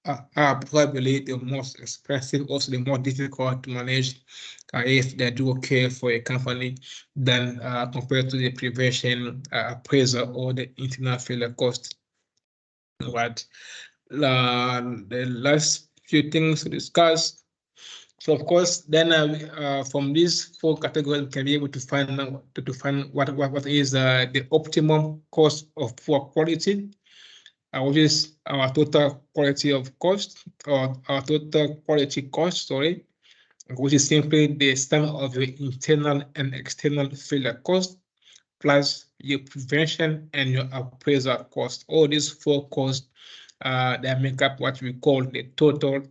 are probably the most expensive, also the more difficult to manage if they do occur for a company than compared to the prevention appraisal or the internal failure cost. But the last few things to discuss. So of course, then from these 4 categories, we can be able to find what is the optimum cost of poor quality, which is our total quality of cost, or our total quality cost, sorry, which is simply the sum of your internal and external failure cost plus your prevention and your appraisal cost. All these 4 costs that make up what we call the total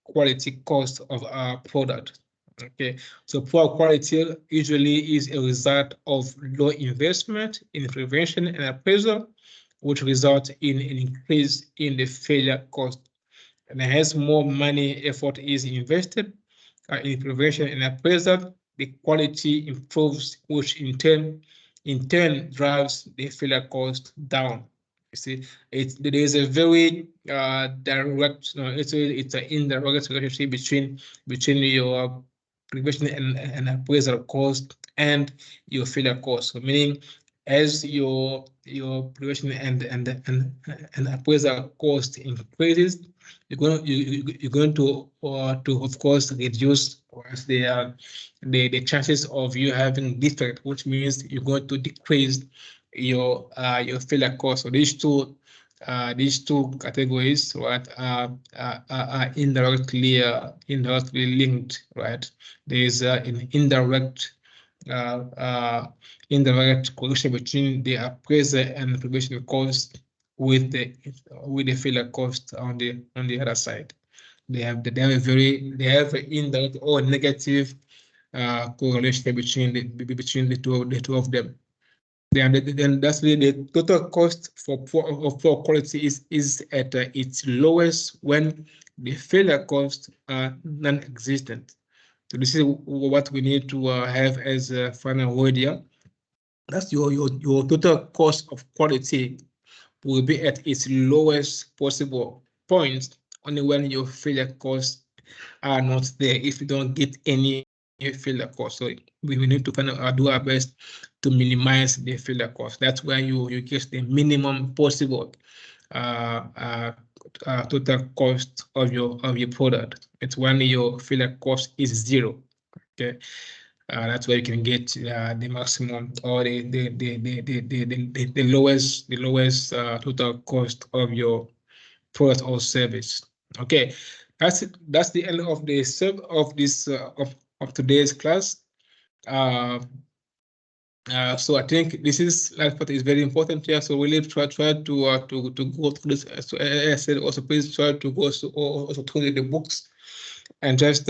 quality cost of our product. Okay, so poor quality usually is a result of low investment in prevention and appraisal, which results in an increase in the failure cost. And as more money effort is invested in prevention and appraisal, the quality improves, which in turn drives the failure cost down. You see, there is a very direct, it's an indirect relationship between your prevention and appraisal cost and your failure cost. So meaning, as your prevention and appraisal cost increases, you're going to of course reduce the chances of you having defect, which means you're going to decrease your failure cost. So these two categories, right, are indirectly linked, right? There is an indirect correlation between the appraisal and prevention cost with the failure cost on the other side. They have an indirect or negative correlation between the two of them. Then that's the total cost for poor quality is at its lowest when the failure costs are non-existent. So this is what we need to have as a final word here. That's your total cost of quality will be at its lowest possible point only when your failure costs are not there. If you don't get any failure cost, so we need to do our best to minimize the failure cost. That's where you get the minimum possible total cost of your product. It's when your failure cost is 0. Okay. That's where you can get the maximum or the lowest total cost of your product or service. Okay, that's the end of of today's class. So I think this last part is very important here. So really try to go through this. So as I said, also please try to go also through the books and just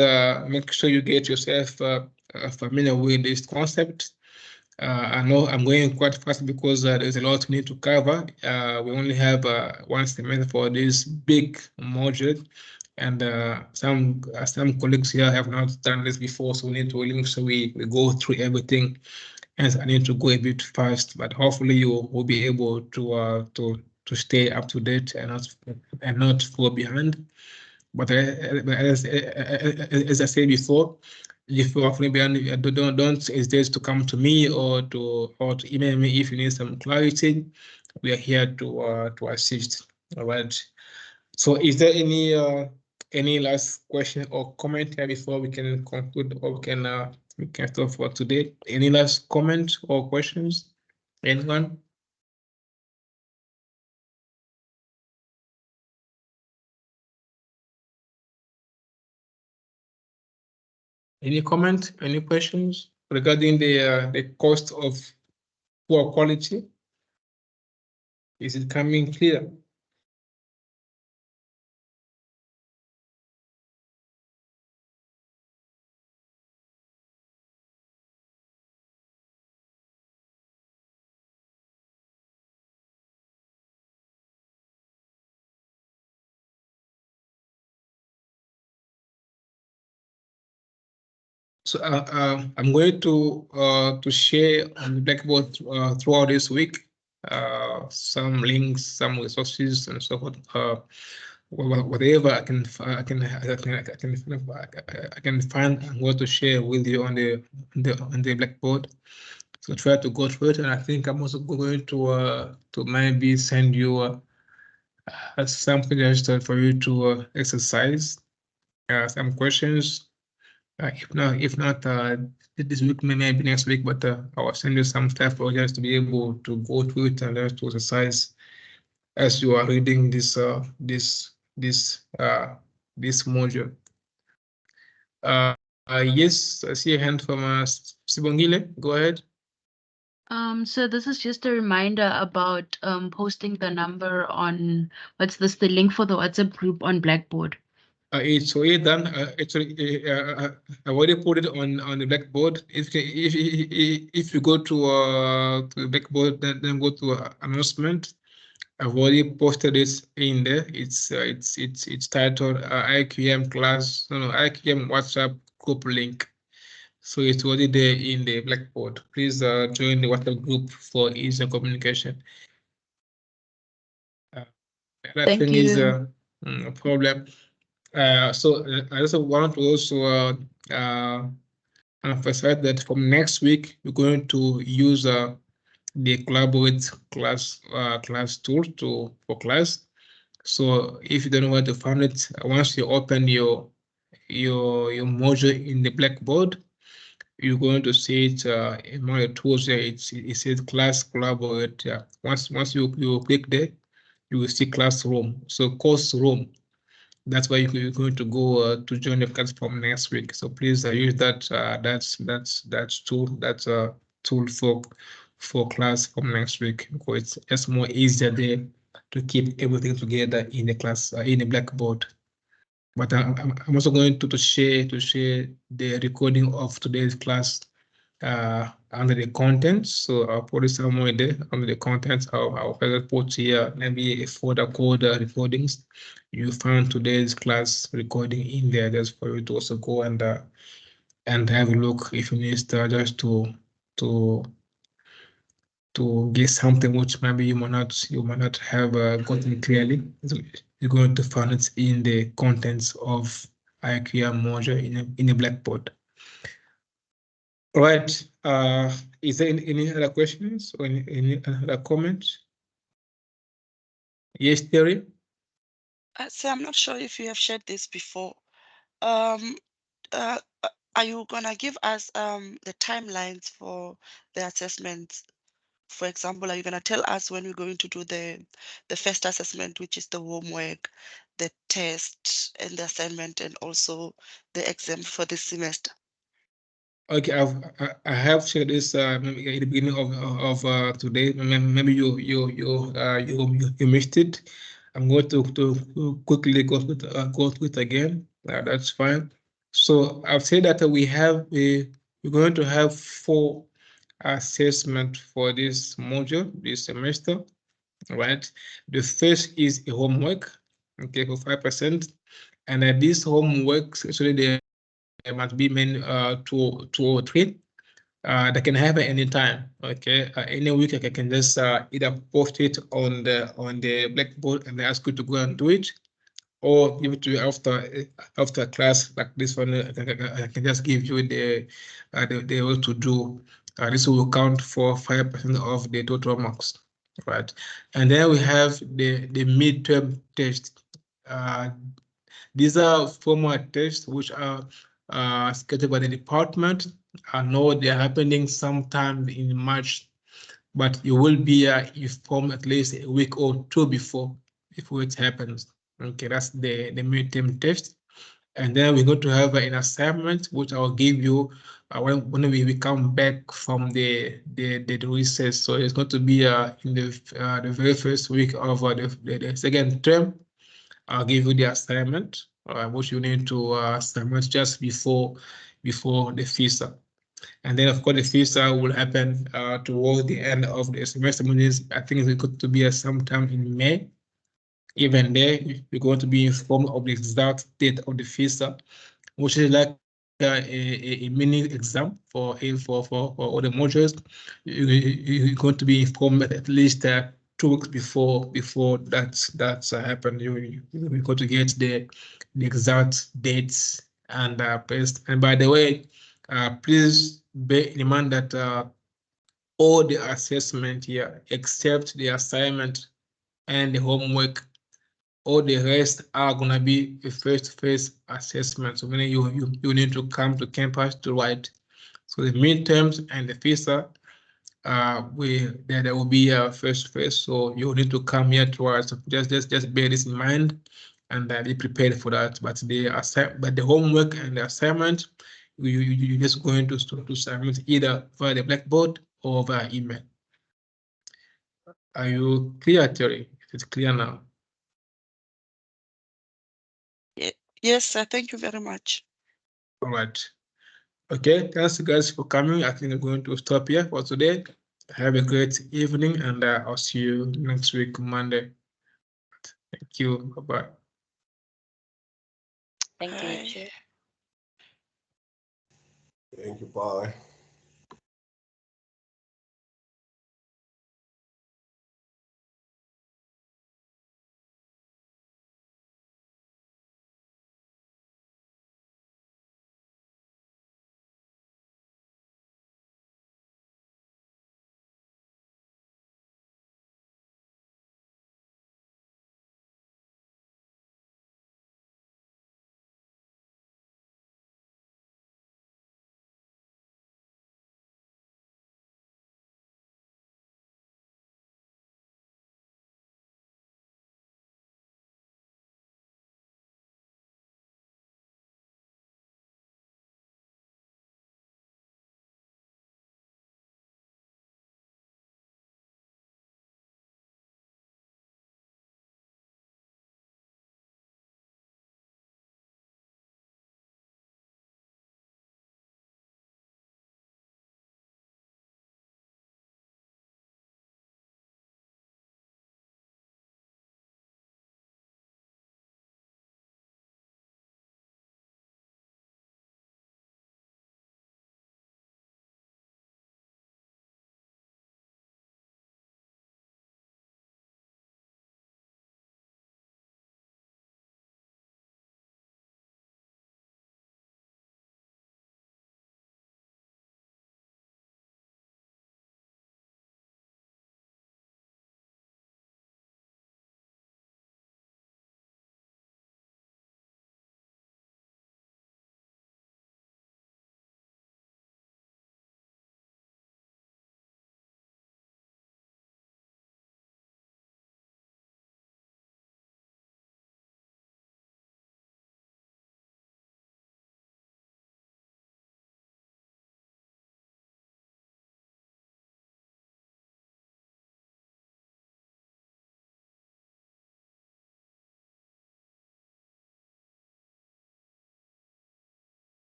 make sure you get yourself familiar with this concept. I know I'm going quite fast because there's a lot we need to cover. We only have 1 semester for this big module, and some colleagues here have not done this before, so we need to really make sure we go through everything. And I need to go a bit fast, but hopefully you will be able to stay up to date and not fall behind. But as I said before, if you are behind, don't hesitate to come to me or to email me if you need some clarity. We are here to assist. All right. So, is there any last question or comment here before we can conclude, or we can stop for today? Any last comment or questions? Anyone? Any comment? Any questions regarding the cost of poor quality? Is it coming clear? So I'm going to share on Blackboard throughout this week some links, some resources, and so forth. whatever I can find, I'm going to share with you on the Blackboard. So try to go through it, and I think I'm also going to maybe send you something just for you to exercise some questions. If not this week, maybe next week, but I will send you some stuff for just to be able to go through it and just to exercise as you are reading this module. Yes, I see a hand from Sibongile. Go ahead. So this is just a reminder about posting the number on the link for the WhatsApp group on Blackboard. It's already done. Actually, I already put it on the Blackboard. If you go to the Blackboard, then go to announcement. I've already posted it in there. It's titled IQM class, IQM WhatsApp group link. So it's already there in the Blackboard. Please join the WhatsApp group for easier communication. That thing is a problem. So I also want to also emphasize that from next week we're going to use the Collaborate class tool for class. So if you don't know where to find it, once you open your module in the Blackboard, you're going to see it in one of the tools there. It says class Collaborate. Once you click there, you will see classroom. So course room. That's why you're going to go to join the class from next week. So please use that. That's a tool for class from next week, because it's just more easier there to keep everything together in the class in the Blackboard. But I'm also going to share the recording of today's class under the contents. So I'll put it somewhere there under the contents. I'll put here maybe a folder called recordings. You found today's class recording in there, just for you to also go and have a look if you need just to get something which maybe you might not have gotten clearly. So you're going to find it in the contents of IQM module in a Blackboard. All right. Is there any other questions or any other comments? Yes, Terry? So I'm not sure if you have shared this before. Are you gonna give us the timelines for the assessments? For example, are you gonna tell us when we're going to do the first assessment, which is the homework, the test, and the assignment, and also the exam for this semester? Okay, I have shared this maybe at the beginning of today. Maybe you missed it. I'm going to quickly go through it again. That's fine. So I've said that we're going to have 4 assessments for this module this semester, right? The first is a homework, okay, for 5%, and this homework actually there must be 2 or 3. That can happen anytime. Okay, any week I can just either post it on the Blackboard and ask you to go and do it, or give it to you after class like this one. I can just give you the way to do. This will count for 5% of the total marks, right? And then we have the midterm test. These are formal tests which are scheduled by the department. I know they're happening sometime in March, but you will be informed at least a week or 2 before it happens. Okay, that's the midterm test. And then we're going to have an assignment, which I'll give you when we come back from the recess. So it's going to be in the very first week of the second term. I'll give you the assignment, which you need to submit just before the FISA. And then, of course, the FISA will happen towards the end of the semester. I think it's going to be sometime in May. Even there, you're going to be informed of the exact date of the FISA, which is like a mini exam for all the modules. You're going to be informed at least 2 weeks before that's happened. We got to get the exact dates and paste. And by the way, please bear in mind that all the assessment here, except the assignment and the homework, all the rest are gonna be a face-to-face assessment. So meaning you need to come to campus to write. So the midterms and the FISA, there will be a face-to-face. So you need to come here to us. So just bear this in mind and be prepared for that. But the homework and the assignment, you just going to submit either via the Blackboard or via email. Are you clear, Terry? It's clear now. Yes, sir. Thank you very much. All right. Okay, thanks guys for coming. I think I'm going to stop here for today. Have a great evening, and I'll see you next week, Monday. Thank you. Bye-bye. Thank you, Chair. Thank you. Bye.